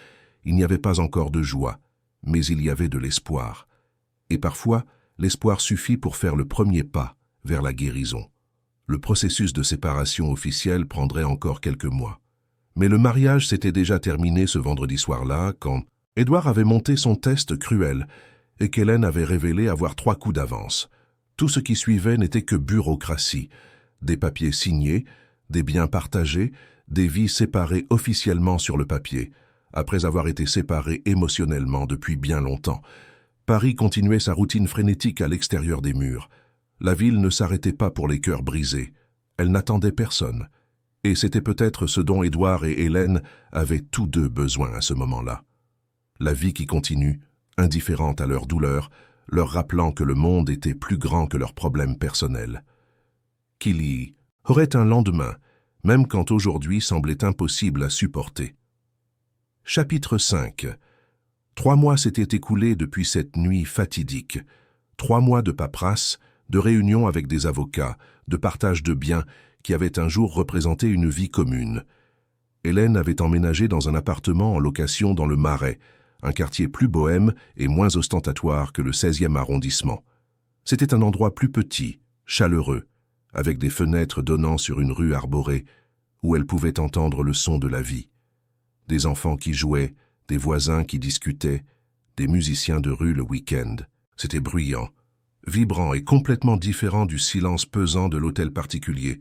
Il n'y avait pas encore de joie, mais il y avait de l'espoir. Et parfois, l'espoir suffit pour faire le premier pas vers la guérison. Le processus de séparation officielle prendrait encore quelques mois. Mais le mariage s'était déjà terminé ce vendredi soir-là, quand Édouard avait monté son test cruel et qu'Hélène avait révélé avoir 3 coups d'avance. Tout ce qui suivait n'était que bureaucratie, des papiers signés, des biens partagés, des vies séparées officiellement sur le papier, après avoir été séparées émotionnellement depuis bien longtemps. Paris continuait sa routine frénétique à l'extérieur des murs. La ville ne s'arrêtait pas pour les cœurs brisés. Elle n'attendait personne. Et c'était peut-être ce dont Édouard et Hélène avaient tous deux besoin à ce moment-là. La vie qui continue, indifférente à leur douleur, leur rappelant que le monde était plus grand que leurs problèmes personnels. Qu'il y aurait un lendemain, même quand aujourd'hui semblait impossible à supporter. Chapitre 5. 3 mois s'étaient écoulés depuis cette nuit fatidique. 3 mois de paperasse, de réunions avec des avocats, de partage de biens qui avaient un jour représenté une vie commune. Hélène avait emménagé dans un appartement en location dans le Marais, un quartier plus bohème et moins ostentatoire que le 16e arrondissement. C'était un endroit plus petit, chaleureux, avec des fenêtres donnant sur une rue arborée, où elle pouvait entendre le son de la vie. Des enfants qui jouaient, des voisins qui discutaient, des musiciens de rue le week-end. C'était bruyant, vibrant et complètement différent du silence pesant de l'hôtel particulier,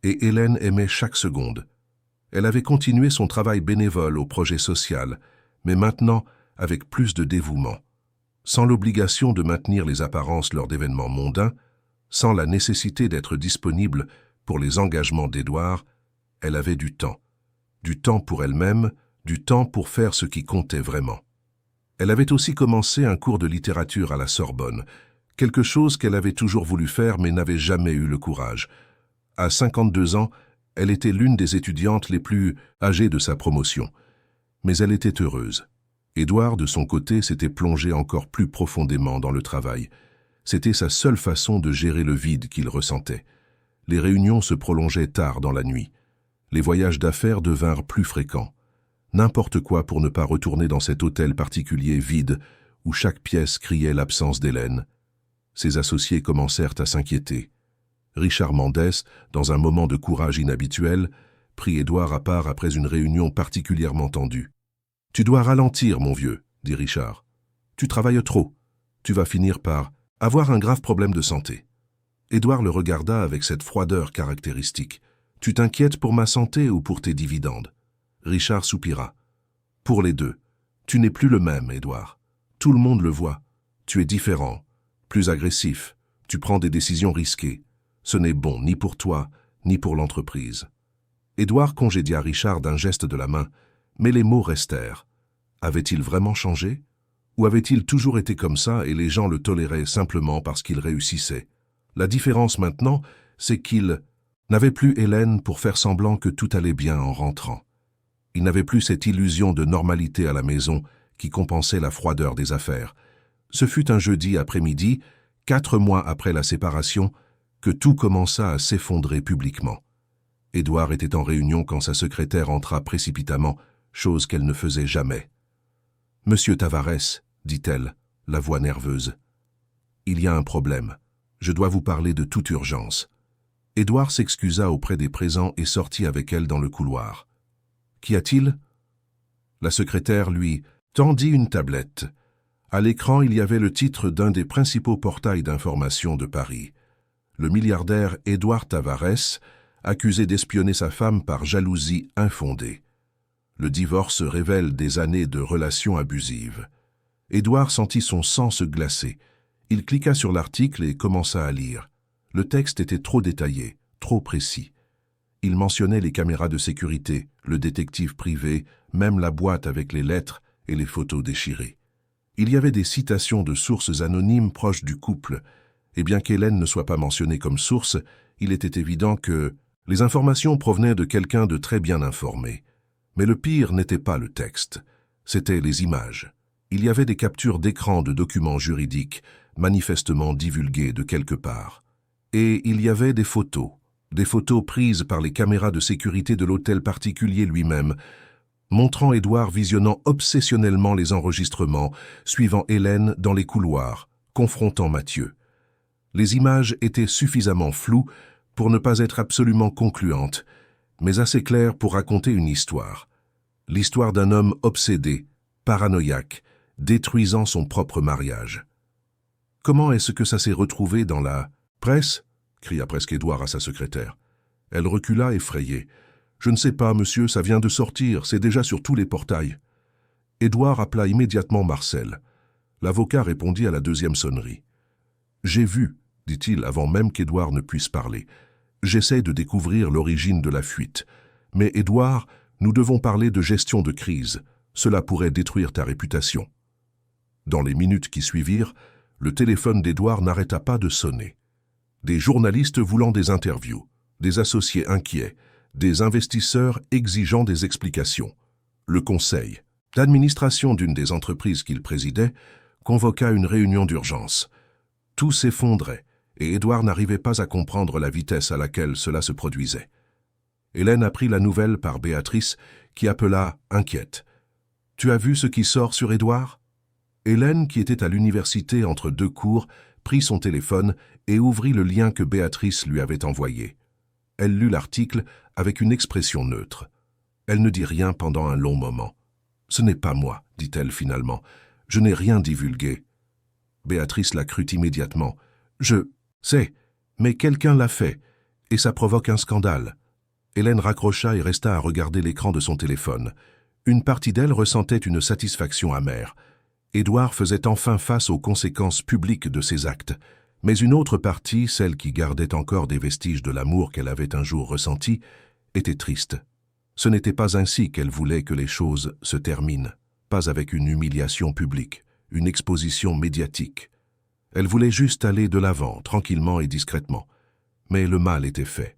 et Hélène aimait chaque seconde. Elle avait continué son travail bénévole au projet social, mais maintenant avec plus de dévouement, sans l'obligation de maintenir les apparences lors d'événements mondains, sans la nécessité d'être disponible pour les engagements d'Édouard. Elle avait du temps pour elle-même, du temps pour faire ce qui comptait vraiment. Elle avait aussi commencé un cours de littérature à la Sorbonne, quelque chose qu'elle avait toujours voulu faire mais n'avait jamais eu le courage. À 52 ans, elle était l'une des étudiantes les plus âgées de sa promotion. Mais elle était heureuse. Édouard, de son côté, s'était plongé encore plus profondément dans le travail. C'était sa seule façon de gérer le vide qu'il ressentait. Les réunions se prolongeaient tard dans la nuit. Les voyages d'affaires devinrent plus fréquents. N'importe quoi pour ne pas retourner dans cet hôtel particulier vide où chaque pièce criait l'absence d'Hélène. Ses associés commencèrent à s'inquiéter. Richard Mendès, dans un moment de courage inhabituel, prit Édouard à part après une réunion particulièrement tendue. « Tu dois ralentir, mon vieux, » dit Richard. « Tu travailles trop. Tu vas finir par avoir un grave problème de santé. » Édouard le regarda avec cette froideur caractéristique. « Tu t'inquiètes pour ma santé ou pour tes dividendes ?» Richard soupira. « Pour les deux. Tu n'es plus le même, Édouard. Tout le monde le voit. Tu es différent, plus agressif. Tu prends des décisions risquées. Ce n'est bon ni pour toi, ni pour l'entreprise. » Édouard congédia Richard d'un geste de la main, mais les mots restèrent. Avait-il vraiment changé? Ou avait-il toujours été comme ça et les gens le toléraient simplement parce qu'il réussissait? La différence maintenant, c'est qu'il n'avait plus Hélène pour faire semblant que tout allait bien en rentrant. Il n'avait plus cette illusion de normalité à la maison qui compensait la froideur des affaires. Ce fut un jeudi après-midi, 4 mois après la séparation, que tout commença à s'effondrer publiquement. Édouard était en réunion quand sa secrétaire entra précipitamment, chose qu'elle ne faisait jamais. « Monsieur Tavares, dit-elle, la voix nerveuse. Il y a un problème. Je dois vous parler de toute urgence. » Édouard s'excusa auprès des présents et sortit avec elle dans le couloir. « Qu'y a-t-il » La secrétaire lui tendit une tablette. À l'écran, il y avait le titre d'un des principaux portails d'information de Paris. Le milliardaire Édouard Tavares, accusé d'espionner sa femme par jalousie infondée. Le divorce révèle des années de relations abusives. Édouard sentit son sang se glacer. Il cliqua sur l'article et commença à lire. Le texte était trop détaillé, trop précis. Il mentionnait les caméras de sécurité, le détective privé, même la boîte avec les lettres et les photos déchirées. Il y avait des citations de sources anonymes proches du couple, et bien qu'Hélène ne soit pas mentionnée comme source, il était évident que les informations provenaient de quelqu'un de très bien informé. Mais le pire n'était pas le texte, c'étaient les images. Il y avait des captures d'écran de documents juridiques, manifestement divulgués de quelque part. Et il y avait des photos prises par les caméras de sécurité de l'hôtel particulier lui-même, montrant Édouard visionnant obsessionnellement les enregistrements, suivant Hélène dans les couloirs, confrontant Mathieu. Les images étaient suffisamment floues pour ne pas être absolument concluantes, mais assez claires pour raconter une histoire. L'histoire d'un homme obsédé, paranoïaque, détruisant son propre mariage. Comment est-ce que ça s'est retrouvé dans la presse ? Cria presque Édouard à sa secrétaire. Elle recula effrayée. Je ne sais pas, monsieur, ça vient de sortir, c'est déjà sur tous les portails. Édouard appela immédiatement Marcel. L'avocat répondit à la deuxième sonnerie. J'ai vu, dit-il avant même qu'Édouard ne puisse parler. J'essaie de découvrir l'origine de la fuite. Mais Édouard, nous devons parler de gestion de crise. Cela pourrait détruire ta réputation. Dans les minutes qui suivirent, le téléphone d'Édouard n'arrêta pas de sonner. Des journalistes voulant des interviews, des associés inquiets, des investisseurs exigeant des explications. Le conseil d'administration d'une des entreprises qu'il présidait convoqua une réunion d'urgence. Tout s'effondrait et Édouard n'arrivait pas à comprendre la vitesse à laquelle cela se produisait. Hélène apprit la nouvelle par Béatrice qui appela inquiète. « Tu as vu ce qui sort sur Édouard ?» Hélène, qui était à l'université entre deux cours, prit son téléphone et ouvrit le lien que Béatrice lui avait envoyé. Elle lut l'article avec une expression neutre. Elle ne dit rien pendant un long moment. « Ce n'est pas moi, dit-elle finalement. Je n'ai rien divulgué. » Béatrice la crut immédiatement. « Je sais, mais quelqu'un l'a fait, et ça provoque un scandale. » Hélène raccrocha et resta à regarder l'écran de son téléphone. Une partie d'elle ressentait une satisfaction amère. Édouard faisait enfin face aux conséquences publiques de ses actes, mais une autre partie, celle qui gardait encore des vestiges de l'amour qu'elle avait un jour ressenti, était triste. Ce n'était pas ainsi qu'elle voulait que les choses se terminent, pas avec une humiliation publique, une exposition médiatique. Elle voulait juste aller de l'avant, tranquillement et discrètement. Mais le mal était fait.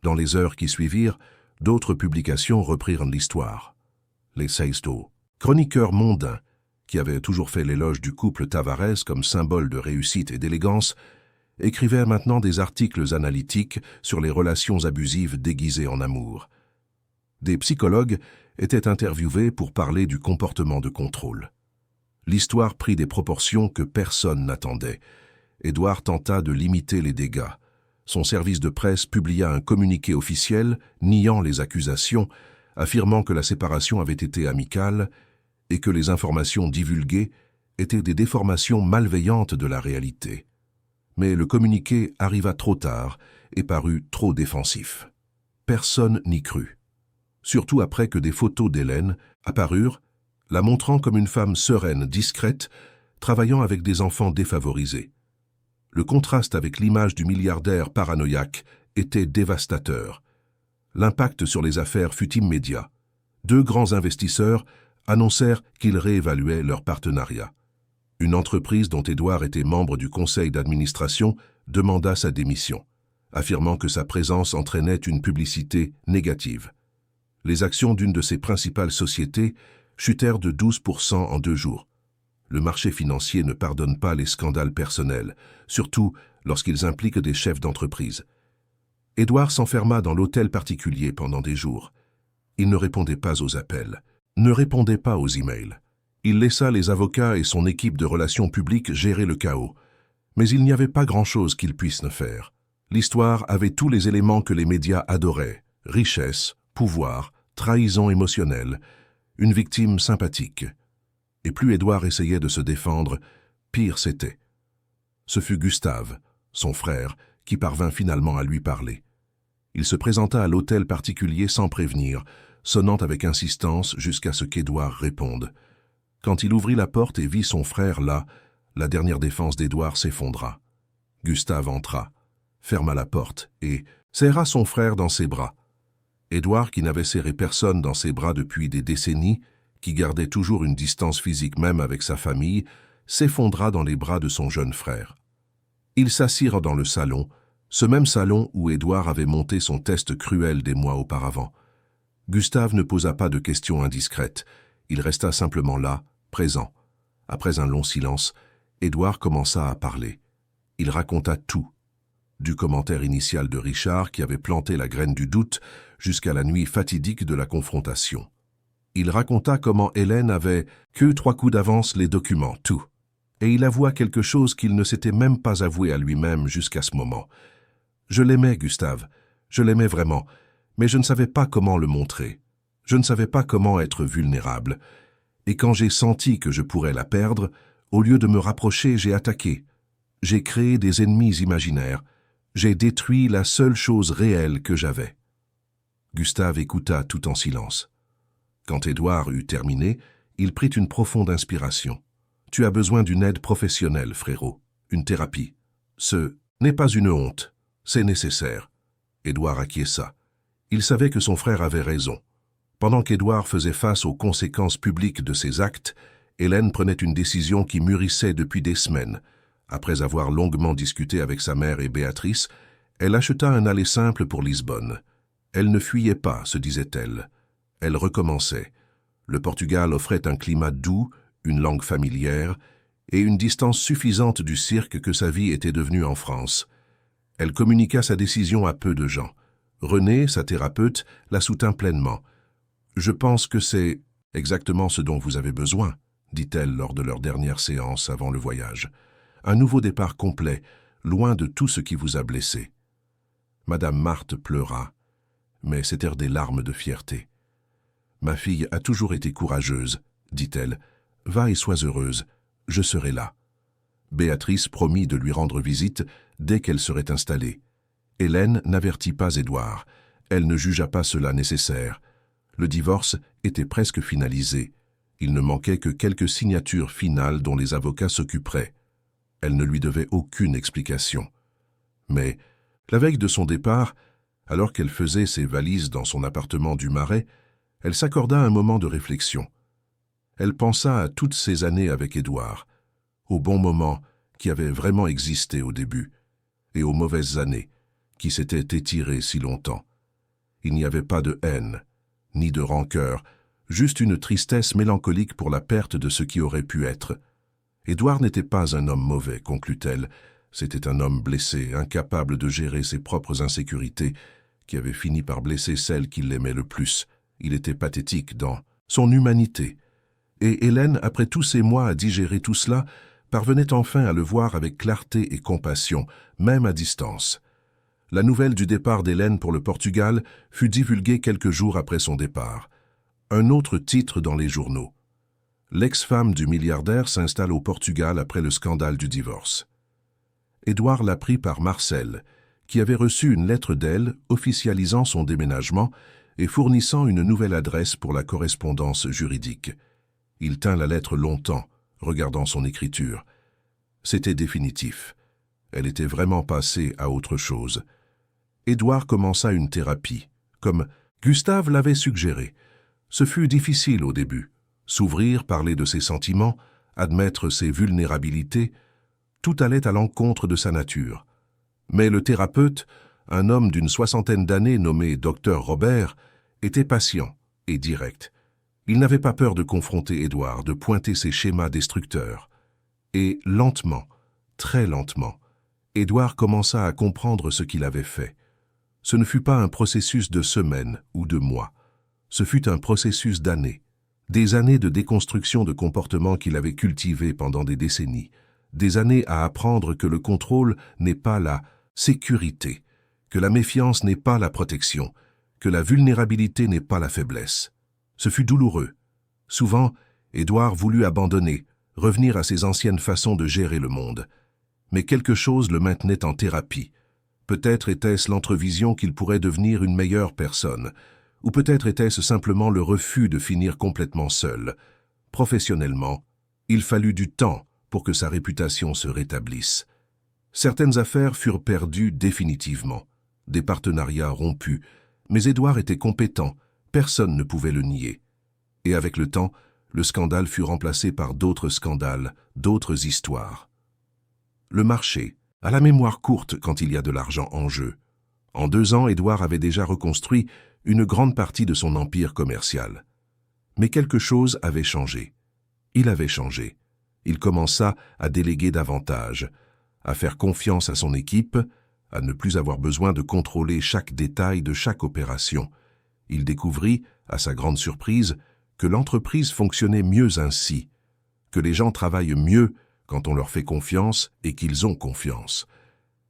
Dans les heures qui suivirent, d'autres publications reprirent l'histoire. Les Seisto, chroniqueurs mondains, qui avait toujours fait l'éloge du couple Tavares comme symbole de réussite et d'élégance, écrivait maintenant des articles analytiques sur les relations abusives déguisées en amour. Des psychologues étaient interviewés pour parler du comportement de contrôle. L'histoire prit des proportions que personne n'attendait. Édouard tenta de limiter les dégâts. Son service de presse publia un communiqué officiel niant les accusations, affirmant que la séparation avait été amicale et que les informations divulguées étaient des déformations malveillantes de la réalité. Mais le communiqué arriva trop tard et parut trop défensif. Personne n'y crut. Surtout après que des photos d'Hélène apparurent, la montrant comme une femme sereine, discrète, travaillant avec des enfants défavorisés. Le contraste avec l'image du milliardaire paranoïaque était dévastateur. L'impact sur les affaires fut immédiat. Deux grands investisseurs annoncèrent qu'ils réévaluaient leur partenariat. Une entreprise dont Édouard était membre du conseil d'administration demanda sa démission, affirmant que sa présence entraînait une publicité négative. Les actions d'une de ses principales sociétés chutèrent de 12% en 2 jours. Le marché financier ne pardonne pas les scandales personnels, surtout lorsqu'ils impliquent des chefs d'entreprise. Édouard s'enferma dans l'hôtel particulier pendant des jours. Il ne répondait pas aux appels, ne répondait pas aux emails. Il laissa les avocats et son équipe de relations publiques gérer le chaos. Mais il n'y avait pas grand-chose qu'ils puissent ne faire. L'histoire avait tous les éléments que les médias adoraient. Richesse, pouvoir, trahison émotionnelle, une victime sympathique. Et plus Édouard essayait de se défendre, pire c'était. Ce fut Gustave, son frère, qui parvint finalement à lui parler. Il se présenta à l'hôtel particulier sans prévenir, sonnant avec insistance jusqu'à ce qu'Édouard réponde. Quand il ouvrit la porte et vit son frère là, la dernière défense d'Édouard s'effondra. Gustave entra, ferma la porte et serra son frère dans ses bras. Édouard, qui n'avait serré personne dans ses bras depuis des décennies, qui gardait toujours une distance physique même avec sa famille, s'effondra dans les bras de son jeune frère. Ils s'assirent dans le salon, ce même salon où Édouard avait monté son test cruel des mois auparavant. Gustave ne posa pas de questions indiscrètes, il resta simplement là, présent. Après un long silence, Édouard commença à parler. Il raconta tout, du commentaire initial de Richard qui avait planté la graine du doute jusqu'à la nuit fatidique de la confrontation. Il raconta comment Hélène avait que 3 coups d'avance les documents, tout. Et il avoua quelque chose qu'il ne s'était même pas avoué à lui-même jusqu'à ce moment. Je l'aimais, Gustave, je l'aimais vraiment, mais je ne savais pas comment le montrer. Je ne savais pas comment être vulnérable. Et quand j'ai senti que je pourrais la perdre, au lieu de me rapprocher, j'ai attaqué. J'ai créé des ennemis imaginaires. J'ai détruit la seule chose réelle que j'avais. Gustave écouta tout en silence. Quand Édouard eut terminé, il prit une profonde inspiration. « Tu as besoin d'une aide professionnelle, frérot, une thérapie. Ce n'est pas une honte, c'est nécessaire. » Édouard acquiesça. Il savait que son frère avait raison. Pendant qu'Édouard faisait face aux conséquences publiques de ses actes, Hélène prenait une décision qui mûrissait depuis des semaines. Après avoir longuement discuté avec sa mère et Béatrice, elle acheta un aller simple pour Lisbonne. Elle ne fuyait pas, se disait-elle. Elle recommençait. Le Portugal offrait un climat doux, une langue familière et une distance suffisante du cirque que sa vie était devenue en France. Elle communiqua sa décision à peu de gens. René, sa thérapeute, la soutint pleinement. « Je pense que c'est exactement ce dont vous avez besoin », dit-elle lors de leur dernière séance avant le voyage. « Un nouveau départ complet, loin de tout ce qui vous a blessé. » Madame Marthe pleura, mais c'étaient des larmes de fierté. « Ma fille a toujours été courageuse, » dit-elle. « Va et sois heureuse, je serai là. » Béatrice promit de lui rendre visite dès qu'elle serait installée. Hélène n'avertit pas Édouard. Elle ne jugea pas cela nécessaire. Le divorce était presque finalisé. Il ne manquait que quelques signatures finales dont les avocats s'occuperaient. Elle ne lui devait aucune explication. Mais, la veille de son départ, alors qu'elle faisait ses valises dans son appartement du Marais, elle s'accorda un moment de réflexion. Elle pensa à toutes ces années avec Édouard, aux bons moments qui avaient vraiment existé au début, et aux mauvaises années qui s'étaient étirées si longtemps. Il n'y avait pas de haine, ni de rancœur, juste une tristesse mélancolique pour la perte de ce qui aurait pu être. Édouard n'était pas un homme mauvais, conclut-elle, c'était un homme blessé, incapable de gérer ses propres insécurités, qui avait fini par blesser celle qui l'aimait le plus. Il était pathétique dans son humanité. Et Hélène, après tous ces mois à digérer tout cela, parvenait enfin à le voir avec clarté et compassion, même à distance. La nouvelle du départ d'Hélène pour le Portugal fut divulguée quelques jours après son départ. Un autre titre dans les journaux. L'ex-femme du milliardaire s'installe au Portugal après le scandale du divorce. Édouard l'apprit par Marcel, qui avait reçu une lettre d'elle officialisant son déménagement et fournissant une nouvelle adresse pour la correspondance juridique. Il tint la lettre longtemps, regardant son écriture. C'était définitif. Elle était vraiment passée à autre chose. Édouard commença une thérapie, comme Gustave l'avait suggéré. Ce fut difficile au début. S'ouvrir, parler de ses sentiments, admettre ses vulnérabilités, tout allait à l'encontre de sa nature. Mais le thérapeute, un homme d'une 60aine d'années nommé Dr Robert, était patient et direct. Il n'avait pas peur de confronter Édouard, de pointer ses schémas destructeurs. Et lentement, très lentement, Édouard commença à comprendre ce qu'il avait fait. Ce ne fut pas un processus de semaines ou de mois. Ce fut un processus d'années. Des années de déconstruction de comportements qu'il avait cultivés pendant des décennies. Des années à apprendre que le contrôle n'est pas la sécurité, que la méfiance n'est pas la protection, que la vulnérabilité n'est pas la faiblesse. Ce fut douloureux. Souvent, Édouard voulut abandonner, revenir à ses anciennes façons de gérer le monde. Mais quelque chose le maintenait en thérapie. Peut-être était-ce l'entrevision qu'il pourrait devenir une meilleure personne, ou peut-être était-ce simplement le refus de finir complètement seul. Professionnellement, il fallut du temps pour que sa réputation se rétablisse. Certaines affaires furent perdues définitivement, des partenariats rompus, Mais Édouard était compétent, personne ne pouvait le nier. Et avec le temps, le scandale fut remplacé par d'autres scandales, d'autres histoires. Le marché a la mémoire courte quand il y a de l'argent en jeu. En 2 ans, Édouard avait déjà reconstruit une grande partie de son empire commercial. Mais quelque chose avait changé. Il avait changé. Il commença à déléguer davantage, à faire confiance à son équipe, à ne plus avoir besoin de contrôler chaque détail de chaque opération. Il découvrit, à sa grande surprise, que l'entreprise fonctionnait mieux ainsi, que les gens travaillent mieux quand on leur fait confiance et qu'ils ont confiance.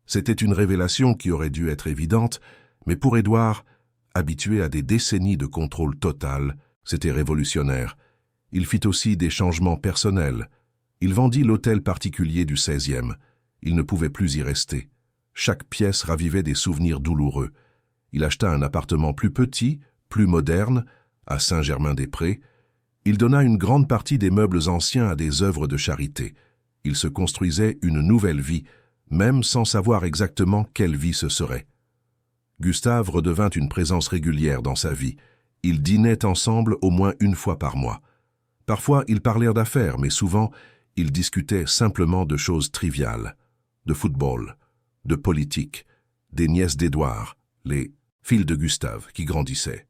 C'était une révélation qui aurait dû être évidente, mais pour Édouard, habitué à des décennies de contrôle total, c'était révolutionnaire. Il fit aussi des changements personnels. Il vendit l'hôtel particulier du 16e. Il ne pouvait plus y rester. Chaque pièce ravivait des souvenirs douloureux. Il acheta un appartement plus petit, plus moderne, à Saint-Germain-des-Prés. Il donna une grande partie des meubles anciens à des œuvres de charité. Il se construisait une nouvelle vie, même sans savoir exactement quelle vie ce serait. Gustave redevint une présence régulière dans sa vie. Ils dînaient ensemble au moins une fois par mois. Parfois, ils parlèrent d'affaires, mais souvent, ils discutaient simplement de choses triviales, de football, de politique, des nièces d'Édouard, les filles de Gustave qui grandissaient.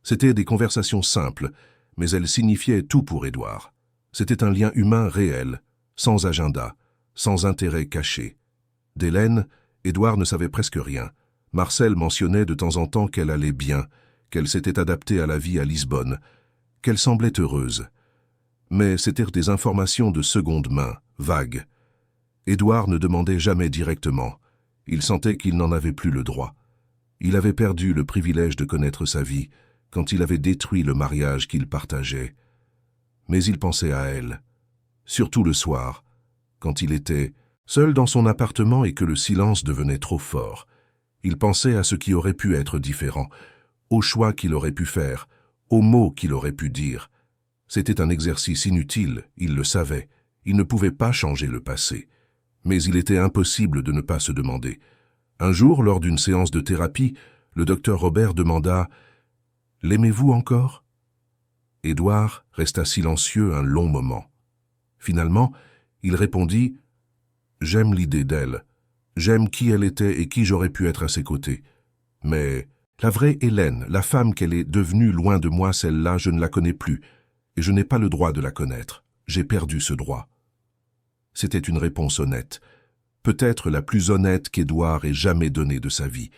C'étaient des conversations simples, mais elles signifiaient tout pour Édouard. C'était un lien humain réel, sans agenda, sans intérêt caché. D'Hélène, Édouard ne savait presque rien. Marcel mentionnait de temps en temps qu'elle allait bien, qu'elle s'était adaptée à la vie à Lisbonne, qu'elle semblait heureuse. Mais c'étaient des informations de seconde main, vagues. Édouard ne demandait jamais directement. Il sentait qu'il n'en avait plus le droit. Il avait perdu le privilège de connaître sa vie quand il avait détruit le mariage qu'il partageait. Mais il pensait à elle, surtout le soir, quand il était seul dans son appartement et que le silence devenait trop fort. Il pensait à ce qui aurait pu être différent, aux choix qu'il aurait pu faire, aux mots qu'il aurait pu dire. C'était un exercice inutile, il le savait. Il ne pouvait pas changer le passé. Mais il était impossible de ne pas se demander. Un jour, lors d'une séance de thérapie, le docteur Robert demanda « L'aimez-vous encore ?» Édouard resta silencieux un long moment. Finalement, il répondit « J'aime l'idée d'elle. J'aime qui elle était et qui j'aurais pu être à ses côtés. Mais la vraie Hélène, la femme qu'elle est devenue loin de moi, celle-là, je ne la connais plus. Et je n'ai pas le droit de la connaître. J'ai perdu ce droit. » C'était une réponse honnête, peut-être la plus honnête qu'Édouard ait jamais donnée de sa vie.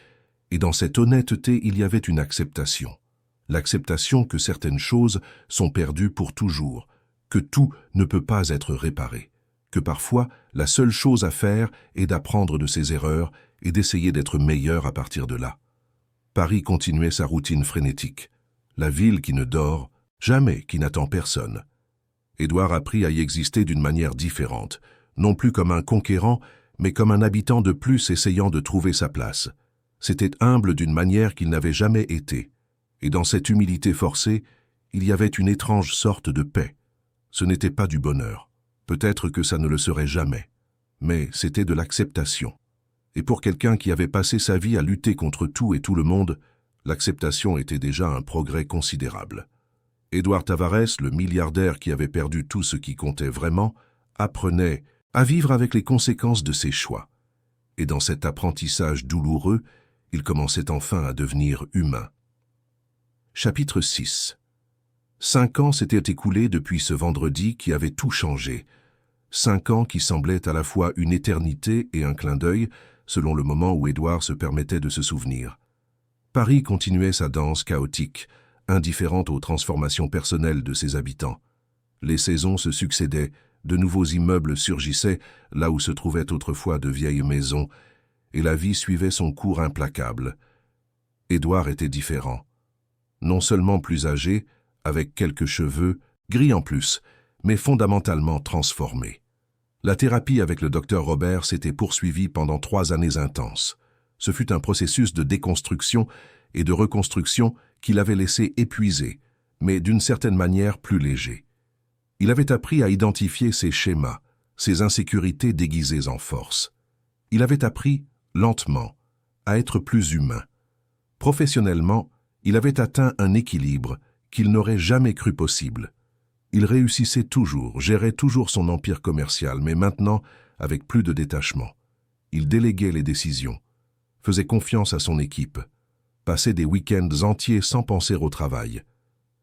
Et dans cette honnêteté, il y avait une acceptation. L'acceptation que certaines choses sont perdues pour toujours, que tout ne peut pas être réparé, que parfois la seule chose à faire est d'apprendre de ses erreurs et d'essayer d'être meilleur à partir de là. Paris continuait sa routine frénétique. La ville qui ne dort jamais, qui n'attend personne. Édouard apprit à y exister d'une manière différente, non plus comme un conquérant, mais comme un habitant de plus essayant de trouver sa place. C'était humble d'une manière qu'il n'avait jamais été. Et dans cette humilité forcée, il y avait une étrange sorte de paix. Ce n'était pas du bonheur. Peut-être que ça ne le serait jamais. Mais c'était de l'acceptation. Et pour quelqu'un qui avait passé sa vie à lutter contre tout et tout le monde, l'acceptation était déjà un progrès considérable. Édouard Tavares, le milliardaire qui avait perdu tout ce qui comptait vraiment, apprenait à vivre avec les conséquences de ses choix. Et dans cet apprentissage douloureux, il commençait enfin à devenir humain. Chapitre 6. 5 ans s'étaient écoulés depuis ce vendredi qui avait tout changé. 5 ans qui semblaient à la fois une éternité et un clin d'œil, selon le moment où Édouard se permettait de se souvenir. Paris continuait sa danse chaotique, indifférente aux transformations personnelles de ses habitants. Les saisons se succédaient, de nouveaux immeubles surgissaient là où se trouvaient autrefois de vieilles maisons, et la vie suivait son cours implacable. Édouard était différent. Non seulement plus âgé, avec quelques cheveux, gris en plus, mais fondamentalement transformé. La thérapie avec le docteur Robert s'était poursuivie pendant 3 années intenses. Ce fut un processus de déconstruction et de reconstruction qui l'avait laissé épuisé, mais d'une certaine manière plus léger. Il avait appris à identifier ses schémas, ses insécurités déguisées en force. Il avait appris, lentement, à être plus humain. Professionnellement, il avait atteint un équilibre qu'il n'aurait jamais cru possible. Il réussissait toujours, gérait toujours son empire commercial, mais maintenant avec plus de détachement. Il déléguait les décisions, faisait confiance à son équipe, passait des week-ends entiers sans penser au travail.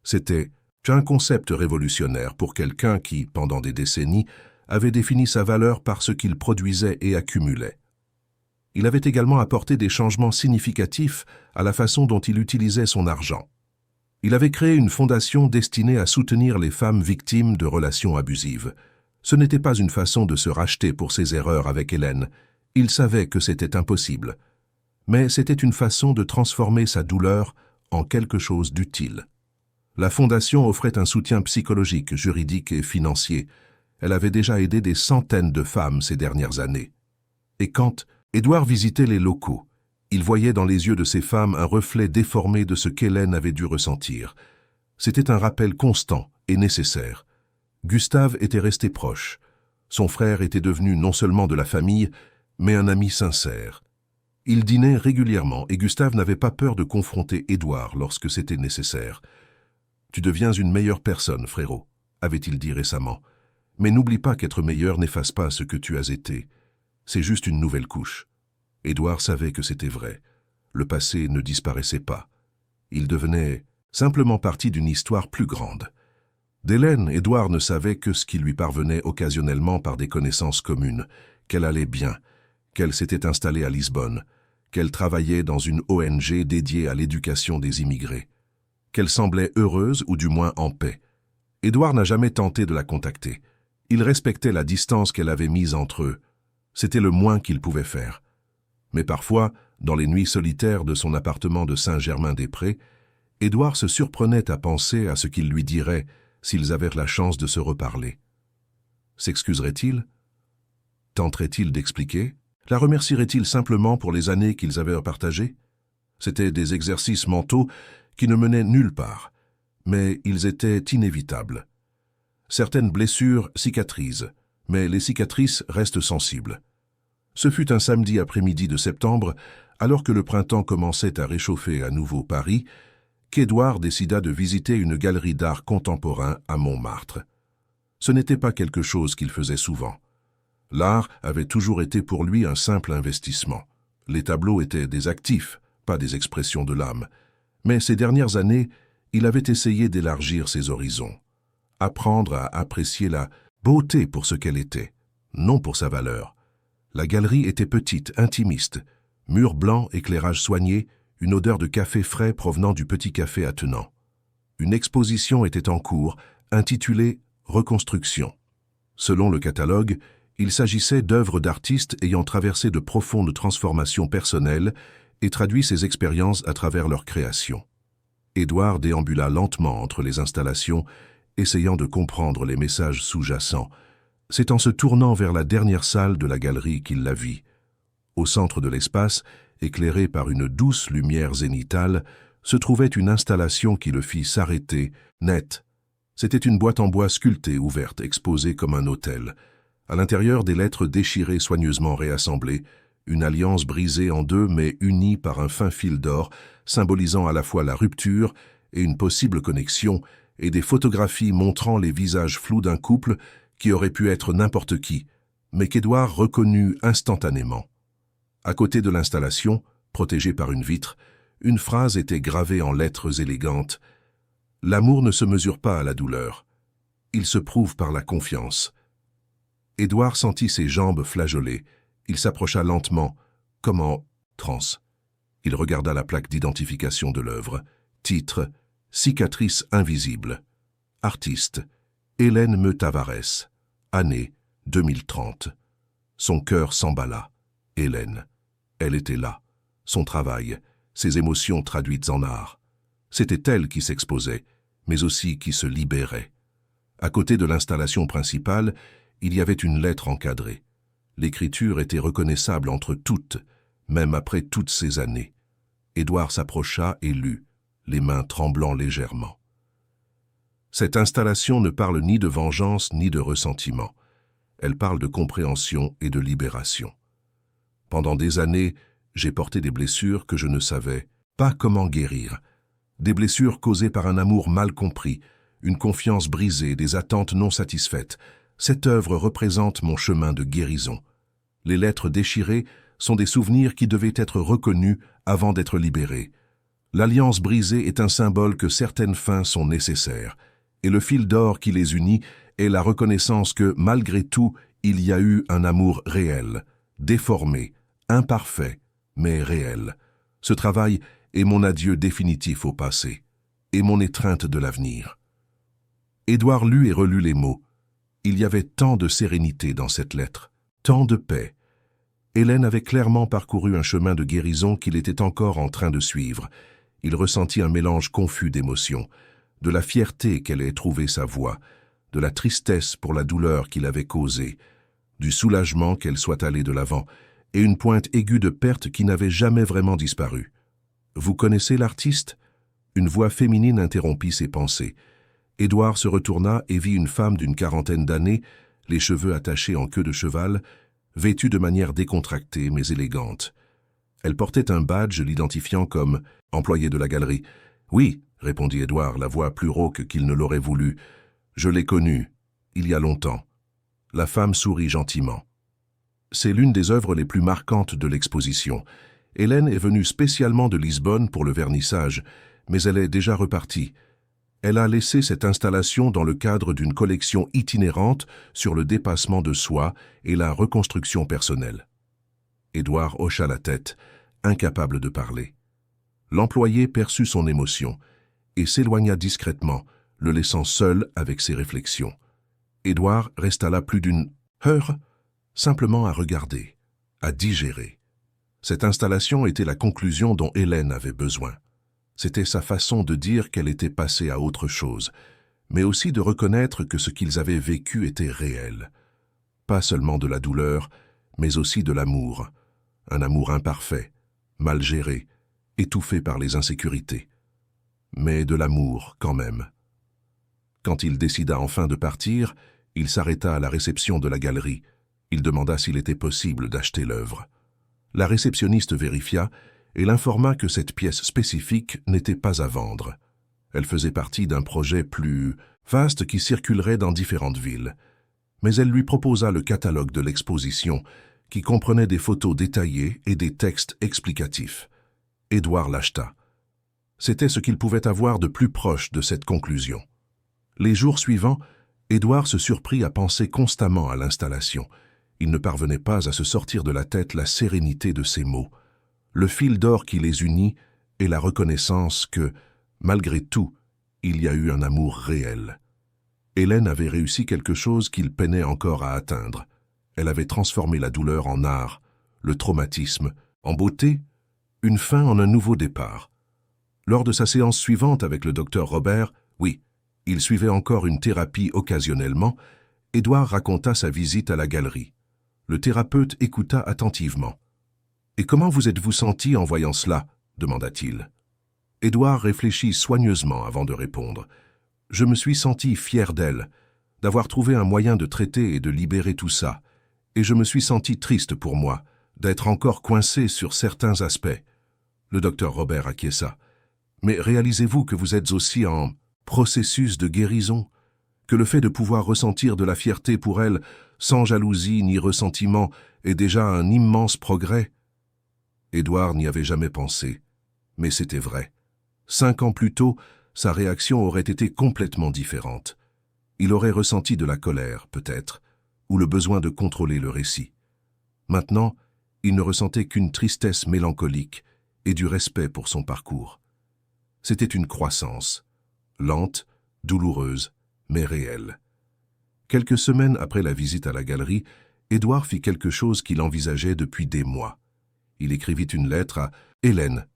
C'était un concept révolutionnaire pour quelqu'un qui, pendant des décennies, avait défini sa valeur par ce qu'il produisait et accumulait. Il avait également apporté des changements significatifs à la façon dont il utilisait son argent. Il avait créé une fondation destinée à soutenir les femmes victimes de relations abusives. Ce n'était pas une façon de se racheter pour ses erreurs avec Hélène. Il savait que c'était impossible. Mais c'était une façon de transformer sa douleur en quelque chose d'utile. La fondation offrait un soutien psychologique, juridique et financier. Elle avait déjà aidé des centaines de femmes ces dernières années. Et quand Édouard visitait les locaux, il voyait dans les yeux de ces femmes un reflet déformé de ce qu'Hélène avait dû ressentir. C'était un rappel constant et nécessaire. Gustave était resté proche. Son frère était devenu non seulement de la famille, mais un ami sincère. Ils dînaient régulièrement et Gustave n'avait pas peur de confronter Édouard lorsque c'était nécessaire. « Tu deviens une meilleure personne, frérot », avait-il dit récemment. « Mais n'oublie pas qu'être meilleur n'efface pas ce que tu as été. C'est juste une nouvelle couche. » Édouard savait que c'était vrai. Le passé ne disparaissait pas. Il devenait simplement partie d'une histoire plus grande. D'Hélène, Édouard ne savait que ce qui lui parvenait occasionnellement par des connaissances communes, qu'elle allait bien, qu'elle s'était installée à Lisbonne, qu'elle travaillait dans une ONG dédiée à l'éducation des immigrés, qu'elle semblait heureuse ou du moins en paix. Édouard n'a jamais tenté de la contacter. Il respectait la distance qu'elle avait mise entre eux. C'était le moins qu'il pouvait faire. Mais parfois, dans les nuits solitaires de son appartement de Saint-Germain-des-Prés, Édouard se surprenait à penser à ce qu'il lui dirait s'ils avaient la chance de se reparler. S'excuserait-il? Tenterait-il d'expliquer? La remercierait-il simplement pour les années qu'ils avaient partagées? C'étaient des exercices mentaux qui ne menaient nulle part, mais ils étaient inévitables. Certaines blessures cicatrisent, mais les cicatrices restent sensibles. Ce fut un samedi après-midi de septembre, alors que le printemps commençait à réchauffer à nouveau Paris, qu'Édouard décida de visiter une galerie d'art contemporain à Montmartre. Ce n'était pas quelque chose qu'il faisait souvent. L'art avait toujours été pour lui un simple investissement. Les tableaux étaient des actifs, pas des expressions de l'âme. Mais ces dernières années, il avait essayé d'élargir ses horizons. Apprendre à apprécier la beauté pour ce qu'elle était, non pour sa valeur. La galerie était petite, intimiste, murs blancs, éclairage soigné, une odeur de café frais provenant du petit café attenant. Une exposition était en cours, intitulée « Reconstruction ». Selon le catalogue, il s'agissait d'œuvres d'artistes ayant traversé de profondes transformations personnelles et traduit ces expériences à travers leur création. Édouard déambula lentement entre les installations, essayant de comprendre les messages sous-jacents. C'est en se tournant vers la dernière salle de la galerie qu'il la vit. Au centre de l'espace, éclairé par une douce lumière zénithale, se trouvait une installation qui le fit s'arrêter, net. C'était une boîte en bois sculptée, ouverte, exposée comme un autel. À l'intérieur, des lettres déchirées soigneusement réassemblées, une alliance brisée en deux mais unie par un fin fil d'or, symbolisant à la fois la rupture et une possible connexion, et des photographies montrant les visages flous d'un couple qui aurait pu être n'importe qui, mais qu'Édouard reconnut instantanément. À côté de l'installation, protégée par une vitre, une phrase était gravée en lettres élégantes. « L'amour ne se mesure pas à la douleur. Il se prouve par la confiance. » Édouard sentit ses jambes flageoler. Il s'approcha lentement, comme en transe. Il regarda la plaque d'identification de l'œuvre. Titre « Cicatrice invisible ». Artiste « Hélène Me Tavares ». Année « 2030 ». Son cœur s'emballa. Hélène. Elle était là. Son travail, ses émotions traduites en art. C'était elle qui s'exposait, mais aussi qui se libérait. À côté de l'installation principale, il y avait une lettre encadrée. L'écriture était reconnaissable entre toutes, même après toutes ces années. Édouard s'approcha et lut, les mains tremblant légèrement. Cette installation ne parle ni de vengeance ni de ressentiment. Elle parle de compréhension et de libération. Pendant des années, j'ai porté des blessures que je ne savais pas comment guérir. Des blessures causées par un amour mal compris, une confiance brisée, des attentes non satisfaites. Cette œuvre représente mon chemin de guérison. Les lettres déchirées sont des souvenirs qui devaient être reconnus avant d'être libérés. L'alliance brisée est un symbole que certaines fins sont nécessaires, et le fil d'or qui les unit est la reconnaissance que, malgré tout, il y a eu un amour réel, déformé, imparfait, mais réel. Ce travail est mon adieu définitif au passé, et mon étreinte de l'avenir. Édouard lut et relut les mots. Il y avait tant de sérénité dans cette lettre, tant de paix. Hélène avait clairement parcouru un chemin de guérison qu'il était encore en train de suivre. Il ressentit un mélange confus d'émotions, de la fierté qu'elle ait trouvé sa voie, de la tristesse pour la douleur qu'il avait causée, du soulagement qu'elle soit allée de l'avant, et une pointe aiguë de perte qui n'avait jamais vraiment disparu. « Vous connaissez l'artiste » Une voix féminine interrompit ses pensées. Édouard se retourna et vit une femme d'une quarantaine d'années, les cheveux attachés en queue de cheval, vêtue de manière décontractée mais élégante. Elle portait un badge l'identifiant comme « employé de la galerie ». « Oui », répondit Édouard, la voix plus rauque qu'il ne l'aurait voulu. « Je l'ai connue, il y a longtemps. » La femme sourit gentiment. C'est l'une des œuvres les plus marquantes de l'exposition. Hélène est venue spécialement de Lisbonne pour le vernissage, mais elle est déjà repartie. Elle a laissé cette installation dans le cadre d'une collection itinérante sur le dépassement de soi et la reconstruction personnelle. Édouard hocha la tête, incapable de parler. L'employé perçut son émotion et s'éloigna discrètement, le laissant seul avec ses réflexions. Édouard resta là plus d'une heure, simplement à regarder, à digérer. Cette installation était la conclusion dont Hélène avait besoin. C'était sa façon de dire qu'elle était passée à autre chose, mais aussi de reconnaître que ce qu'ils avaient vécu était réel. Pas seulement de la douleur, mais aussi de l'amour. Un amour imparfait, mal géré, étouffé par les insécurités. Mais de l'amour quand même. Quand il décida enfin de partir, il s'arrêta à la réception de la galerie. Il demanda s'il était possible d'acheter l'œuvre. La réceptionniste vérifia et l'informa que cette pièce spécifique n'était pas à vendre. Elle faisait partie d'un projet plus vaste qui circulerait dans différentes villes. Mais elle lui proposa le catalogue de l'exposition, qui comprenait des photos détaillées et des textes explicatifs. Édouard l'acheta. C'était ce qu'il pouvait avoir de plus proche de cette conclusion. Les jours suivants, Édouard se surprit à penser constamment à l'installation. Il ne parvenait pas à se sortir de la tête la sérénité de ces mots, le fil d'or qui les unit et la reconnaissance que, malgré tout, il y a eu un amour réel. Hélène avait réussi quelque chose qu'il peinait encore à atteindre. Elle avait transformé la douleur en art, le traumatisme en beauté, une fin en un nouveau départ. Lors de sa séance suivante avec le docteur Robert, oui, il suivait encore une thérapie occasionnellement, Édouard raconta sa visite à la galerie. Le thérapeute écouta attentivement. « Et comment vous êtes-vous senti en voyant cela » demanda-t-il. Édouard réfléchit soigneusement avant de répondre. « Je me suis senti fier d'elle, d'avoir trouvé un moyen de traiter et de libérer tout ça. Et je me suis senti triste pour moi, d'être encore coincé sur certains aspects. » Le docteur Robert acquiesça. « Mais réalisez-vous que vous êtes aussi en processus de guérison, que le fait de pouvoir ressentir de la fierté pour elle, sans jalousie ni ressentiment, est déjà un immense progrès. » Édouard n'y avait jamais pensé, mais c'était vrai. 5 ans plus tôt, sa réaction aurait été complètement différente. Il aurait ressenti de la colère, peut-être, ou le besoin de contrôler le récit. Maintenant, il ne ressentait qu'une tristesse mélancolique et du respect pour son parcours. C'était une croissance, lente, douloureuse, mais réelle. Quelques semaines après la visite à la galerie, Édouard fit quelque chose qu'il envisageait depuis des mois. Il écrivit une lettre à Hélène.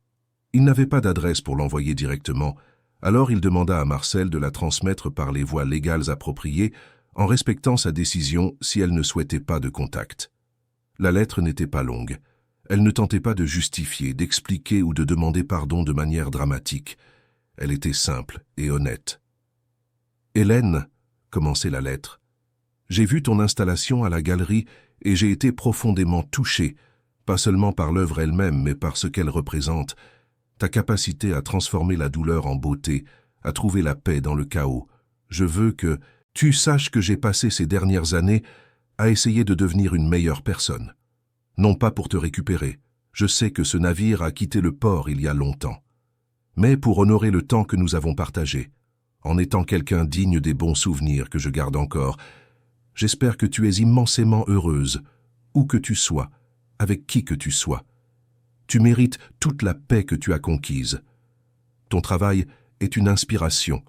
Il n'avait pas d'adresse pour l'envoyer directement, alors il demanda à Marcel de la transmettre par les voies légales appropriées, en respectant sa décision si elle ne souhaitait pas de contact. La lettre n'était pas longue. Elle ne tentait pas de justifier, d'expliquer ou de demander pardon de manière dramatique. Elle était simple et honnête. « Hélène, » commençait la lettre, « j'ai vu ton installation à la galerie et j'ai été profondément touché, pas seulement par l'œuvre elle-même, mais par ce qu'elle représente. ta capacité à transformer la douleur en beauté, à trouver la paix dans le chaos. Je veux que tu saches que j'ai passé ces dernières années à essayer de devenir une meilleure personne. Non pas pour te récupérer, je sais que ce navire a quitté le port il y a longtemps, mais pour honorer le temps que nous avons partagé, en étant quelqu'un digne des bons souvenirs que je garde encore. J'espère que tu es immensément heureuse, où que tu sois, avec qui que tu sois. Tu mérites toute la paix que tu as conquise. Ton travail est une inspiration,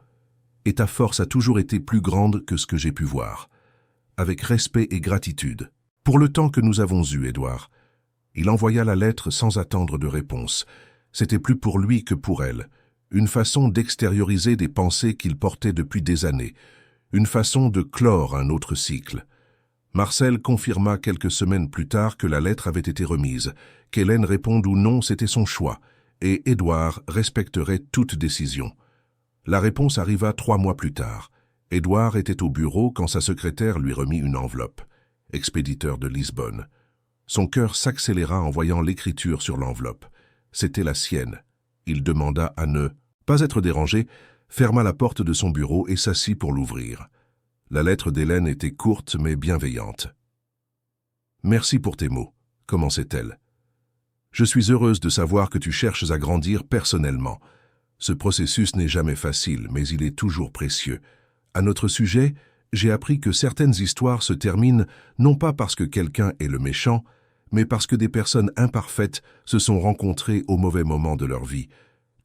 et ta force a toujours été plus grande que ce que j'ai pu voir. Avec respect et gratitude. Pour le temps que nous avons eu, Édouard. Il envoya la lettre sans attendre de réponse. C'était plus pour lui que pour elle. Une façon d'extérioriser des pensées qu'il portait depuis des années. Une façon de clore un autre cycle. Marcel confirma quelques semaines plus tard que la lettre avait été remise. Qu'Hélène réponde ou non, c'était son choix, et Édouard respecterait toute décision. La réponse arriva 3 mois plus tard. Édouard était au bureau quand sa secrétaire lui remit une enveloppe. Expéditeur de Lisbonne. Son cœur s'accéléra en voyant l'écriture sur l'enveloppe. C'était la sienne. Il demanda à ne pas être dérangé, ferma la porte de son bureau et s'assit pour l'ouvrir. La lettre d'Hélène était courte mais bienveillante. « Merci pour tes mots », commençait-elle. « Je suis heureuse de savoir que tu cherches à grandir personnellement. Ce processus n'est jamais facile, mais il est toujours précieux. À notre sujet, j'ai appris que certaines histoires se terminent non pas parce que quelqu'un est le méchant, mais parce que des personnes imparfaites se sont rencontrées au mauvais moment de leur vie.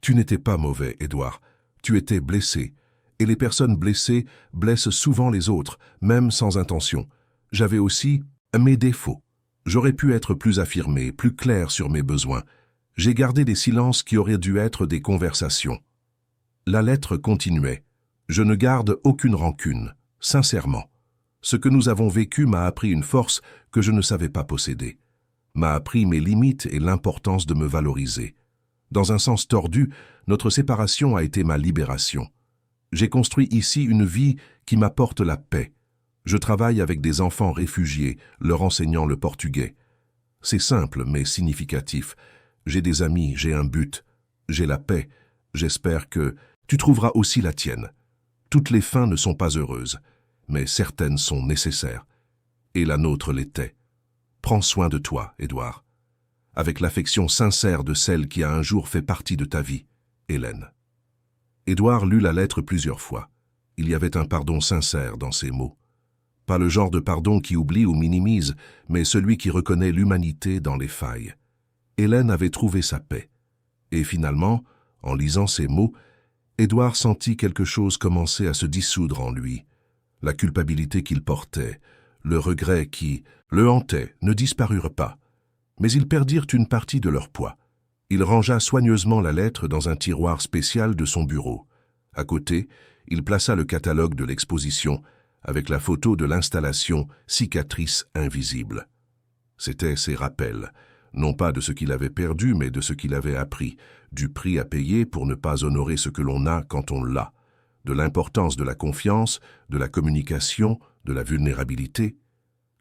Tu n'étais pas mauvais, Édouard. Tu étais blessé. Et les personnes blessées blessent souvent les autres, même sans intention. J'avais aussi mes défauts. J'aurais pu être plus affirmé, plus clair sur mes besoins. J'ai gardé des silences qui auraient dû être des conversations. » La lettre continuait. « Je ne garde aucune rancune, sincèrement. Ce que nous avons vécu m'a appris une force que je ne savais pas posséder. M'a appris mes limites et l'importance de me valoriser. Dans un sens tordu, notre séparation a été ma libération. J'ai construit ici une vie qui m'apporte la paix. Je travaille avec des enfants réfugiés, leur enseignant le portugais. C'est simple mais significatif. J'ai des amis, j'ai un but, j'ai la paix. J'espère que tu trouveras aussi la tienne. Toutes les fins ne sont pas heureuses, mais certaines sont nécessaires. Et la nôtre l'était. Prends soin de toi, Édouard. Avec l'affection sincère de celle qui a un jour fait partie de ta vie, Hélène. » Édouard lut la lettre plusieurs fois. Il y avait un pardon sincère dans ces mots. Pas le genre de pardon qui oublie ou minimise, mais celui qui reconnaît l'humanité dans les failles. Hélène avait trouvé sa paix. Et finalement, en lisant ces mots, Édouard sentit quelque chose commencer à se dissoudre en lui. La culpabilité qu'il portait, le regret qui le hantait ne disparurent pas. Mais ils perdirent une partie de leur poids. Il rangea soigneusement la lettre dans un tiroir spécial de son bureau. À côté, il plaça le catalogue de l'exposition avec la photo de l'installation « Cicatrice invisible ». C'étaient ses rappels, non pas de ce qu'il avait perdu, mais de ce qu'il avait appris, du prix à payer pour ne pas honorer ce que l'on a quand on l'a, de l'importance de la confiance, de la communication, de la vulnérabilité.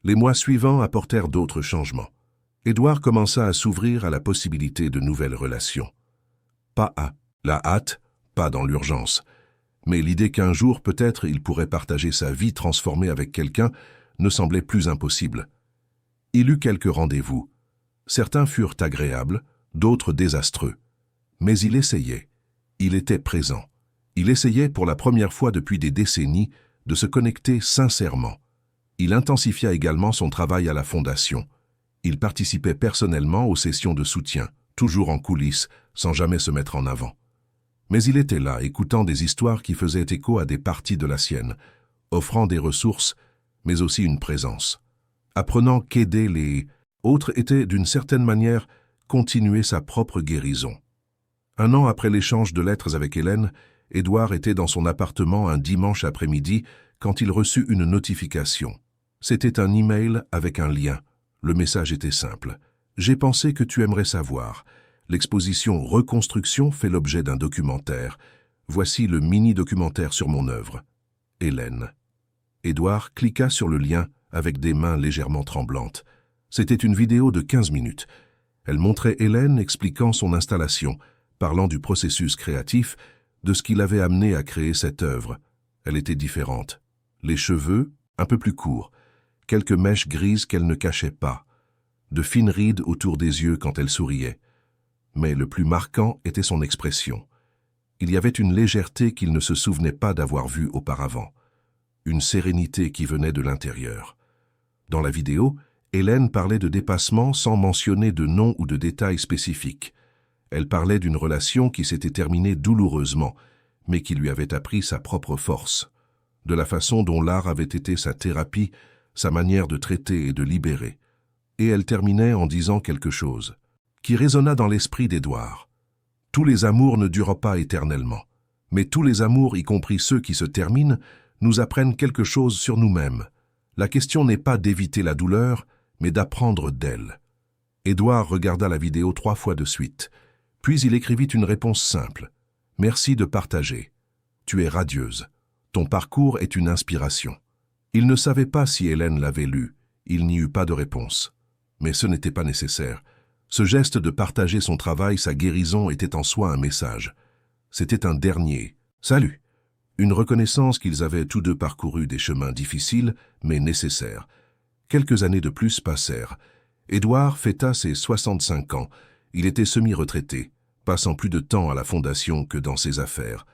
Les mois suivants apportèrent d'autres changements. Édouard commença à s'ouvrir à la possibilité de nouvelles relations. Pas à la hâte, pas dans l'urgence, mais l'idée qu'un jour peut-être il pourrait partager sa vie transformée avec quelqu'un ne semblait plus impossible. Il eut quelques rendez-vous. Certains furent agréables, d'autres désastreux. Mais il essayait. Il était présent. Il essayait pour la première fois depuis des décennies de se connecter sincèrement. Il intensifia également son travail à la Fondation. Il participait personnellement aux sessions de soutien, toujours en coulisses, sans jamais se mettre en avant. Mais il était là, écoutant des histoires qui faisaient écho à des parties de la sienne, offrant des ressources, mais aussi une présence. Apprenant qu'aider les autres était, d'une certaine manière, continuer sa propre guérison. 1 an après l'échange de lettres avec Hélène, Édouard était dans son appartement un dimanche après-midi quand il reçut une notification. C'était un email avec un lien. Le message était simple. « J'ai pensé que tu aimerais savoir. L'exposition Reconstruction fait l'objet d'un documentaire. Voici le mini-documentaire sur mon œuvre. Hélène. » Édouard cliqua sur le lien avec des mains légèrement tremblantes. C'était une vidéo de 15 minutes. Elle montrait Hélène expliquant son installation, parlant du processus créatif, de ce qui l'avait amené à créer cette œuvre. Elle était différente. Les cheveux, un peu plus courts, quelques mèches grises qu'elle ne cachait pas, de fines rides autour des yeux quand elle souriait. Mais le plus marquant était son expression. Il y avait une légèreté qu'il ne se souvenait pas d'avoir vue auparavant, une sérénité qui venait de l'intérieur. Dans la vidéo, Hélène parlait de dépassement sans mentionner de nom ou de détails spécifiques. Elle parlait d'une relation qui s'était terminée douloureusement, mais qui lui avait appris sa propre force, de la façon dont l'art avait été sa thérapie, sa manière de traiter et de libérer. Et elle terminait en disant quelque chose qui résonna dans l'esprit d'Édouard. Tous les amours ne durent pas éternellement, mais tous les amours, y compris ceux qui se terminent, nous apprennent quelque chose sur nous-mêmes. La question n'est pas d'éviter la douleur, mais d'apprendre d'elle. Édouard regarda la vidéo 3 fois de suite, puis il écrivit une réponse simple. « Merci de partager. Tu es radieuse. Ton parcours est une inspiration. » Il ne savait pas si Hélène l'avait lu, il n'y eut pas de réponse. Mais ce n'était pas nécessaire. Ce geste de partager son travail, sa guérison, était en soi un message. C'était un dernier « Salut !» Une reconnaissance qu'ils avaient tous deux parcouru des chemins difficiles, mais nécessaires. Quelques années de plus passèrent. Édouard fêta ses 65 ans. Il était semi-retraité, passant plus de temps à la fondation que dans ses affaires.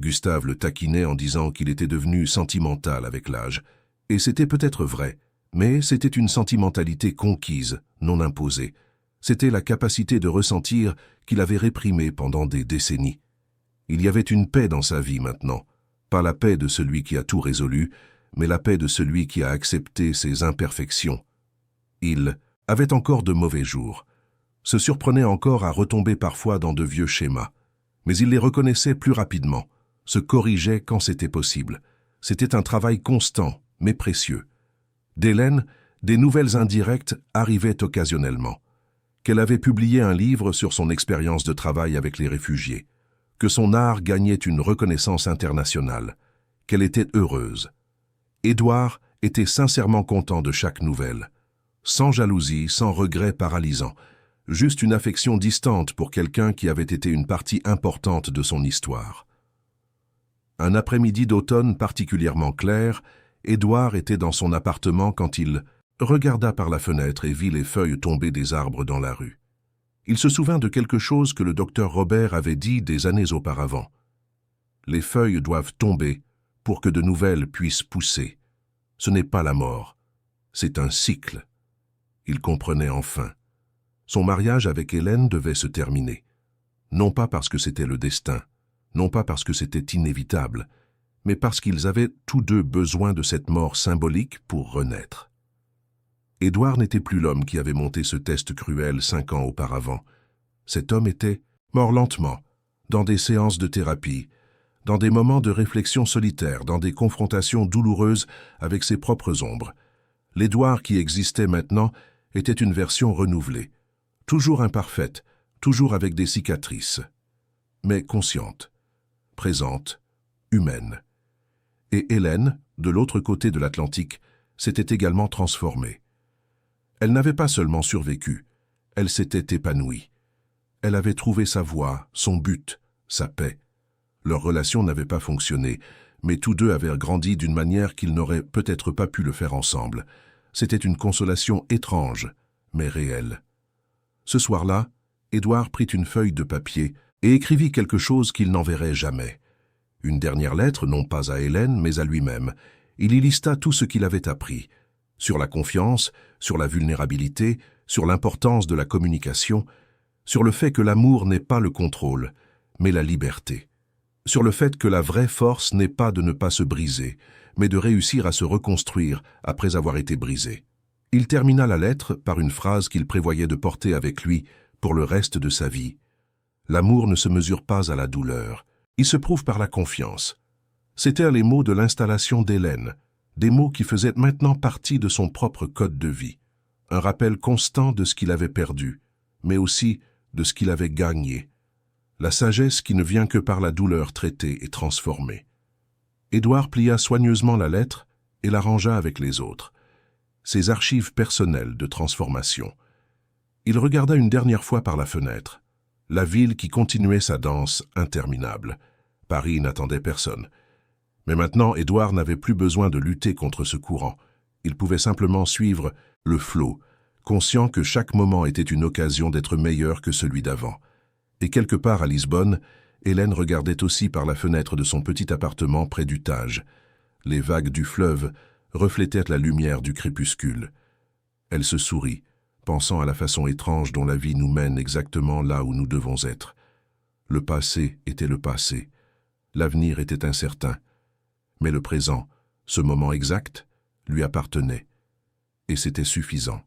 Gustave le taquinait en disant qu'il était devenu sentimental avec l'âge. Et c'était peut-être vrai, mais c'était une sentimentalité conquise, non imposée. C'était la capacité de ressentir qu'il avait réprimée pendant des décennies. Il y avait une paix dans sa vie maintenant. Pas la paix de celui qui a tout résolu, mais la paix de celui qui a accepté ses imperfections. Il avait encore de mauvais jours, se surprenait encore à retomber parfois dans de vieux schémas, mais il les reconnaissait plus rapidement, se corrigeait quand c'était possible. C'était un travail constant, mais précieux. D'Hélène, des nouvelles indirectes arrivaient occasionnellement. Qu'elle avait publié un livre sur son expérience de travail avec les réfugiés, que son art gagnait une reconnaissance internationale, qu'elle était heureuse. Édouard était sincèrement content de chaque nouvelle, sans jalousie, sans regret paralysant, juste une affection distante pour quelqu'un qui avait été une partie importante de son histoire. Un après-midi d'automne particulièrement clair, Édouard était dans son appartement quand il regarda par la fenêtre et vit les feuilles tomber des arbres dans la rue. Il se souvint de quelque chose que le docteur Robert avait dit des années auparavant. Les feuilles doivent tomber pour que de nouvelles puissent pousser. Ce n'est pas la mort, c'est un cycle. Il comprenait enfin. Son mariage avec Hélène devait se terminer. Non pas parce que c'était le destin, non pas parce que c'était inévitable, mais parce qu'ils avaient tous deux besoin de cette mort symbolique pour renaître. Édouard n'était plus l'homme qui avait monté ce test cruel 5 ans auparavant. Cet homme était mort lentement, dans des séances de thérapie, dans des moments de réflexion solitaire, dans des confrontations douloureuses avec ses propres ombres. L'Édouard qui existait maintenant était une version renouvelée, toujours imparfaite, toujours avec des cicatrices, mais consciente, présente, humaine. Et Hélène, de l'autre côté de l'Atlantique, s'était également transformée. Elle n'avait pas seulement survécu, elle s'était épanouie. Elle avait trouvé sa voie, son but, sa paix. Leur relation n'avait pas fonctionné, mais tous deux avaient grandi d'une manière qu'ils n'auraient peut-être pas pu le faire ensemble. C'était une consolation étrange, mais réelle. Ce soir-là, Édouard prit une feuille de papier et écrivit quelque chose qu'il n'enverrait jamais. Une dernière lettre, non pas à Hélène, mais à lui-même. Il y lista tout ce qu'il avait appris, sur la confiance, sur la vulnérabilité, sur l'importance de la communication, sur le fait que l'amour n'est pas le contrôle, mais la liberté, sur le fait que la vraie force n'est pas de ne pas se briser, mais de réussir à se reconstruire après avoir été brisé. Il termina la lettre par une phrase qu'il prévoyait de porter avec lui pour le reste de sa vie. L'amour ne se mesure pas à la douleur, il se prouve par la confiance. C'étaient les mots de l'installation d'Hélène, des mots qui faisaient maintenant partie de son propre code de vie, un rappel constant de ce qu'il avait perdu, mais aussi de ce qu'il avait gagné, la sagesse qui ne vient que par la douleur traitée et transformée. Édouard plia soigneusement la lettre et la rangea avec les autres, ses archives personnelles de transformation. Il regarda une dernière fois par la fenêtre. la ville qui continuait sa danse interminable. Paris n'attendait personne. Mais maintenant, Édouard n'avait plus besoin de lutter contre ce courant. Il pouvait simplement suivre le flot, conscient que chaque moment était une occasion d'être meilleur que celui d'avant. Et quelque part à Lisbonne, Hélène regardait aussi par la fenêtre de son petit appartement près du Tage. Les vagues du fleuve reflétaient la lumière du crépuscule. Elle se sourit, pensant à la façon étrange dont la vie nous mène exactement là où nous devons être. Le passé était le passé. L'avenir était incertain. Mais le présent, ce moment exact, lui appartenait. Et c'était suffisant.